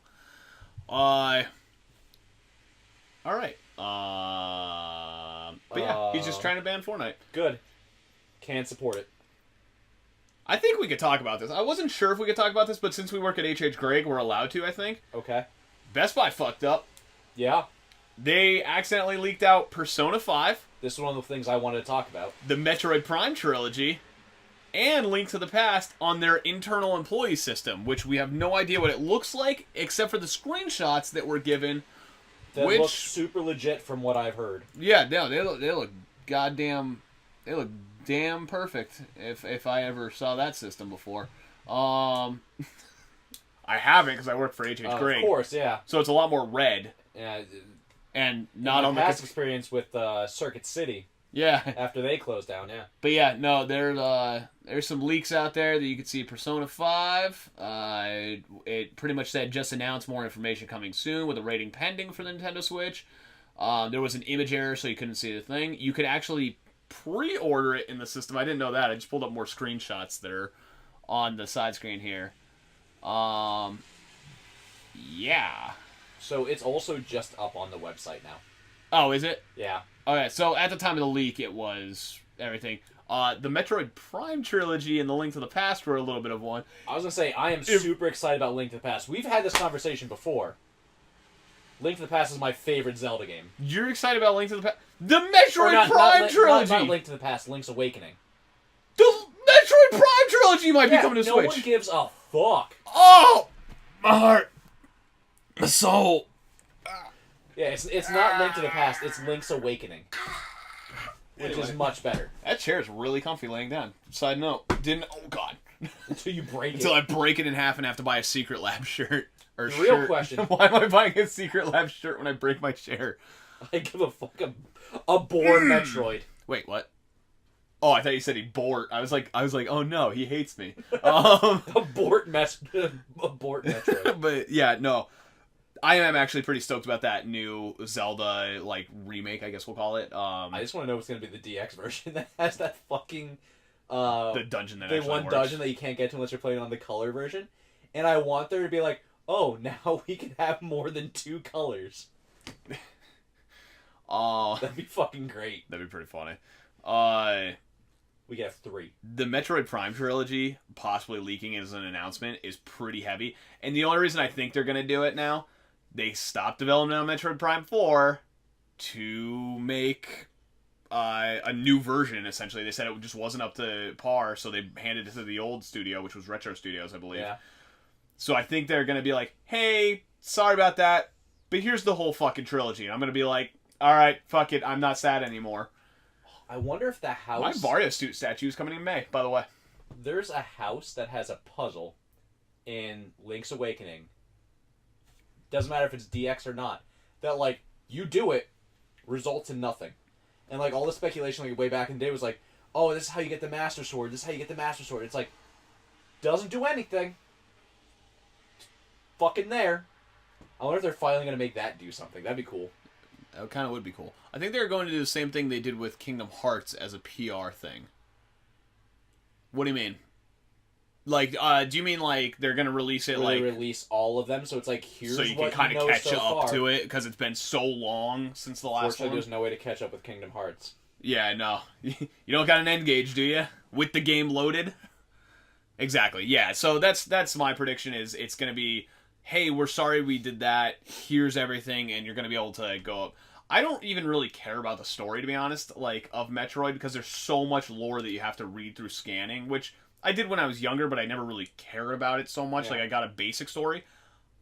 Alright. But yeah, he's just trying to ban Fortnite. Good. Can't support it. I think we could talk about this. I wasn't sure if we could talk about this, but since we work at H.H. Gregg, we're allowed to, I think. Okay. Best Buy fucked up. Yeah. They accidentally leaked out Persona 5, This is one of the things I wanted to talk about. the Metroid Prime trilogy, and Link to the Past on their internal employee system, which we have no idea what it looks like, except for the screenshots that were given. That Which- looks super legit from what I've heard. Yeah, no, they look goddamn, they look damn perfect. If I ever saw that system before, I haven't because I work for H.H. Gregg. Of course, yeah. So it's a lot more red Yeah. and not my on the past experience with Circuit City yeah. after they closed down, yeah. But yeah, no, there's some leaks out there that you can see. Persona 5, it pretty much said just announced more information coming soon with a rating pending for the Nintendo Switch. There was an image error, so you couldn't see the thing. You could actually pre-order it in the system. I didn't know that. I just pulled up more screenshots that are on the side screen here. Yeah. So it's also just up on the website now. Oh, is it? Yeah. Okay, so at the time of the leak, it was everything. The Metroid Prime trilogy and the Link to the Past were a little bit of one. I was going to say, I am super excited about Link to the Past. We've had this conversation before. Link to the Past is my favorite Zelda game. You're excited about Link to the Past? The Metroid Or not, Prime not, trilogy! Not Link to the Past, Link's Awakening. The Metroid Prime trilogy might be coming to no Switch. one gives a fuck. Oh! My heart. My soul. Yeah, it's not Link to the Past, it's Link's Awakening. Which Anyway. is much better. That chair is really comfy laying down. Side note. Oh god. Until you break Until I it. break it in half and have to buy a Secret Lab shirt. Or The real shirt. question. Why am I buying a Secret Lab shirt when I break my chair? I give a fuck a bored Metroid. Wait, what? Oh, I thought you said he bored. I was like, oh no, he hates me. Abort Metroid. But yeah, no. I am actually pretty stoked about that new Zelda like remake, I guess we'll call it. I just want to know what's going to be the DX version that has that fucking the dungeon that the actually one works. dungeon that you can't get to unless you're playing on the color version. And I want there to be like, oh, now we can have more than 2 colors. That'd be fucking great. That'd be pretty funny. We get 3. The Metroid Prime trilogy possibly leaking as an announcement is pretty heavy. And the only reason I think they're going to do it now, they stopped development on Metroid Prime 4 to make a new version, essentially. They said it just wasn't up to par, so they handed it to the old studio, which was Retro Studios, I believe. Yeah. So I think they're going to be like, hey, sorry about that, but here's the whole fucking trilogy. And I'm going to be like, alright, fuck it, I'm not sad anymore. I wonder if the house... My Vario statue is coming in May, by the way. There's a house that has a puzzle in Link's Awakening. Doesn't matter if it's DX or not. That, like, you do it, results in nothing. And, like, all the speculation, like, way back in the day was like, oh, this is how you get the Master Sword. This is how you get the Master Sword. It's like, doesn't do anything. Fucking there. I wonder if they're finally going to make that do something. That'd be cool. That kind of would be cool. I think they're going to do the same thing they did with Kingdom Hearts as a PR thing. What do you mean? Like, do you mean like they're going to release it Where like they release all of them, so it's like, here's so you can what kind you of know catch so up far. to it because it's been so long since the last Fortunately, one? there's no way to catch up with Kingdom Hearts. Yeah, no. You don't got an end gauge, do you? With the game loaded? Exactly. Yeah. So that's my prediction is it's going to be, hey, we're sorry we did that. Here's everything, and you're going to be able to go up. I don't even really care about the story, to be honest, like, of Metroid, because there's so much lore that you have to read through scanning, which I did when I was younger, but I never really cared about it so much. Yeah. Like, I got a basic story.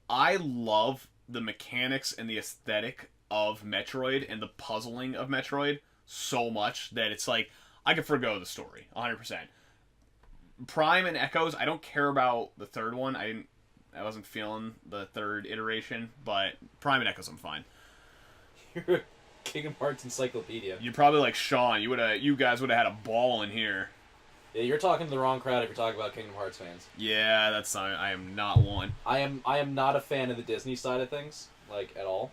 I love the mechanics and the aesthetic of Metroid and the puzzling of Metroid so much that it's like I could forgo the story 100%. Prime and Echoes, I don't care about the third one. I wasn't feeling the third iteration, but Prime and Echoes I'm fine. You're a Kingdom Hearts encyclopedia. You're probably like Sean. You guys would have had a ball in here. Yeah, you're talking to the wrong crowd if you're talking about Kingdom Hearts fans. Yeah, I am not one. I am not a fan of the Disney side of things, like at all.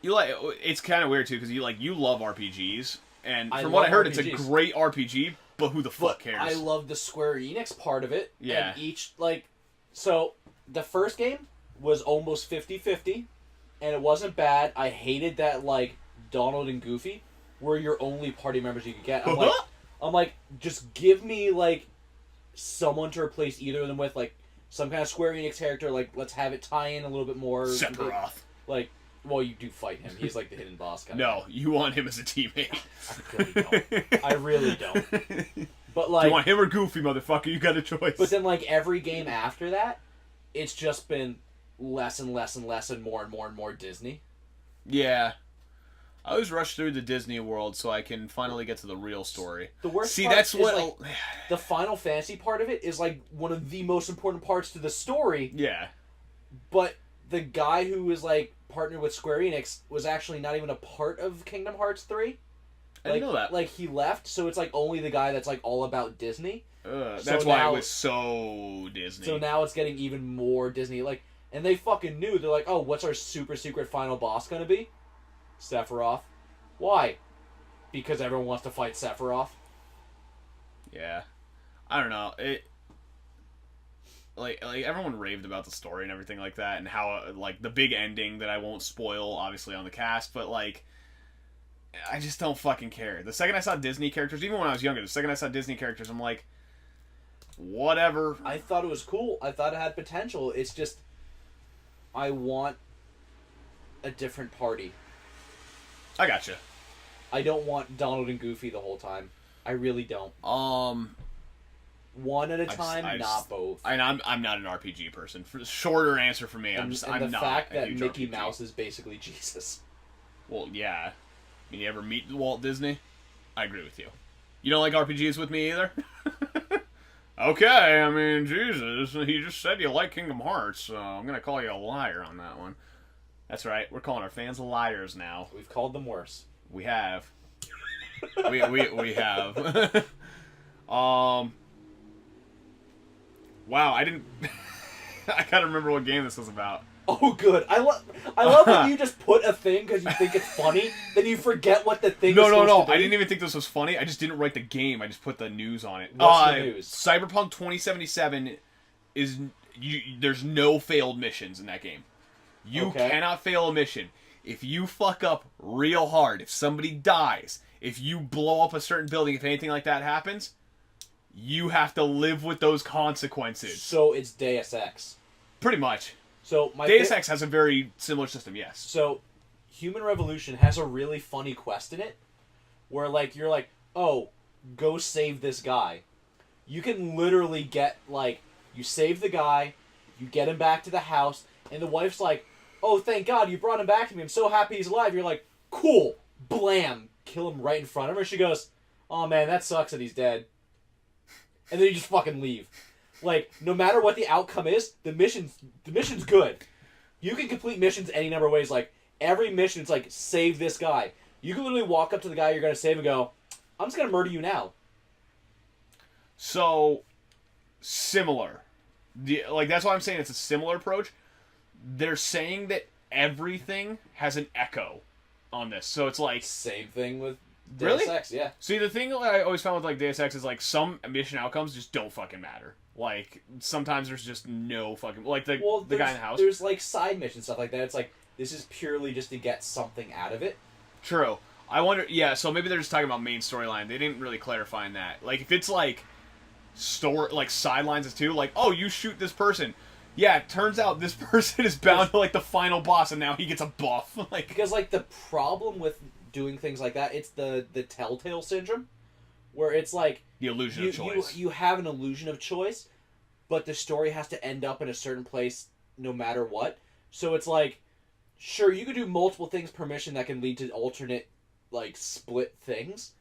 You like it's kind of weird too because you love RPGs, and I from what I love heard, it's a RPGs. great RPG. But who the fuck cares? I love the Square Enix part of it. Yeah. And so the first game was almost 50-50, and it wasn't bad. I hated that Donald and Goofy were your only party members you could get. I'm like, just give me someone to replace either of them with, some kind of Square Enix character. Let's have it tie in a little bit more. Sephiroth. Well, you do fight him. He's the hidden boss guy. No, you want him as a teammate. I really don't. But Do you want him or Goofy, motherfucker? You got a choice. But then every game after that, it's just been less and less and less and more Disney. Yeah. I always rush through the Disney world so I can finally get to the real story. The worst See, part that's is, what the Final Fantasy part of it is one of the most important parts to the story. Yeah. But the guy who was partnered with Square Enix was actually not even a part of Kingdom Hearts 3. I didn't know that. He left, so it's only the guy that's all about Disney. That's why it was so Disney. So now it's getting even more Disney. And they fucking knew. They're oh, what's our super secret final boss gonna be? Sephiroth. Why? Because everyone wants to fight Sephiroth. Yeah. I don't know. It everyone raved about the story and everything like that, and how the big ending that I won't spoil obviously on the cast, but I just don't fucking care. The second I saw Disney characters, even when I was younger, the second I saw Disney characters, I'm like, whatever. I thought it was cool. I thought it had potential. It's just, I want a different party. I gotcha. I don't want Donald and Goofy the whole time. I really don't. One at a time, not both. And I'm not an RPG person. For the shorter answer for me, I'm the not fact a that huge Mickey RPG. Mouse is basically Jesus. Well, yeah. I mean, you ever meet Walt Disney? I agree with you. You don't like RPGs with me either? Okay, I mean, Jesus, you just said you like Kingdom Hearts, so I'm gonna call you a liar on that one. That's right, we're calling our fans liars now. We've called them worse. We have. we have. Wow, I didn't... I gotta remember what game this was about. Oh, good. I love when you just put a thing because you think it's funny, then you forget what the thing is supposed No. to be. I didn't even think this was funny. I just didn't write the game. I just put the news on it. What's the news? Cyberpunk 2077 is... there's no failed missions in that game. You cannot fail a mission. If you fuck up real hard, if somebody dies, if you blow up a certain building, if anything like that happens, you have to live with those consequences. So it's Deus Ex. Pretty much. So Deus Ex has a very similar system, yes. So, Human Revolution has a really funny quest in it, where you're oh, go save this guy. You can literally get you save the guy, you get him back to the house, and the wife's oh, thank God you brought him back to me. I'm so happy he's alive. You're cool, blam, kill him right in front of her. She goes, oh man, that sucks that he's dead. And then you just fucking leave. No matter what the outcome is, the mission's good. You can complete missions any number of ways. Every mission, it's save this guy. You can literally walk up to the guy you're going to save and go, I'm just going to murder you now. So, similar. That's why I'm saying it's a similar approach. They're saying that everything has an echo on this. So it's Same thing with Deus Really? Ex, yeah. See, the thing that I always found with Deus Ex is some mission outcomes just don't fucking matter. Sometimes there's just no fucking... the guy in the house. There's, side mission stuff like that. It's this is purely just to get something out of it. True. I wonder... Yeah, so maybe they're just talking about main storyline. They didn't really clarify in that. If it's, sidelines is too, oh, you shoot this person. Yeah, it turns out this person is bound to, the final boss, and now he gets a buff. Because, the problem with doing things like that, it's the Telltale syndrome, where it's the illusion of choice. You have an illusion of choice, but the story has to end up in a certain place no matter what. So it's sure, you could do multiple things per mission that can lead to alternate like split things,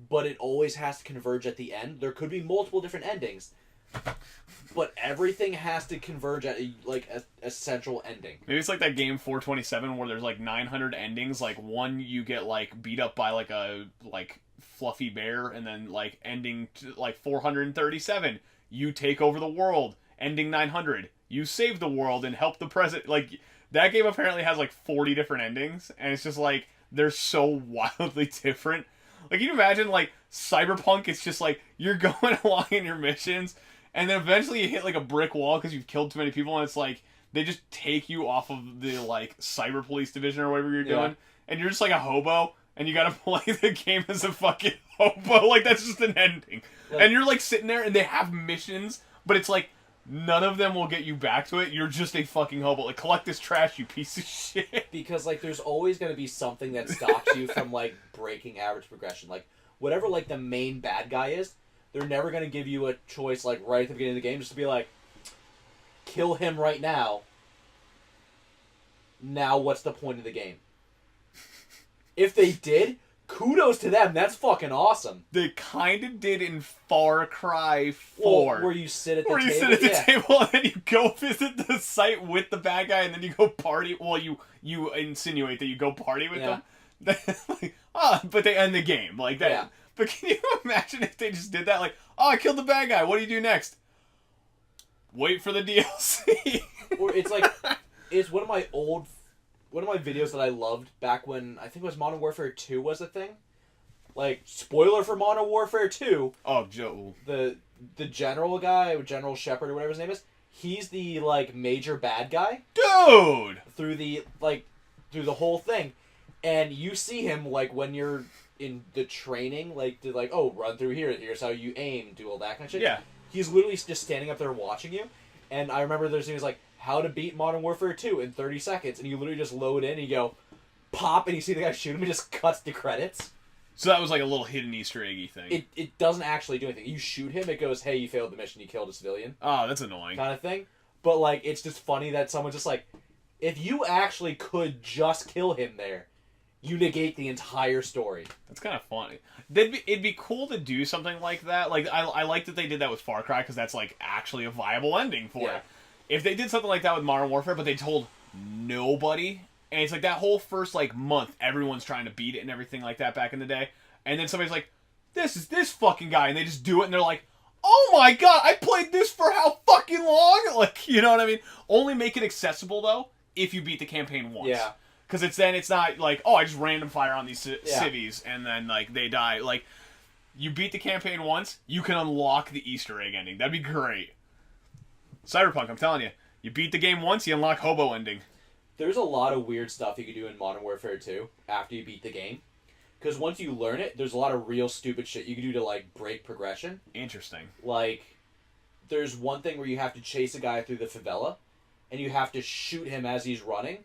but it always has to converge at the end. There could be multiple different endings, but everything has to converge at a central ending. Maybe it's like that game 427 where there's like 900 endings. Like one you get like beat up by like a fluffy bear, and then like ending like 437 you take over the world. Ending 900 you save the world and help the president. Like that game apparently has like 40 different endings, and it's just like they're so wildly different. Like, can you imagine, like, Cyberpunk, it's just, like, you're going along in your missions, and then eventually you hit, like, a brick wall because you've killed too many people, and it's, like, they just take you off of the, like, cyber police division or whatever you're doing, and you're just, like, a hobo, and you gotta play the game as a fucking hobo. Like, that's just an ending. Like, and you're, like, sitting there, and they have missions, but it's, like, none of them will get you back to it. You're just a fucking hobo. Like, collect this trash, you piece of shit. Because, like, there's always going to be something that stops you from, like, breaking average progression. Like, whatever, like, the main bad guy is, they're never going to give you a choice, like, right at the beginning of the game, just to be like, kill him right now. Now what's the point of the game? If they did, kudos to them. That's fucking awesome. They kind of did in Far Cry 4. Well, where you sit at the Where table. you sit at the table and then you go visit the site with the bad guy and then you go party. Well, you insinuate that you go party with them. Like, but they end the game like that. Yeah. But can you imagine if they just did that? Like, oh, I killed the bad guy. What do you do next? Wait for the DLC. Or it's like, it's one of my videos that I loved back when, I think it was Modern Warfare 2 was a thing. Like, spoiler for Modern Warfare 2. Oh, Joe. The general guy, General Shepard or whatever his name is, he's the, like, major bad guy. Dude! Through the whole thing. And you see him, like, when you're in the training, like, to, like, oh, run through here, here's how you aim, do all that kind of shit. Yeah. He's literally just standing up there watching you. And I remember there's things like, how to beat Modern Warfare 2 in 30 seconds. And you literally just load in and you go, pop, and you see the guy shoot him, and just cuts the credits. So that was like a little hidden Easter eggy thing. It doesn't actually do anything. You shoot him, it goes, hey, you failed the mission, you killed a civilian. Oh, that's annoying. Kind of thing. But, like, it's just funny that someone's just like, if you actually could just kill him there, you negate the entire story. That's kind of funny. It'd be cool to do something like that. Like, I like that they did that with Far Cry, because that's, like, actually a viable ending for it. If they did something like that with Modern Warfare, but they told nobody, and it's like that whole first, like, month, everyone's trying to beat it and everything like that back in the day, and then somebody's like, this is this fucking guy, and they just do it, and they're like, oh my god, I played this for how fucking long? Like, you know what I mean? Only make it accessible, though, if you beat the campaign once. Yeah. Because it's not like, oh, I just random fire on these civvies, and then, like, they die. Like, you beat the campaign once, you can unlock the Easter egg ending. That'd be great. Cyberpunk, I'm telling you. You beat the game once, you unlock hobo ending. There's a lot of weird stuff you can do in Modern Warfare 2 after you beat the game. Because once you learn it, there's a lot of real stupid shit you can do to, like, break progression. Interesting. Like, there's one thing where you have to chase a guy through the favela, and you have to shoot him as he's running.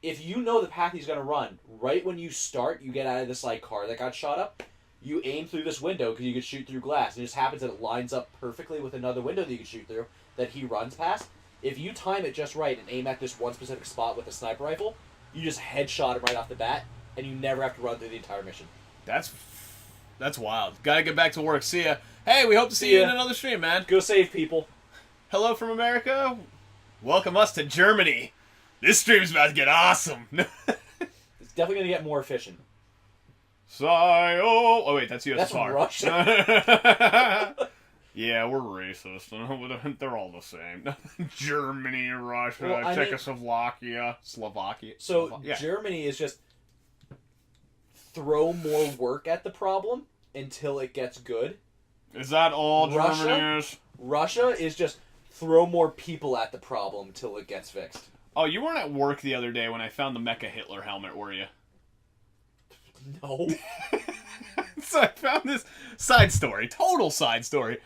If you know the path he's going to run, right when you start, you get out of this, like, car that got shot up, you aim through this window because you can shoot through glass. It just happens that it lines up perfectly with another window that you can shoot through that he runs past. If you time it just right and aim at this one specific spot with a sniper rifle, you just headshot him right off the bat, and you never have to run through the entire mission. That's wild. Gotta get back to work. See ya. Hey, we hope to see you in another stream, man. Go save people. Hello from America. Welcome us to Germany. This stream's about to get awesome. It's definitely going to get more efficient. Oh wait, that's USSR. That's Russia. Yeah, we're racist. They're all the same. Germany, Russia, Well, Czechoslovakia, Slovakia. So Germany is just throw more work at the problem until it gets good. Is that all Russia? Germany is? Russia is just throw more people at the problem till it gets fixed. Oh, you weren't at work the other day when I found the Mecha Hitler helmet, were you? No. So I found this total side story.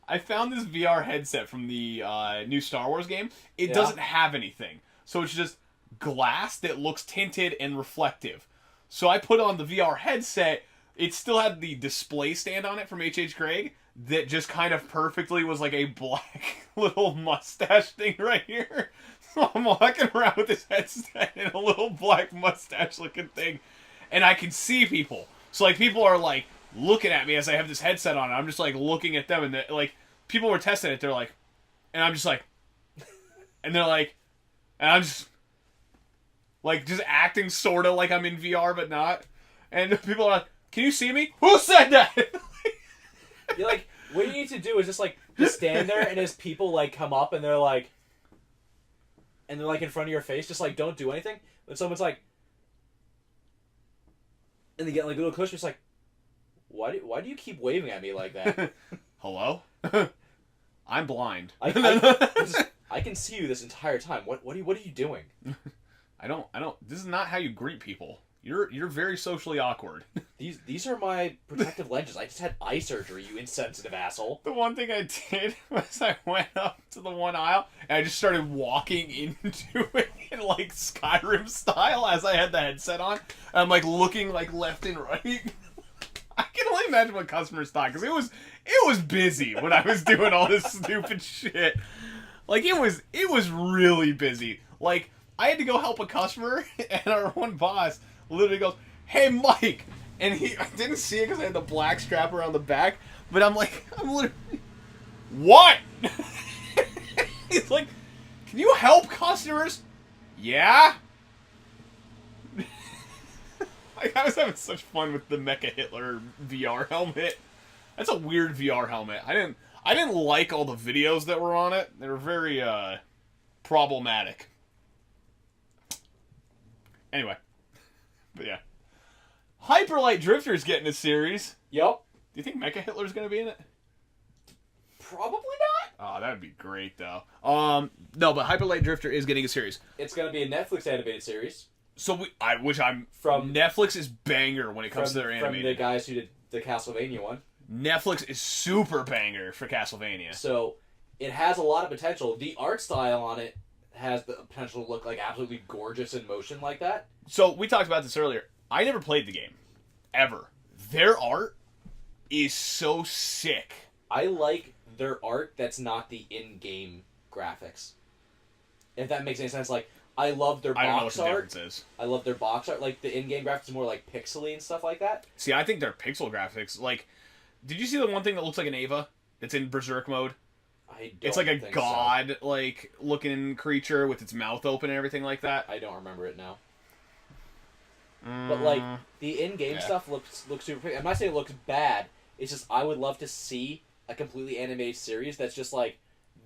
I found this VR headset from the new Star Wars game. It doesn't have anything. So it's just glass that looks tinted and reflective. So I put on the VR headset. It still had the display stand on it from H.H. Craig that just kind of perfectly was like a black little mustache thing right here. So I'm walking around with this headset and a little black mustache looking thing. and I can see people. So like people are like looking at me as I have this headset on. And I'm just like looking at them, and like people were testing it. They're like, and I'm just like, and they're like, and I'm just acting sort of like I'm in VR but not. And people are like, "Can you see me? Who said that?" You're like, what you need to do is just stand there, and as people like come up and they're like in front of your face, just like don't do anything. But someone's like, and they get like a little closer. It's like, why do you keep waving at me like that? Hello? I'm blind. I can see you this entire time. What are you doing? I don't. This is not how you greet people. You're very socially awkward. These are my protective lenses. I just had eye surgery, you insensitive asshole. The one thing I did was I went up to the one aisle and I just started walking into it in like Skyrim style as I had the headset on. And I'm like looking like left and right. I can only imagine what customers thought because it was busy when I was doing all this stupid shit. Like it was really busy. Like I had to go help a customer and our one boss literally goes, "Hey Mike," and I didn't see it because I had the black strap around the back, but I'm literally, what? He's like, "Can you help customers?" Yeah. Like, I was having such fun with the Mecha Hitler VR helmet. That's a weird VR helmet. I didn't like all the videos that were on it. They were very problematic. Anyway. But yeah. Hyperlight Drifter's getting a series. Yep. Do you think Mecha Hitler's gonna be in it? Probably not. Oh, that'd be great though. No, but Hyperlight Drifter is getting a series. It's gonna be a Netflix animated series. So From Netflix is banger when it comes to their from animated. the guys who did the Castlevania one. Netflix is super banger for Castlevania. So it has a lot of potential. The art style on it has the potential to look like absolutely gorgeous in motion like that. So we talked about this earlier. I never played the game, ever. Their art is so sick. I like their art that's not the in-game graphics. If that makes any sense, like I love their I don't know what box the art. difference is. I love their box art. Like the in-game graphics is more like pixely and stuff like that. See, I think they're pixel graphics. Like, did you see the one thing that looks like an Ava that's in Berserk mode? It's like a god, like looking creature with its mouth open and everything like that. I don't remember it now. But like the in-game stuff looks super pretty. I'm not saying it looks bad. It's just I would love to see a completely animated series that's just like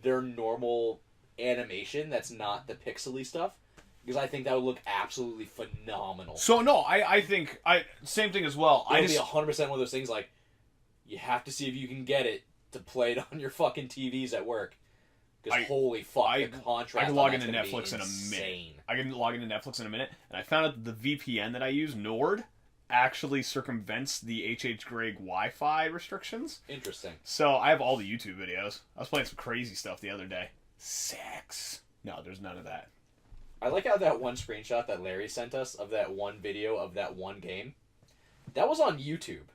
their normal animation that's not the pixely stuff, because I think that would look absolutely phenomenal. So no, I think same thing as well. It'll be 100% one of those things like you have to see if you can get it to play it on your fucking TVs at work. Because holy fuck, the contrast. I can on log that's into gonna be Netflix in a minute. insane. I can log into Netflix in a minute, and I found out that the VPN that I use, Nord, actually circumvents the HH Greg Wi-Fi restrictions. Interesting. So I have all the YouTube videos. I was playing some crazy stuff the other day. Sex. No, there's none of that. I like how that one screenshot that Larry sent us of that one video of that one game, that was on YouTube.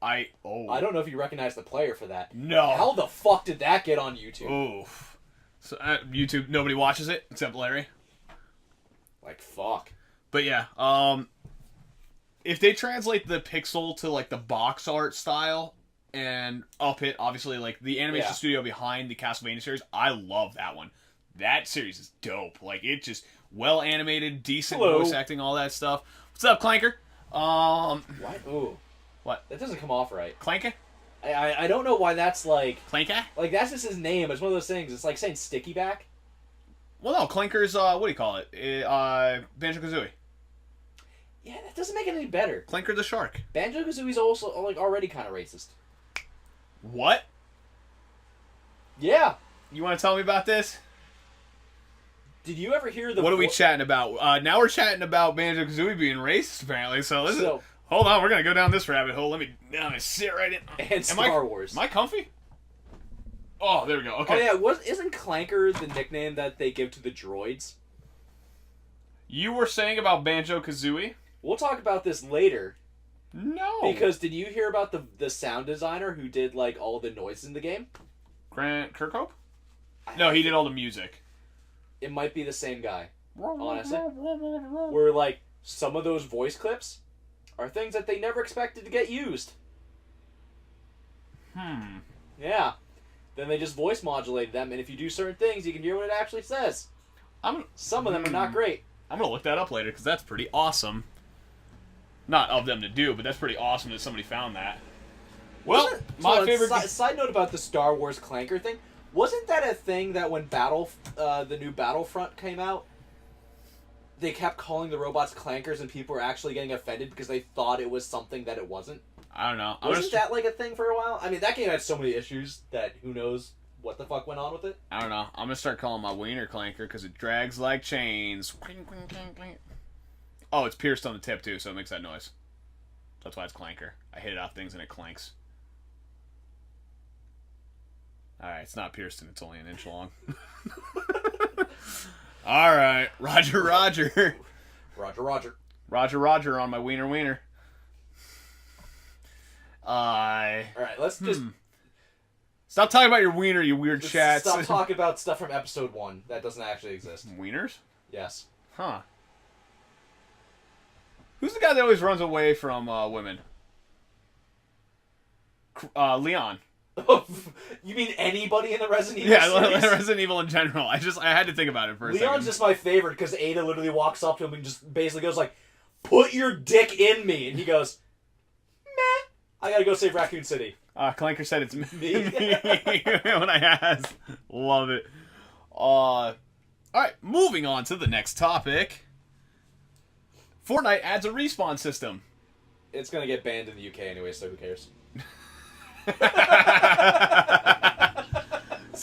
I don't know if you recognize the player for that. No. How the fuck did that get on YouTube? Oof. So YouTube, nobody watches it except Larry. Like fuck. But yeah, if they translate the pixel to like the box art style and up it, obviously like the animation studio behind the Castlevania series, I love that one. That series is dope. Like it just well animated, decent voice acting, all that stuff. What's up, Clanker? What? Ooh. What? That doesn't come off right. Clanker? I don't know why that's like... Clanker? Like, that's just his name. It's one of those things. It's like saying Sticky Back. Well, no, Clanker's, what do you call it? Banjo-Kazooie. Yeah, that doesn't make it any better. Clanker the Shark. Banjo-Kazooie's also, like, already kind of racist. What? Yeah. You want to tell me about this? Did you ever hear the... What are we chatting about? Now we're chatting about Banjo-Kazooie being racist, apparently, so this is... Hold on, we're going to go down this rabbit hole. Let me sit right in. And Star Wars. Am I comfy? Oh, there we go. Okay. Oh, yeah. Isn't Clanker the nickname that they give to the droids? You were saying about Banjo-Kazooie? We'll talk about this later. No. Because did you hear about the sound designer who did, like, all the noises in the game? Grant Kirkhope? No, he did all the music. It might be the same guy, honestly. Where, like, some of those voice clips are things that they never expected to get used. Yeah. Then they just voice modulated them, and if you do certain things, you can hear what it actually says. Some of them are not great. I'm gonna look that up later because that's pretty awesome. Not of them to do, but that's pretty awesome that somebody found that. Well, my favorite. Side note about the Star Wars Clanker thing. Wasn't that a thing that when the new Battlefront came out, they kept calling the robots clankers and people were actually getting offended because they thought it was something that it wasn't? I don't know. Wasn't that like a thing for a while? I mean, that game had so many issues that who knows what the fuck went on with it. I don't know. I'm gonna start calling my wiener clanker because it drags like chains. Oh, it's pierced on the tip too, so it makes that noise. That's why it's clanker. I hit it off things and it clanks. Alright, it's not pierced and it's only an inch long. Alright, Roger, Roger. Roger, Roger. Roger, Roger on my wiener wiener. Alright, let's just... Stop talking about your wiener, you weird Just chats. Stop talking about stuff from episode 1 that doesn't actually exist. Wieners? Yes. Huh. Who's the guy that always runs away from women? Leon. You mean anybody in the Resident Evil series? Resident Evil in general. I had to think about it for a second. Leon's just my favorite because Ada literally walks up to him and just basically goes like, "Put your dick in me," and he goes, "Meh, I gotta go save Raccoon City." Clanker said it's me when I asked. Love it. Alright, moving on to the next topic. Fortnite adds a respawn system. It's gonna get banned in the UK anyway, so who cares? So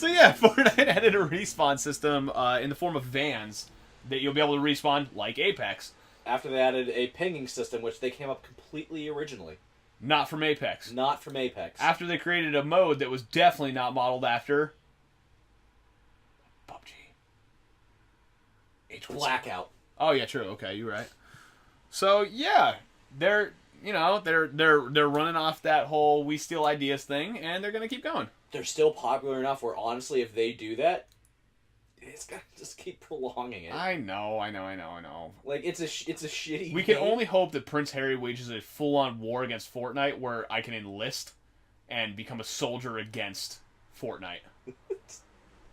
yeah, Fortnite added a respawn system in the form of vans that you'll be able to respawn like Apex. After they added a pinging system, which they came up completely originally. Not from Apex. Not from Apex. After they created a mode that was definitely not modeled after PUBG. Blackout. Oh yeah, true. Okay, you're right. So yeah, they're running off that whole we steal ideas thing, and they're gonna keep going. They're still popular enough where honestly, if they do that, it's gonna just keep prolonging it. I know. Like it's a shitty. We can game. only hope that Prince Harry wages a full-on war against Fortnite, where I can enlist and become a soldier against Fortnite.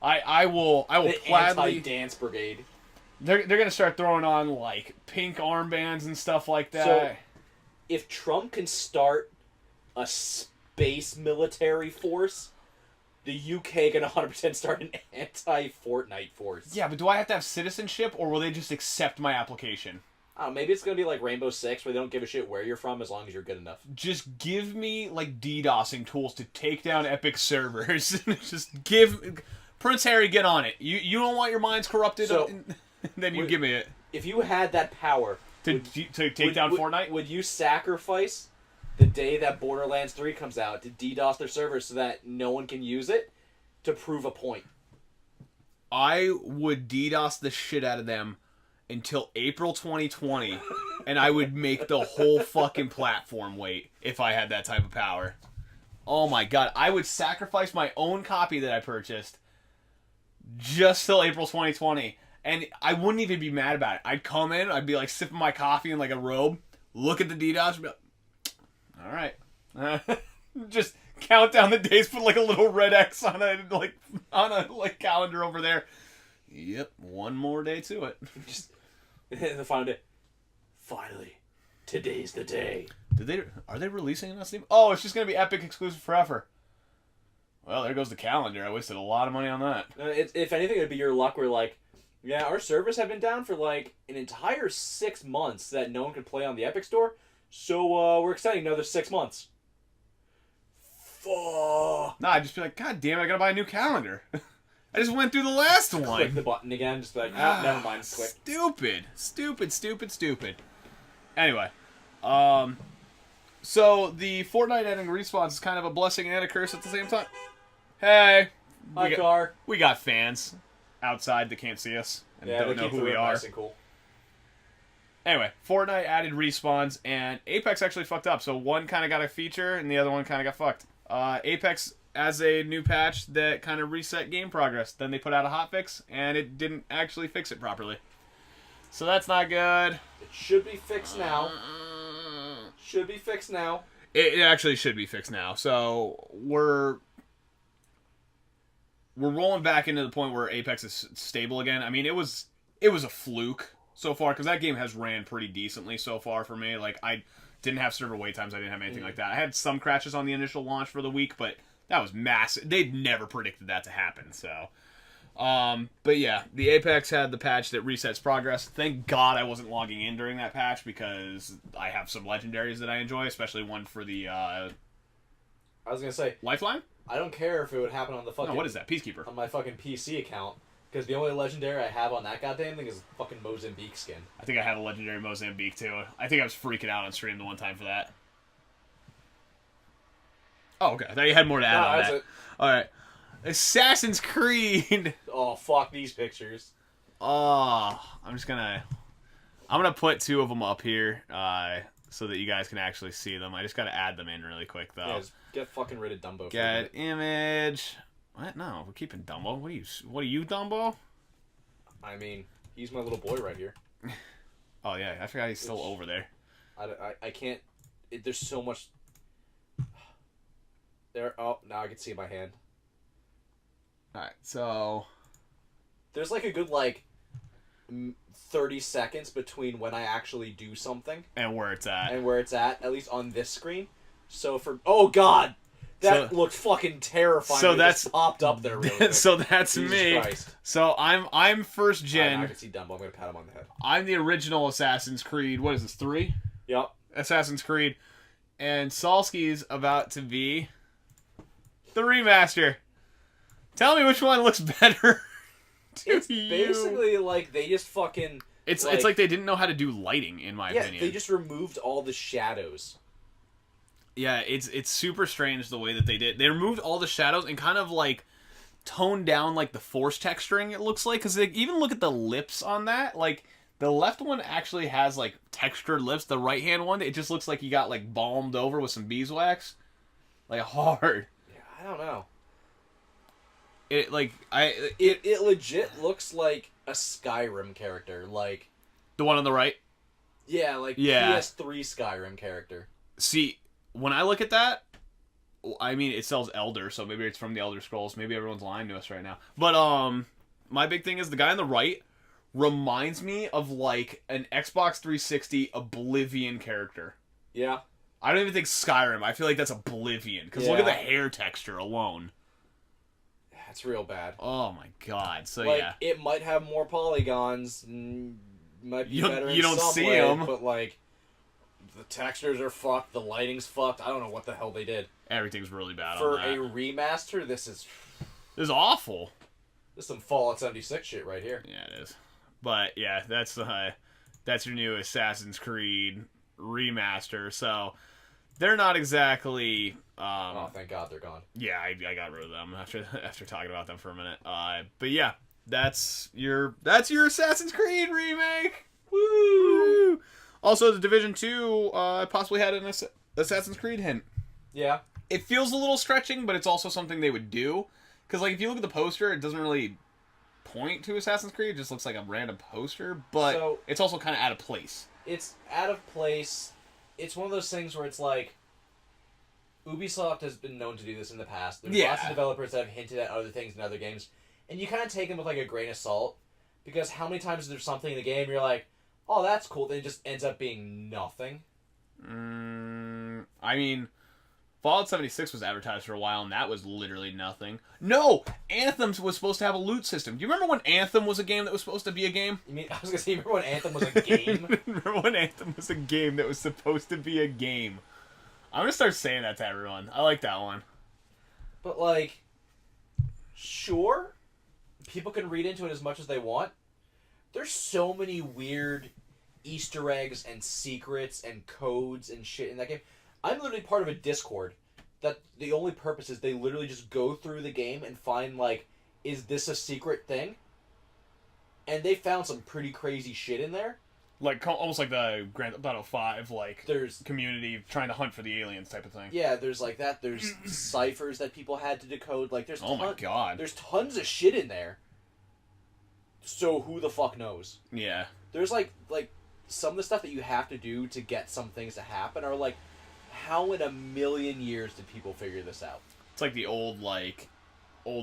I will the gladly. anti-dance brigade. They're gonna start throwing on like pink armbands and stuff like that. So, if Trump can start a space military force, the UK can 100% start an anti-Fortnite force. Yeah, but do I have to have citizenship, or will they just accept my application? I don't know, maybe it's gonna be like Rainbow Six, where they don't give a shit where you're from as long as you're good enough. Just give me like DDoSing tools to take down Epic servers. Just give Prince Harry, get on it. You don't want your minds corrupted, So, then you give me it If you had that power to take down Fortnite. would you sacrifice the day that Borderlands 3 comes out to DDoS their servers so that no one can use it to prove a point? I would DDoS the shit out of them until April 2020, and I would make the whole fucking platform wait if I had that type of power. Oh my god, I would sacrifice my own copy that I purchased just till April 2020, and I wouldn't even be mad about it. I'd come in, I'd be like sipping my coffee in like a robe, look at the DDoS, and be like, all right. Just count down the days, put like a little red X on a calendar over there. Yep, one more day to it. Just the final day. Finally, today's the day. Are they releasing it on Steam? Oh, it's just gonna be Epic exclusive forever. Well, there goes the calendar. I wasted a lot of money on that. If anything, it'd be your luck. Where like, yeah, our servers have been down for like an entire 6 months that no one could play on the Epic Store. So we're extending another 6 months. Fuck. Nah, I'd just be like, God damn it, I gotta buy a new calendar. I just went through the last one. Click the button again, just like, never mind, click. Stupid. Anyway, so the Fortnite adding respawns is kind of a blessing and a curse at the same time. Hey, we got fans outside that can't see us and don't know who we are. Nice and cool. Anyway, Fortnite added respawns, and Apex actually fucked up. So one kind of got a feature, and the other one kind of got fucked. Apex has a new patch that kind of reset game progress. Then they put out a hotfix, and it didn't actually fix it properly. So that's not good. It should be fixed now. Should be fixed now. It actually should be fixed now. So we're rolling back into the point where Apex is stable again. I mean, it was a fluke so far because that game has ran pretty decently so far for me. Like, I didn't have server wait times. I didn't have anything like that. I had some crashes on the initial launch for the week, but that was massive. They'd never predicted that to happen. So, but yeah, the Apex had the patch that resets progress. Thank God I wasn't logging in during that patch because I have some legendaries that I enjoy, especially one for the I was gonna say, Lifeline. I don't care if it would happen on the fucking... No, what is that? Peacekeeper. On my fucking PC account. Because the only legendary I have on that goddamn thing is fucking Mozambique skin. I think I had a legendary Mozambique too. I think I was freaking out on stream the one time for that. Oh, okay. I thought you had more to add on that's that. it. Alright. Assassin's Creed! Oh, fuck these pictures. Oh, I'm gonna put two of them up here, so that you guys can actually see them. I just gotta add them in really quick, though. Yeah, just get fucking rid of Dumbo. Get image. What? No, we're keeping Dumbo. What are you, Dumbo? I mean, he's my little boy right here. Oh, yeah, I forgot he's still over there. I can't... there's so much... There... Oh, now I can see my hand. Alright, so... There's like a good, 30 seconds between when I actually do something And where it's at. and where it's at least on this screen. So for... Oh, God! That looked fucking terrifying. So it that's... just popped up there really quick. So that's Jesus me. Christ. So I'm first gen. I can see Dumbo. I'm going to pat him on the head. I'm the original Assassin's Creed. What is this, 3? Yep. Assassin's Creed. And Salsky's about to be the remaster. Tell me which one looks better to It's you. basically like they just fucking... It's like they didn't know how to do lighting, in my opinion. they just removed all the shadows. Yeah, it's super strange the way that they did. They removed all the shadows and kind of toned down the force texturing. It looks like because even look at the lips on that. Like the left one actually has textured lips. The right hand one, it just looks like you got balmed over with some beeswax, hard. Yeah, I don't know. It It legit looks like a Skyrim character. The one on the right. Yeah, Yeah. PS3 Skyrim character. See, when I look at that, I mean, it sells Elder, so maybe it's from the Elder Scrolls. Maybe everyone's lying to us right now. But my big thing is the guy on the right reminds me of an Xbox 360 Oblivion character. Yeah. I don't even think Skyrim. I feel like that's Oblivion because look at the hair texture alone. That's real bad. Oh my god! So it might have more polygons, might be better. You don't some see way, them, but the textures are fucked. The lighting's fucked. I don't know what the hell they did. everything's really bad For on that. a remaster, this is awful. this is some Fallout 76 shit right here. Yeah, it is. But yeah, that's your new Assassin's Creed remaster. So they're not exactly. Oh, thank God they're gone. Yeah, I got rid of them after talking about them for a minute. But yeah, that's your Assassin's Creed remake. Woo! Also, the Division 2 possibly had an Assassin's Creed hint. Yeah. It feels a little stretching, but it's also something they would do. Because if you look at the poster, it doesn't really point to Assassin's Creed. It just looks like a random poster, but it's also kind of out of place. It's out of place. It's one of those things where it's Ubisoft has been known to do this in the past. There's lots of developers that have hinted at other things in other games, and you kind of take them with a grain of salt, because how many times is there something in the game you're like, oh, that's cool, then it just ends up being nothing? I mean, Fallout 76 was advertised for a while, and that was literally nothing. No! Anthem was supposed to have a loot system. Do you remember when Anthem was a game that was supposed to be a game? You mean, I was going to say, remember when Anthem was a game? Remember when Anthem was a game that was supposed to be a game? I'm going to start saying that to everyone. I like that one. But, sure, people can read into it as much as they want. There's so many weird Easter eggs and secrets and codes and shit in that game. I'm literally part of a Discord that the only purpose is they literally just go through the game and find, is this a secret thing? And they found some pretty crazy shit in there. Almost like the Grand Theft Auto 5, there's community trying to hunt for the aliens type of thing. Yeah, there's that. There's ciphers that people had to decode. There's my god. There's tons of shit in there. So who the fuck knows? Yeah. There's some of the stuff that you have to do to get some things to happen are like, how in a million years did people figure this out? It's like the old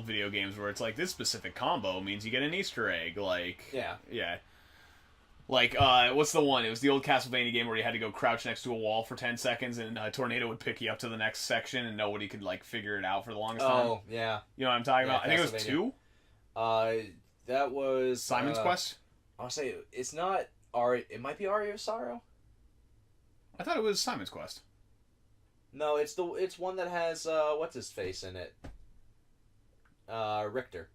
video games where it's like this specific combo means you get an Easter egg. Like yeah. Like, what's the one? It was the old Castlevania game where you had to go crouch next to a wall for 10 seconds and a tornado would pick you up to the next section and nobody could, like, figure it out for the longest time. Oh, yeah. You know what I'm talking Yeah, about? I think it was 2? That was... Simon's Quest? I'll say, it's not... It might be Aria of Sorrow? I thought it was Simon's Quest. No, it's one that has, what's-his-face in it? Richter.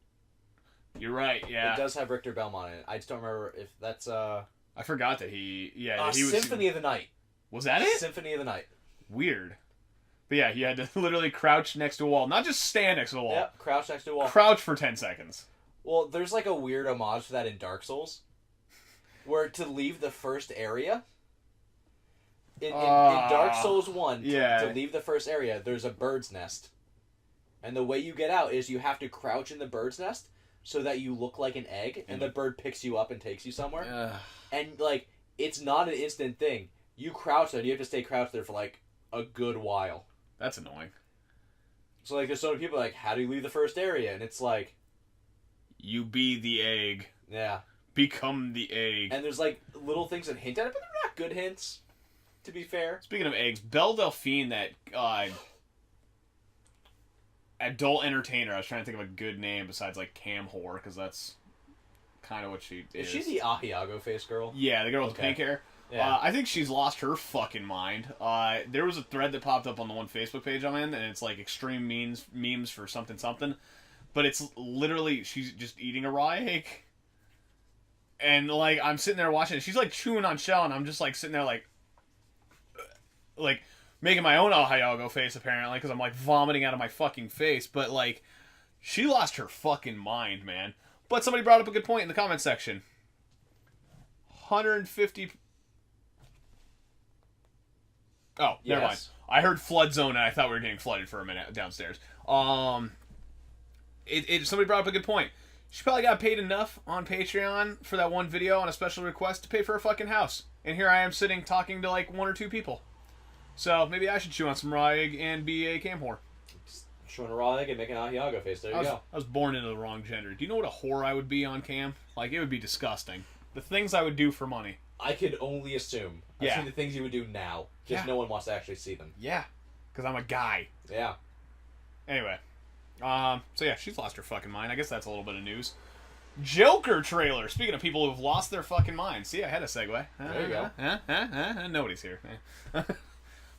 You're right, yeah. It does have Richter Belmont in it. I just don't remember if that's, I forgot that he was... Symphony of the Night. Was that it? Symphony of the Night. Weird. But yeah, you had to literally crouch next to a wall. Not just stand next to a wall. Yep, crouch next to a wall. Crouch for 10 seconds. Well, there's like a weird homage to that in Dark Souls. Where to leave the first area... In Dark Souls 1, to leave the first area, there's a bird's nest. And the way you get out is you have to crouch in the bird's nest so that you look like an egg, and the bird picks you up and takes you somewhere. And, like, it's not an instant thing. You crouch there, and you have to stay crouched there for, like, a good while. That's annoying. So, like, there's so many people like, how do you leave the first area? And it's like... You be the egg. Yeah. Become the egg. And there's, like, little things that hint at it, but they're not good hints, to be fair. Speaking of eggs, Belle Delphine, that adult entertainer, I was trying to think of a good name besides, like, Cam Whore, because that's kind of what she is. Is she the Ahiago face girl? Yeah, the girl with the pink hair. Yeah. I think she's lost her fucking mind. There was a thread that popped up on the one Facebook page I'm in, and it's like extreme memes for something. But it's literally, she's just eating a raw egg. And, like, I'm sitting there watching it. She's, like, chewing on shell, and I'm just, like, sitting there, like making my own Ahiago face, apparently, because I'm, like, vomiting out of my fucking face. But, like, she lost her fucking mind, man. But somebody brought up a good point in the comment section. 150... Oh, never mind. I heard flood zone, and I thought we were getting flooded for a minute downstairs. Somebody brought up a good point. She probably got paid enough on Patreon for that one video on a special request to pay for a fucking house. And here I am sitting talking to like 1 or 2 people. So maybe I should chew on some raw egg and be a cam whore. Just chewing a raw egg and making an Ahiago face. There you go. I was born into the wrong gender. Do you know what a whore I would be on cam? Like, it would be disgusting. The things I would do for money. I could only assume. I've seen the things you would do now. Just no one wants to actually see them. Yeah. Because I'm a guy. Yeah. Anyway. So yeah, she's lost her fucking mind. I guess that's a little bit of news. Joker trailer. Speaking of people who've lost their fucking mind. See, I had a segue. There you go. Nobody's here. But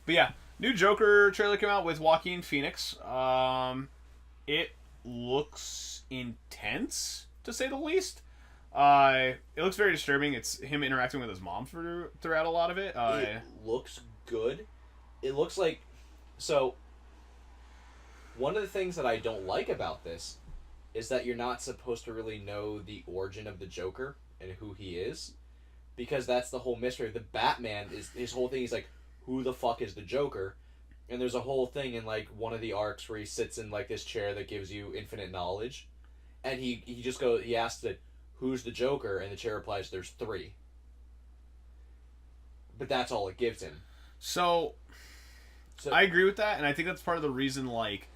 yeah, new Joker trailer came out with Joaquin Phoenix. It looks intense, to say the least. It looks very disturbing. It's him interacting with his mom throughout a lot of it. It looks good. It looks like... So, one of the things that I don't like about this is that you're not supposed to really know the origin of the Joker and who he is. Because that's the whole mystery. The Batman, his whole thing is like, who the fuck is the Joker? And there's a whole thing in like one of the arcs where he sits in like this chair that gives you infinite knowledge. And he asks that, who's the Joker? And the chair replies, there's 3. But that's all it gives him. So I agree with that, and I think that's part of the reason, like,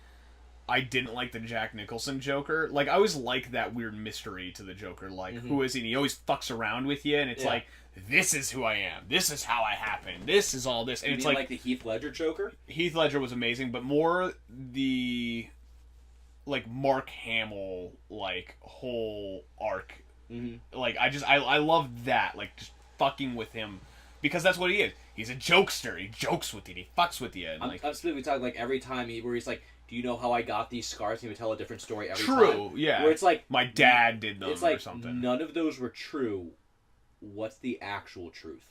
I didn't like the Jack Nicholson Joker. Like, I always like that weird mystery to the Joker. Like, who is he? And he always fucks around with you, and it's like, this is who I am. This is how I happen. This is all this. And you it's mean like the Heath Ledger Joker? Heath Ledger was amazing, but more the, like, Mark Hamill, like, whole arc. Mm-hmm. Like, I love that. Like, just fucking with him. Because that's what he is. He's a jokester. He jokes with you. He fucks with you. And I'm specifically talking like every time where he's like, do you know how I got these scars? He would tell a different story every time. True, yeah. Where it's like... My dad did them it's like, or something. None of those were true. What's the actual truth?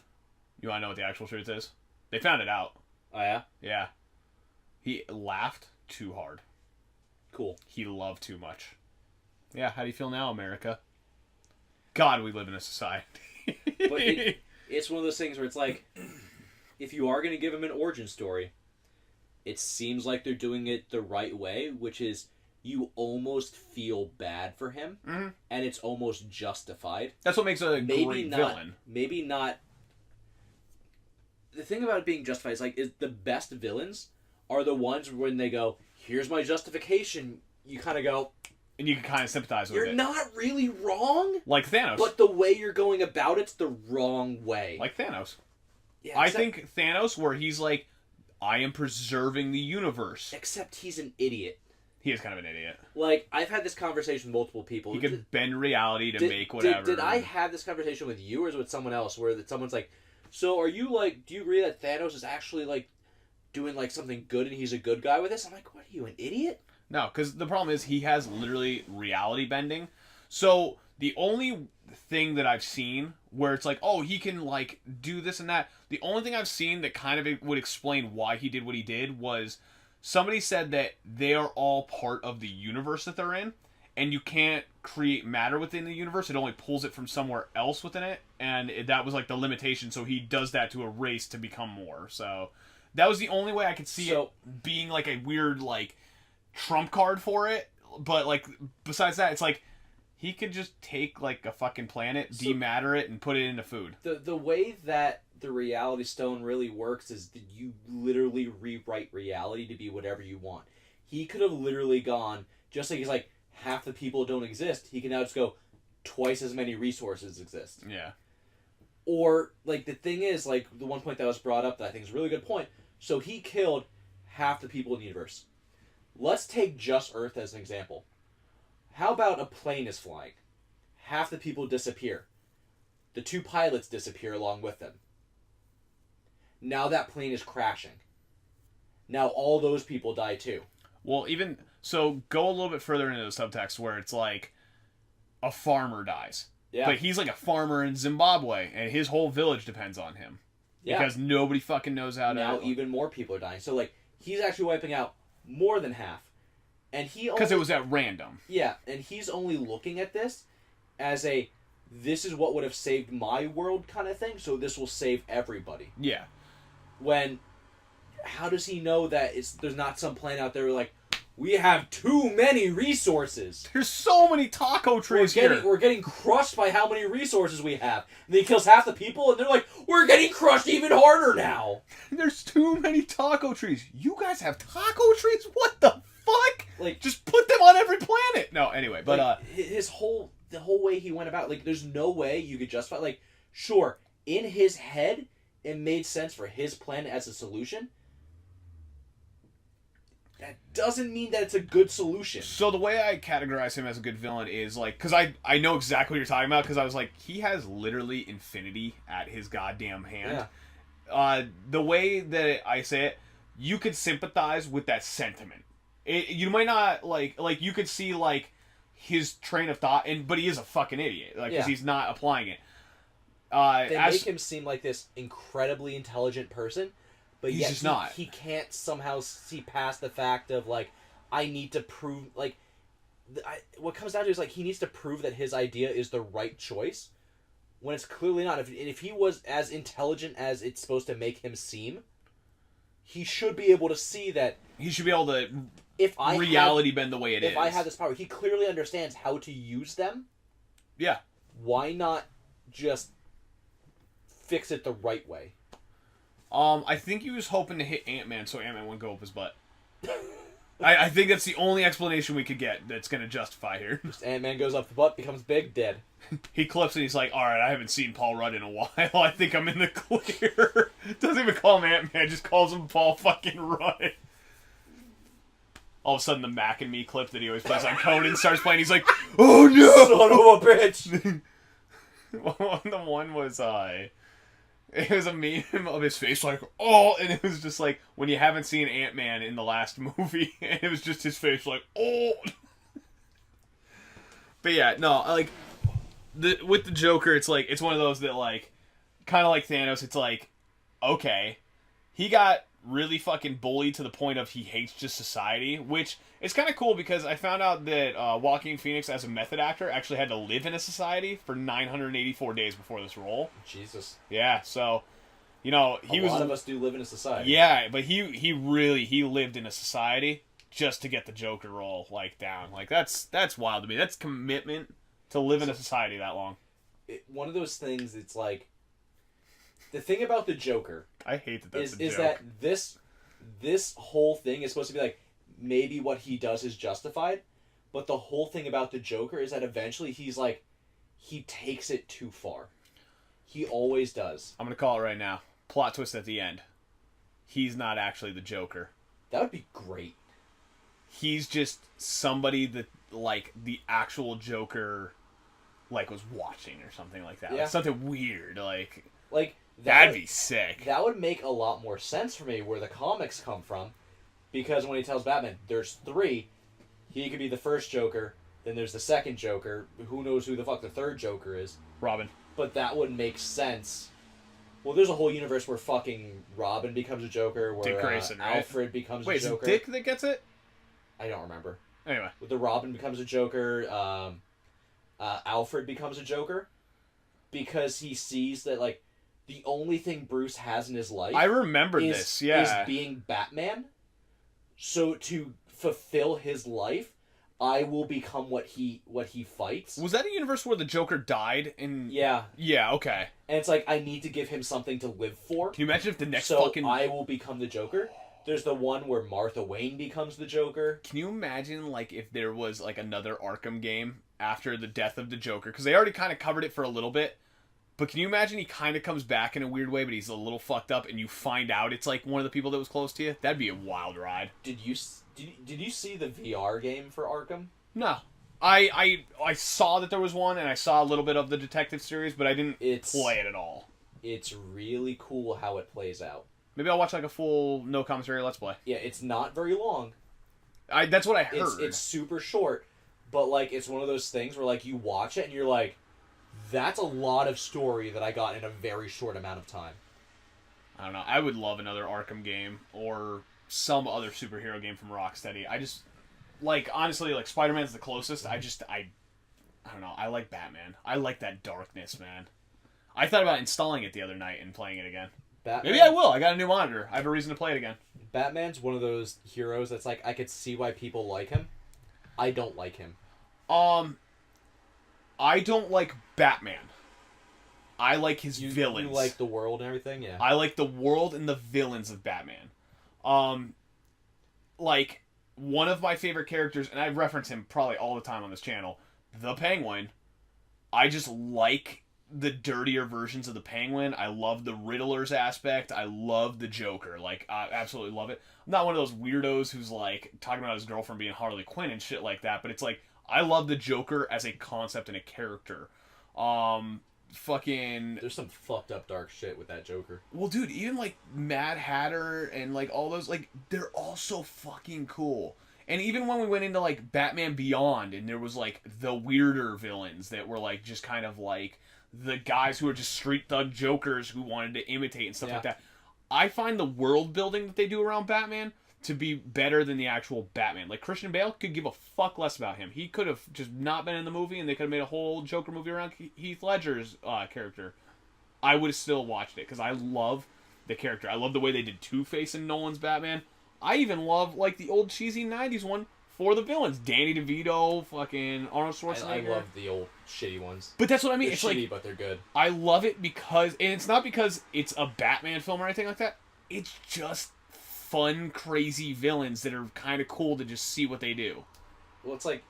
You want to know what the actual truth is? They found it out. Oh, yeah? Yeah. He laughed too hard. Cool. He loved too much. Yeah, how do you feel now, America? God, we live in a society. But it's one of those things where it's like, if you are going to give him an origin story, it seems like they're doing it the right way, which is you almost feel bad for him, and it's almost justified. That's what makes a great villain. Maybe not the thing about it being justified is the best villains are the ones when they go, here's my justification, you kind of go, and you can kind of sympathize with you're it. not really wrong, Like Thanos. but the way you're going about it's the wrong way. Like Thanos. Yeah, I think Thanos, where he's like, I am preserving the universe. Except he's an idiot. He is kind of an idiot. Like, I've had this conversation with multiple people. He could bend reality to make whatever. Did I have this conversation with you or is it with someone else where someone's like, so are you like, do you agree that Thanos is actually like doing like something good and he's a good guy with this? I'm like, what are you, an idiot? No, because the problem is he has literally reality bending. So the only thing that I've seen where it's like, oh, he can like do this and that. The only thing I've seen that kind of would explain why he did what he did was somebody said that they are all part of the universe that they're in, and you can't create matter within the universe. It only pulls it from somewhere else within it, and that was like the limitation. So he does that to erase to become more. So that was the only way I could see it being like a weird like trump card for it. But like besides that, it's like he could just take like a fucking planet, dematter it, and put it into food. The way that the reality stone really works is that you literally rewrite reality to be whatever you want. He could have literally gone, just like he's like, half the people don't exist, he can now just go, twice as many resources exist. Yeah. Or, like, the thing is, like, the one point that was brought up that I think is a really good point, so he killed half the people in the universe. Let's take just Earth as an example. How about a plane is flying? Half the people disappear. The 2 pilots disappear along with them. Now that plane is crashing. Now all those people die too. Well, even so, go a little bit further into the subtext where it's like a farmer dies. Yeah. But he's like a farmer in Zimbabwe, and his whole village depends on him. Yeah. Because nobody fucking knows how to... Now even more people are dying. So, like, he's actually wiping out more than half. And he only... Because it was at random. Yeah, and he's only looking at this as a, this is what would have saved my world kind of thing, so this will save everybody. Yeah. When, how does he know that there's not some planet out there where, like, we have too many resources. There's so many taco trees here. We're getting crushed by how many resources we have. And he kills half the people, and they're like, we're getting crushed even harder now. There's too many taco trees. You guys have taco trees? What the fuck? Like, just put them on every planet. No, anyway, but like, the whole way he went about, like, there's no way you could justify, like, sure, in his head, it made sense for his plan as a solution. That doesn't mean that it's a good solution. So the way I categorize him as a good villain is like, because I know exactly what you're talking about, because I was like, he has literally infinity at his goddamn hand. Yeah. The way that I say it, you could sympathize with that sentiment. You might not like you could see like his train of thought, but he is a fucking idiot, like because he's not applying it. They make him seem like this incredibly intelligent person, but he's yet just not. He can't somehow see past the fact of like, I need to prove like, what comes down to is like he needs to prove that his idea is the right choice, when it's clearly not. If he was as intelligent as it's supposed to make him seem, he should be able to see that. He should be able to bend the way it is. If I have this power, he clearly understands how to use them. Yeah. Why not just fix it the right way? I think he was hoping to hit Ant-Man so Ant-Man wouldn't go up his butt. I think that's the only explanation we could get that's going to justify here. Just Ant-Man goes up the butt, becomes big, dead. He clips and he's like, alright, I haven't seen Paul Rudd in a while. I think I'm in the clear. Doesn't even call him Ant-Man, just calls him Paul fucking Rudd. All of a sudden the Mac and Me clip that he always plays on Conan starts playing. He's like, oh no! Son of a bitch! The one was, it was a meme of his face like, oh, and it was just like, when you haven't seen Ant-Man in the last movie, and it was just his face like, oh. But yeah, no, like, with the Joker, it's like, it's one of those that like, kind of like Thanos, it's like, okay, he got really fucking bullied to the point of he hates just society, which is kind of cool because I found out that Joaquin Phoenix, as a method actor, actually had to live in a society for 984 days before this role. Jesus. Yeah, so, you know, a lot of us do live in a society. Yeah, but he really lived in a society just to get the Joker role like down. Like that's wild to me. That's commitment to live in a society that long. One of those things. It's like the thing about the Joker I hate that that's a is joke. that this whole thing is supposed to be like maybe what he does is justified, but the whole thing about the Joker is that eventually he's like he takes it too far. He always does. I'm gonna call it right now. Plot twist at the end. He's not actually the Joker. That would be great. He's just somebody that like the actual Joker like was watching or something like that. Yeah. Like, something weird. Like would- that'd be sick. That would make a lot more sense for me where the comics come from, because when he tells Batman there's 3, he could be the first Joker, then there's the second Joker, who knows who the fuck the third Joker is, Robin. but that would make sense. Well, there's a whole universe where fucking Robin becomes a Joker, where Dick Grayson, right? Alfred becomes Wait, a is it Joker. Dick that gets it? I don't remember. Anyway. The Robin becomes a Joker, Alfred becomes a Joker, because he sees that, like, the only thing Bruce has in his life I remember is, this, yeah. is being Batman. So to fulfill his life, I will become what he fights. Was that a universe where the Joker died in Yeah, Yeah, okay. and it's like I need to give him something to live for. Can you imagine if the next So fucking I will become the Joker. There's the one where Martha Wayne becomes the Joker. Can you imagine like if there was like another Arkham game after the death of the Joker? Because they already kind of covered it for a little bit. But can you imagine he kind of comes back in a weird way, but he's a little fucked up, and you find out it's like one of the people that was close to you? That'd be a wild ride. Did you see the VR game for Arkham? No. I saw that there was one, and I saw a little bit of the detective series, but I didn't play it at all. It's really cool how it plays out. Maybe I'll watch like a full no commentary Let's Play. Yeah, it's not very long. That's what I heard. It's super short, but like it's one of those things where like you watch it and you're like, that's a lot of story that I got in a very short amount of time. I don't know. I would love another Arkham game or some other superhero game from Rocksteady. I just like honestly like Spider-Man's the closest. I don't know. I like Batman. I like that darkness, man. I thought about installing it the other night and playing it again. Batman, Maybe I will. I got a new monitor. I have a reason to play it again. Batman's one of those heroes that's like I could see why people like him. I don't like him. I don't like Batman. I like his villains. You like the world and everything, yeah. I like the world and the villains of Batman. Like one of my favorite characters, and I reference him probably all the time on this channel, the Penguin. I just like the dirtier versions of the Penguin. I love the Riddler's aspect. I love the Joker. Like, I absolutely love it. I'm not one of those weirdos who's like talking about his girlfriend being Harley Quinn and shit like that, but it's like I love the Joker as a concept and a character. Fucking There's some fucked up dark shit with that Joker. well, dude, even like Mad Hatter and like all those, like they're all so fucking cool. And even when we went into like Batman Beyond, and there was like the weirder villains that were like just kind of like the guys who are just street thug jokers who wanted to imitate and stuff like that. I find the world building that they do around Batman to be better than the actual Batman. Like Christian Bale could give a fuck less about him. He could have just not been in the movie, and they could have made a whole Joker movie around Heath Ledger's character. I would have still watched it because I love the character. I love the way they did Two-Face in Nolan's Batman. I even love like the old cheesy '90s one for the villains, Danny DeVito, fucking Arnold Schwarzenegger. I love the old shitty ones. But that's what I mean. They're It's shitty, like but they're good. I love it because, and it's not because it's a Batman film or anything like that. It's just fun, crazy villains that are kind of cool to just see what they do. Well, it's like,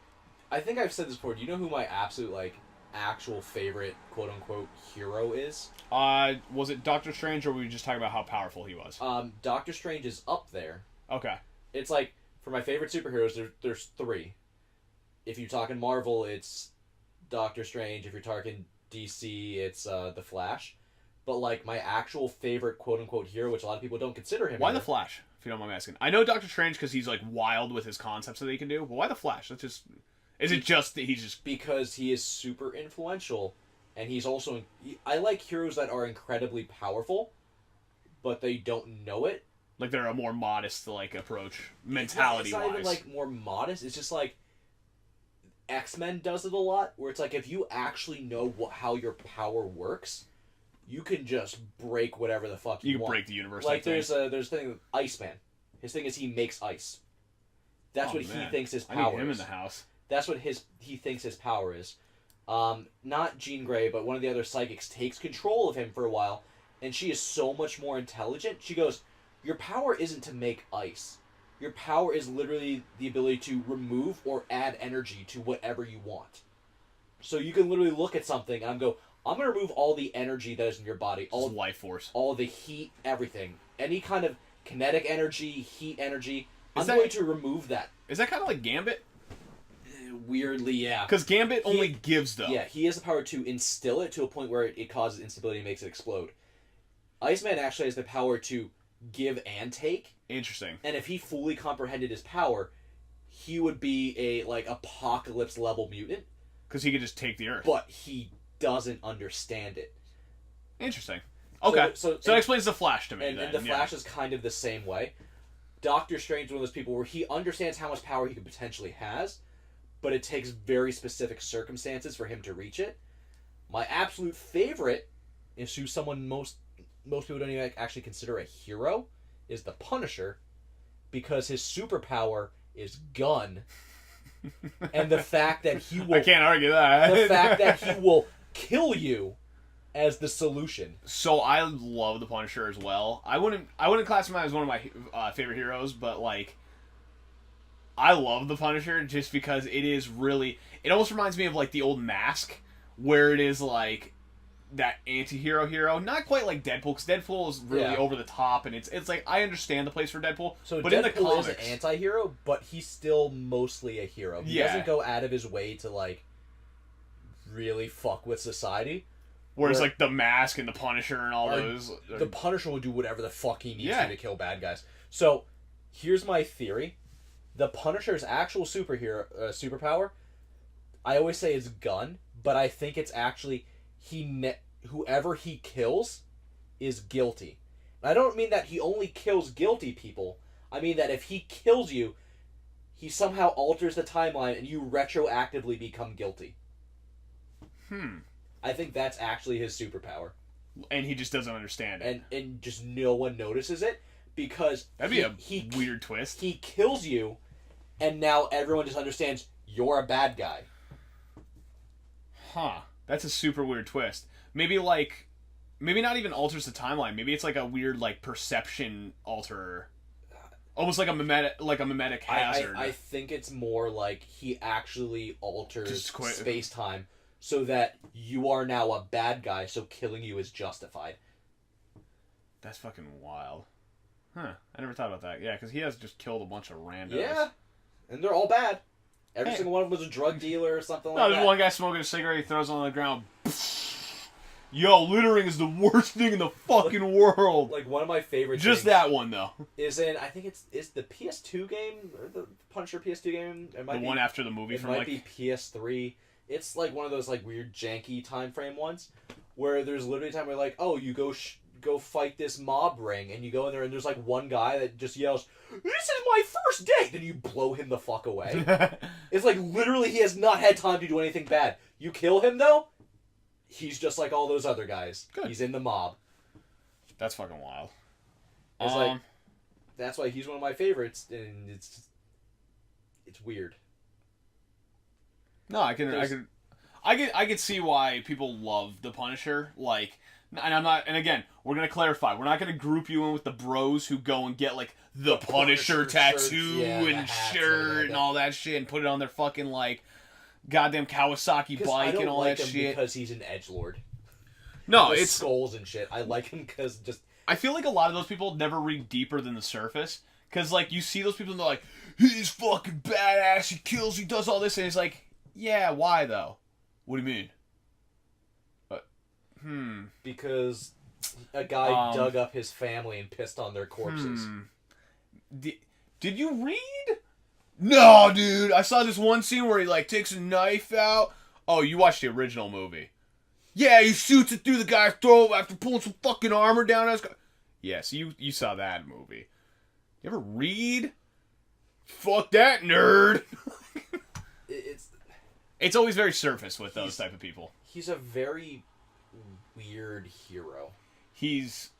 I think I've said this before. Do you know who my absolute, like, actual favorite, quote-unquote, hero is? Was it Doctor Strange, or were we just talking about how powerful he was? Doctor Strange is up there. Okay. It's like, for my favorite superheroes, there's 3. If you're talking Marvel, it's Doctor Strange. If you're talking DC, it's The Flash. But, like, my actual favorite, quote-unquote, hero, which a lot of people don't consider him. Why either. the Flash, if you don't mind me asking? I know Doctor Strange because he's, like, wild with his concepts that he can do, but why the Flash? That's just... Is it just that he's just... Because he is super influential, and he's also... I like heroes that are incredibly powerful, but they don't know it. Like, they're a more modest, like, approach, mentality-wise. It's not even, like, more modest. It's just, like, X-Men does it a lot, where it's like, if you actually know how your power works, you can just break whatever the fuck you want. You can break the universe. Like, there's a thing with Iceman. His thing is he makes ice. That's what man. he thinks his I power need him is. in the house. That's what he thinks his power is. Not Jean Grey, but one of the other psychics takes control of him for a while, and she is so much more intelligent. She goes, your power isn't to make ice. Your power is literally the ability to remove or add energy to whatever you want. So you can literally look at something and go, I'm going to remove all the energy that is in your body. All life force. All the heat, everything. Any kind of kinetic energy, heat energy. I'm that- going to remove that. Is that kind of like Gambit? Weirdly, yeah. Because Gambit only gives, though. Yeah, he has the power to instill it to a point where it causes instability and makes it explode. Iceman actually has the power to give and take. Interesting. And if he fully comprehended his power, he would be a like apocalypse level mutant. Because he could just take the Earth. But he doesn't understand it. Interesting. Okay. So that explains the Flash to me. And the Flash is kind of the same way. Doctor Strange is one of those people where he understands how much power he could potentially has, but it takes very specific circumstances for him to reach it. My absolute favorite is who someone most people don't even actually consider a hero is the Punisher, because his superpower is gun. And the fact that he will... I can't argue that. The fact that he will kill you as the solution. So I love the Punisher as well. I wouldn't classify him as one of my favorite heroes, but like I love the Punisher just because it is really... It almost reminds me of like the old Mask, where it is like that anti-hero hero. Not quite like Deadpool, because Deadpool is really over the top, and it's like I understand the place for Deadpool, so but Deadpool in the comics, is an anti-hero, but he's still mostly a hero. He doesn't go out of his way to like really fuck with society. Whereas like the Mask and the Punisher and all those, the Punisher will do whatever the fuck he needs to kill bad guys. So here's my theory: the Punisher's actual superpower, I always say is gun, but I think it's actually whoever he kills is guilty. And I don't mean that he only kills guilty people. I mean that if he kills you, he somehow alters the timeline and you retroactively become guilty. I think that's actually his superpower. And he just doesn't understand it. And just no one notices it because that'd be a weird twist. He kills you, and now everyone just understands you're a bad guy. Huh. That's a super weird twist. Maybe not even alters the timeline. Maybe it's like a weird like perception alterer. Almost like a mimetic hazard. I think it's more like he actually alters space-time so that you are now a bad guy, so killing you is justified. That's fucking wild. Huh. I never thought about that. Yeah, because he has just killed a bunch of randos. Yeah. And they're all bad. Every single one of them was a drug dealer or something like that. No, there's one guy smoking a cigarette, he throws it on the ground. Yo, littering is the worst thing in the fucking world. Like, one of my favorite just that one, though. Is in, I think it's the PS2 game, or the Punisher PS2 game. It might the one after the movie from, like... It might be PS3. It's, like, one of those, like, weird, janky time frame ones, where there's literally a time where, like, oh, you go fight this mob ring, and you go in there, and there's, like, one guy that just yells, "This is my first day!" Then you blow him the fuck away. It's like, literally, he has not had time to do anything bad. You kill him, though, he's just like all those other guys. Good. He's in the mob. That's fucking wild. It's like, that's why he's one of my favorites, and it's weird. No, I could see why people love the Punisher. Like, and I'm not. And again, we're gonna clarify. We're not gonna group you in with the bros who go and get like the Punisher tattoo and shirt and all that shit and put it on their fucking like goddamn Kawasaki bike and all like that him shit. Because he's an edgelord. No, With it's skulls and shit. I like him because just. I feel like a lot of those people never read deeper than the surface. Because, like, you see those people and they're like, he's fucking badass, he kills, he does all this, and it's like, yeah, why, though? What do you mean? Because a guy dug up his family and pissed on their corpses. Did you read? No, dude, I saw this one scene where he, like, takes a knife out. Oh, you watched the original movie. Yeah, he shoots it through the guy's throat after pulling some fucking armor down his... Yes, you saw that movie. You ever read? Fuck that nerd. It's always very surface with those type of people. He's a very weird hero. He's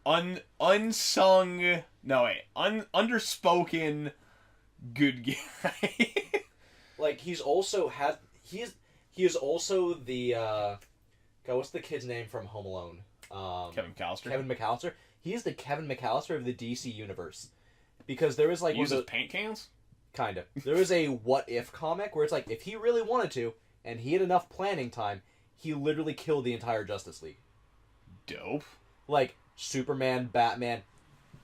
unsung... No, wait. Underspoken good guy. Like, he's also... He is also the... God, what's the kid's name from Home Alone? Kevin McAllister. Kevin McAllister. He is the Kevin McAllister of the DC universe. Because there is like He uses paint cans? kind of. There is a what if comic where it's like if he really wanted to and he had enough planning time, he literally killed the entire Justice League. Dope. Like Superman, Batman,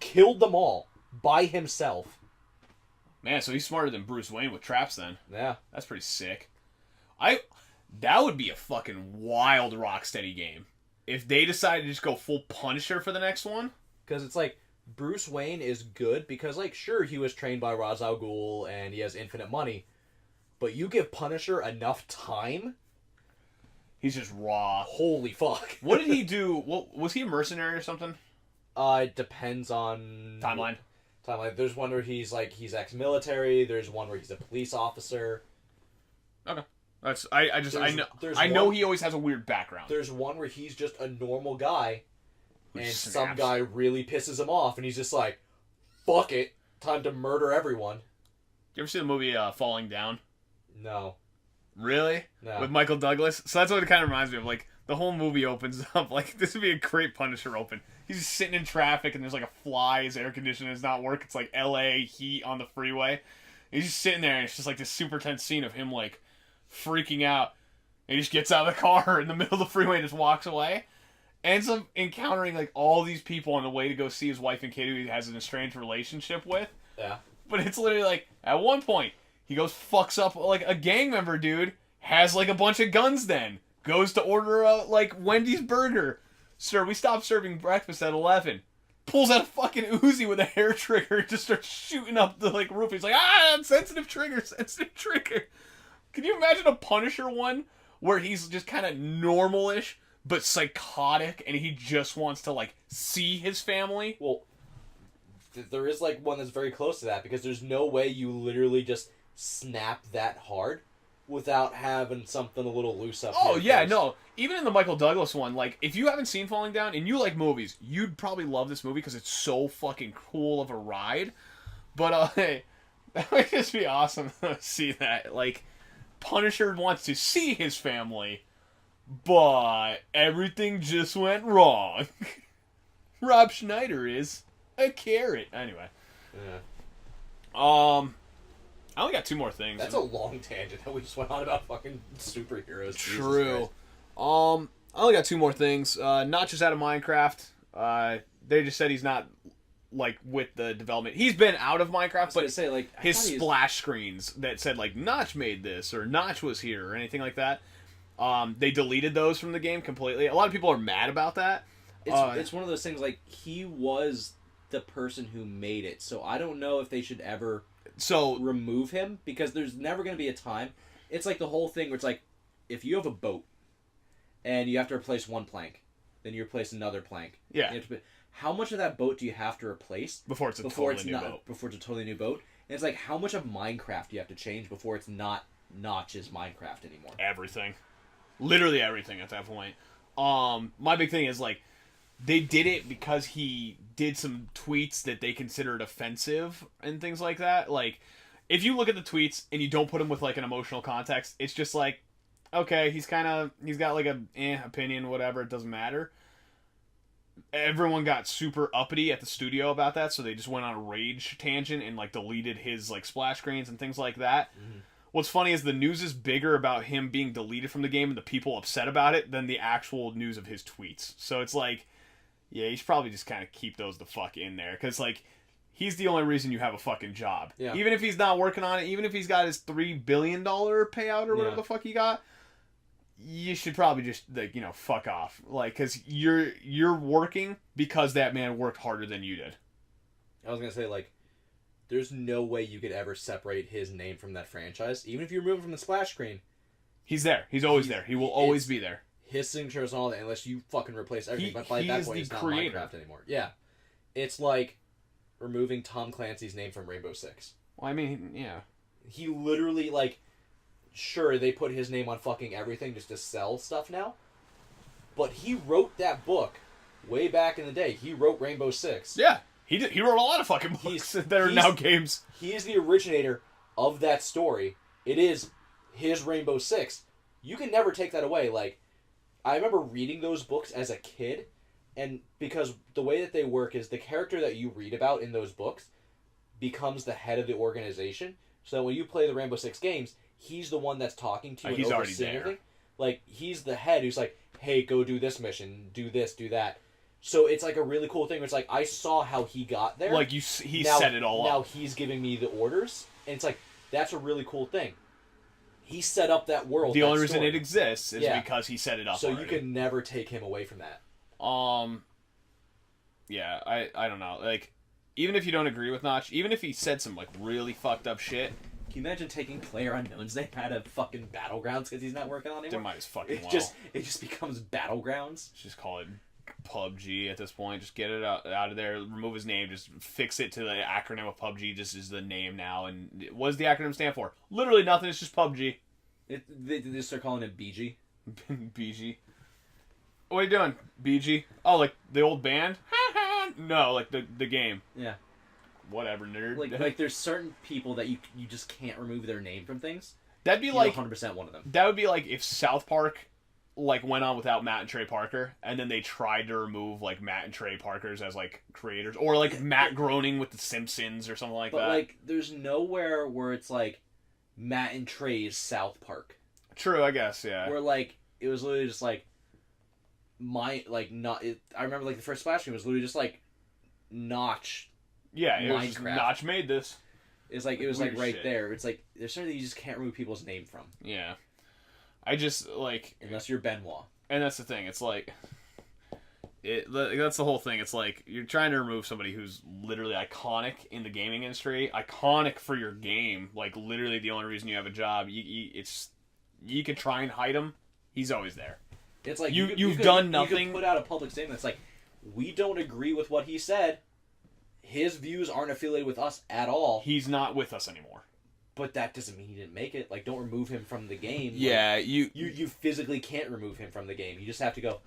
killed them all by himself. Man, so he's smarter than Bruce Wayne with traps then. Yeah. That's pretty sick. That would be a fucking wild Rocksteady game. If they decided to just go full Punisher for the next one. Because it's like, Bruce Wayne is good because, like, sure, he was trained by Ra's al Ghul and he has infinite money. But you give Punisher enough time, He's just raw. holy fuck. What did he do? What, was he a mercenary or something? It depends on... Timeline. There's one where he's ex-military. There's one where he's a police officer. Okay. I There's know one- he always has a weird background. There's one where he's just a normal guy, Who and snaps. some guy really pisses him off, and he's just like, fuck it, time to murder everyone. You ever see the movie Falling Down? No. Really? No. With Michael Douglas? So that's what it kind of reminds me of. Like, the whole movie opens up. Like, this would be a great Punisher open. He's just sitting in traffic, and there's like a fly. His air conditioning does not work. It's like LA heat on the freeway. He's just sitting there, and it's just like this super tense scene of him, like, freaking out. And he just gets out of the car in the middle of the freeway and just walks away. Ends up encountering, like, all these people on the way to go see his wife and kid who he has an estranged relationship with. Yeah. But it's literally like, at one point, he goes, fucks up, like, a gang member dude, has, like, a bunch of guns then. Goes to order a, like, Wendy's burger. Sir, we stopped serving breakfast at 11. Pulls out a fucking Uzi with a hair trigger and just starts shooting up the, like, roof. He's like, sensitive trigger. Can you imagine a Punisher one where he's just kind of normal-ish, but psychotic, and he just wants to, like, see his family? Well, there is, like, one that's very close to that, because there's no way you literally just snap that hard without having something a little loose up Oh, here yeah, first. no. Even in the Michael Douglas one, like, if you haven't seen Falling Down and you like movies, you'd probably love this movie because it's so fucking cool of a ride. But, hey, that would just be awesome to see that. Like, Punisher wants to see his family, but everything just went wrong. Rob Schneider is a carrot. Anyway. Yeah. I only got two more things. That's a long tangent that we just went on about fucking superheroes. Jesus True. Christ. I only got two more things. Not just out of Minecraft. They just said he's not, like, with the development. He's been out of Minecraft, but say, like, his splash screens that said, like, Notch made this, or Notch was here, or anything like that, they deleted those from the game completely. A lot of people are mad about that. It's one of those things, like, he was the person who made it, so I don't know if they should ever remove him, because there's never going to be a time. It's like the whole thing where it's like, if you have a boat, and you have to replace one plank, then you replace another plank. Yeah. How much of that boat do you have to replace Before it's a totally new boat. Before it's a totally new boat. And it's like, how much of Minecraft do you have to change before it's not Notch's Minecraft anymore? Everything. Literally everything at that point. My big thing is, like, they did it because he did some tweets that they considered offensive and things like that. Like, if you look at the tweets and you don't put them with, like, an emotional context, it's just like, okay, he's got, like, a opinion, whatever, it doesn't matter. Everyone got super uppity at the studio about that, so they just went on a rage tangent and, like, deleted his, like, splash screens and things like that. Mm-hmm. What's funny is the news is bigger about him being deleted from the game and the people upset about it than the actual news of his tweets. So it's like, yeah, you should probably just kind of keep those the fuck in there. Because, like, he's the only reason you have a fucking job. Yeah. Even if he's not working on it, even if he's got his $3 billion payout or whatever the fuck he got, you should probably just, like, you know, fuck off. Like, because you're working because that man worked harder than you did. I was going to say, like, there's no way you could ever separate his name from that franchise. Even if you remove him from the splash screen. He's there. He's always there. He will always be there. His signature is all that, unless you fucking replace everything. But by he that is point, the it's not creator. Minecraft anymore. Yeah. It's like removing Tom Clancy's name from Rainbow Six. Well, I mean, yeah. He literally, like, sure, they put his name on fucking everything just to sell stuff now. But he wrote that book way back in the day. He wrote Rainbow Six. Yeah. He did. He wrote a lot of fucking books that are now games. He is the originator of that story. It is his Rainbow Six. You can never take that away. Like, I remember reading those books as a kid, And because the way that they work is the character that you read about in those books becomes the head of the organization. So when you play the Rainbow Six games, he's the one that's talking to you. He's and already overseeing there. everything. Like, he's the head who's like, hey, go do this mission, do this, do that. So it's like a really cool thing where it's like, I saw how he got there. Like, he now, set it all now up. he's giving me the orders. And it's like, that's a really cool thing. He set up that world. The that only reason story. it exists is Yeah. because he set it up So already. you can never take him away from that. Yeah, I don't know. Like, even if you don't agree with Notch, even if he said some, like, really fucked up shit, Can you imagine taking PlayerUnknown's name out of fucking Battlegrounds because he's not working on it they anymore? might as fucking well. It just becomes Battlegrounds. Just call it PUBG at this point. Just get it out of there. Remove his name. Just fix it to the acronym of PUBG. Just is the name now. And what does the acronym stand for? Literally nothing. It's just PUBG. They start calling it BG. BG. What are you doing, BG? Oh, like the old band? No, like the game. Yeah. Whatever, nerd. Like there's certain people that you just can't remove their name from things. That'd be He's like 100% one of them. that would be like if South Park like went on without Matt and Trey Parker, and then they tried to remove like Matt and Trey Parkers as like creators, or like Matt Groening with the Simpsons or something like But that. like, there's nowhere where it's like Matt and Trey's South Park. True, I guess, yeah. Where like it was literally just like I remember like the first splash screen was literally just like Notch. Yeah, it was just Minecraft. Notch made this. It's like it was Weird like right shit. there. It's like there's something that you just can't remove people's name from Yeah. I just like, unless you're Benoit. and that's the thing. It's like that's the whole thing. It's like you're trying to remove somebody who's literally iconic in the gaming industry, iconic for your game. Like literally the only reason you have a job. You could try and hide him. He's always there. It's like You've done nothing. You could put out a public statement that's like, we don't agree with what he said. His views aren't affiliated with us at all. He's not with us anymore. But that doesn't mean he didn't make it. Like, don't remove him from the game. Yeah, Like, you physically can't remove him from the game. You just have to go,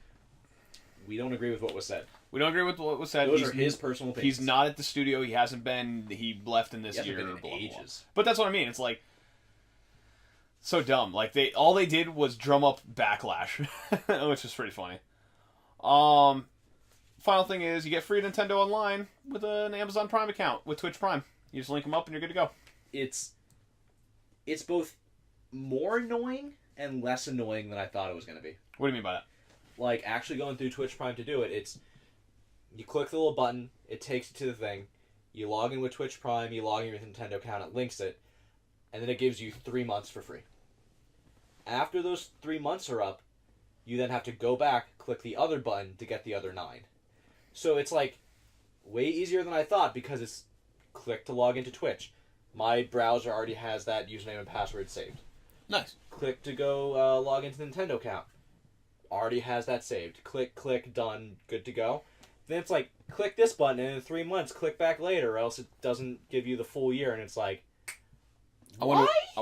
we don't agree with what was said. we don't agree with what was said. Those are his personal opinions. He's not at the studio. He hasn't been. He left in this He hasn't year. been in blah, blah, blah. ages. But that's what I mean. It's like so dumb. Like all they did was drum up backlash, which is pretty funny. Final thing is you get free Nintendo Online with an Amazon Prime account with Twitch Prime. You just link them up and you're good to go. It's both more annoying and less annoying than I thought it was going to be. What do you mean by that? Like, actually going through Twitch Prime to do it, it's you click the little button, it takes you to the thing, you log in with Twitch Prime, you log in with your Nintendo account, it links it, and then it gives you 3 months for free. After those 3 months are up, you then have to go back, click the other button to get the other 9. So it's like way easier than I thought because it's click to log into Twitch. My browser already has that username and password saved. Nice. Click to go log into the Nintendo account. Already has that saved. Click, done, good to go. Then it's like, click this button, and in 3 months, click back later, or else it doesn't give you the full year, and it's like, I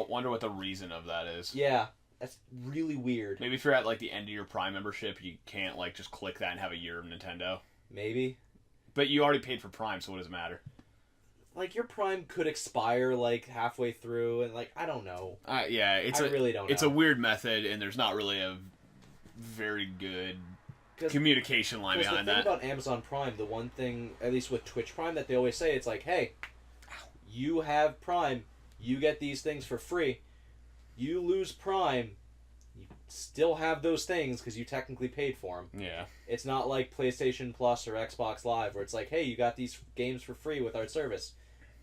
wonder what the reason of that is. yeah, that's really weird. Maybe if you're at like the end of your Prime membership, you can't like just click that and have a year of Nintendo. Maybe. But you already paid for Prime, so what does it matter? Like, your Prime could expire, like, halfway through, and, like, I don't know. Yeah, I really don't know. It's a weird method, and there's not really a very good communication line behind the thing that. about Amazon Prime, the one thing, at least with Twitch Prime, that they always say, it's like, hey, you have Prime, you get these things for free. You lose Prime, you still have those things because you technically paid for them. Yeah. It's not like PlayStation Plus or Xbox Live where it's like, hey, you got these games for free with our service.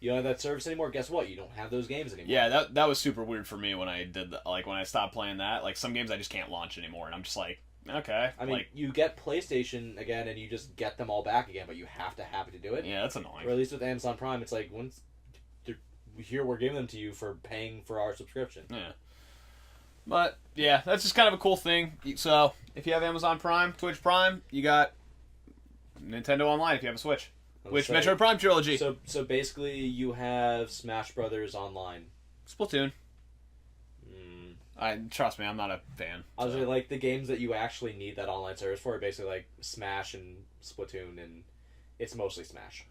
You don't have that service anymore. Guess what? You don't have those games anymore. Yeah, that was super weird for me when I did like when I stopped playing that. Like some games I just can't launch anymore, and I'm just like, okay. I mean, like, you get PlayStation again, and you just get them all back again, but you have to have it to do it. yeah, that's annoying. Or at least with Amazon Prime, it's like once here we're giving them to you for paying for our subscription. Yeah. But yeah, that's just kind of a cool thing. So if you have Amazon Prime, Twitch Prime, you got Nintendo Online if you have a Switch. Which So- Metroid Prime trilogy? So basically, you have Smash Brothers Online. Splatoon. Mm. Trust me, I'm not a fan. I was so. like the games that you actually need that online service for are basically like Smash and Splatoon, and it's mostly Smash.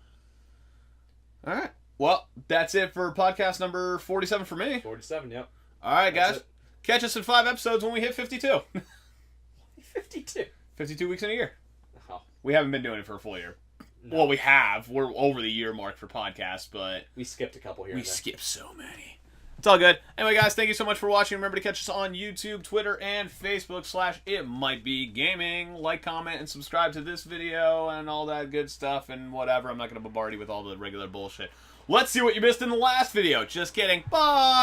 All right. Well, that's it for podcast number 47 for me. 47, yep. All right, That's guys. it. Catch us in 5 episodes when we hit 52. 52. 52 weeks in a year. Oh, We haven't been doing it for a full year. No. Well, we have. We're over the year mark for podcasts, but We skipped a couple here. we and there. skip so many. It's all good. Anyway, guys, thank you so much for watching. Remember to catch us on YouTube, Twitter, and Facebook /ItMightBeGaming. Like, comment, and subscribe to this video and all that good stuff and whatever. I'm not going to bombard you with all the regular bullshit. Let's see what you missed in the last video. Just kidding. Bye!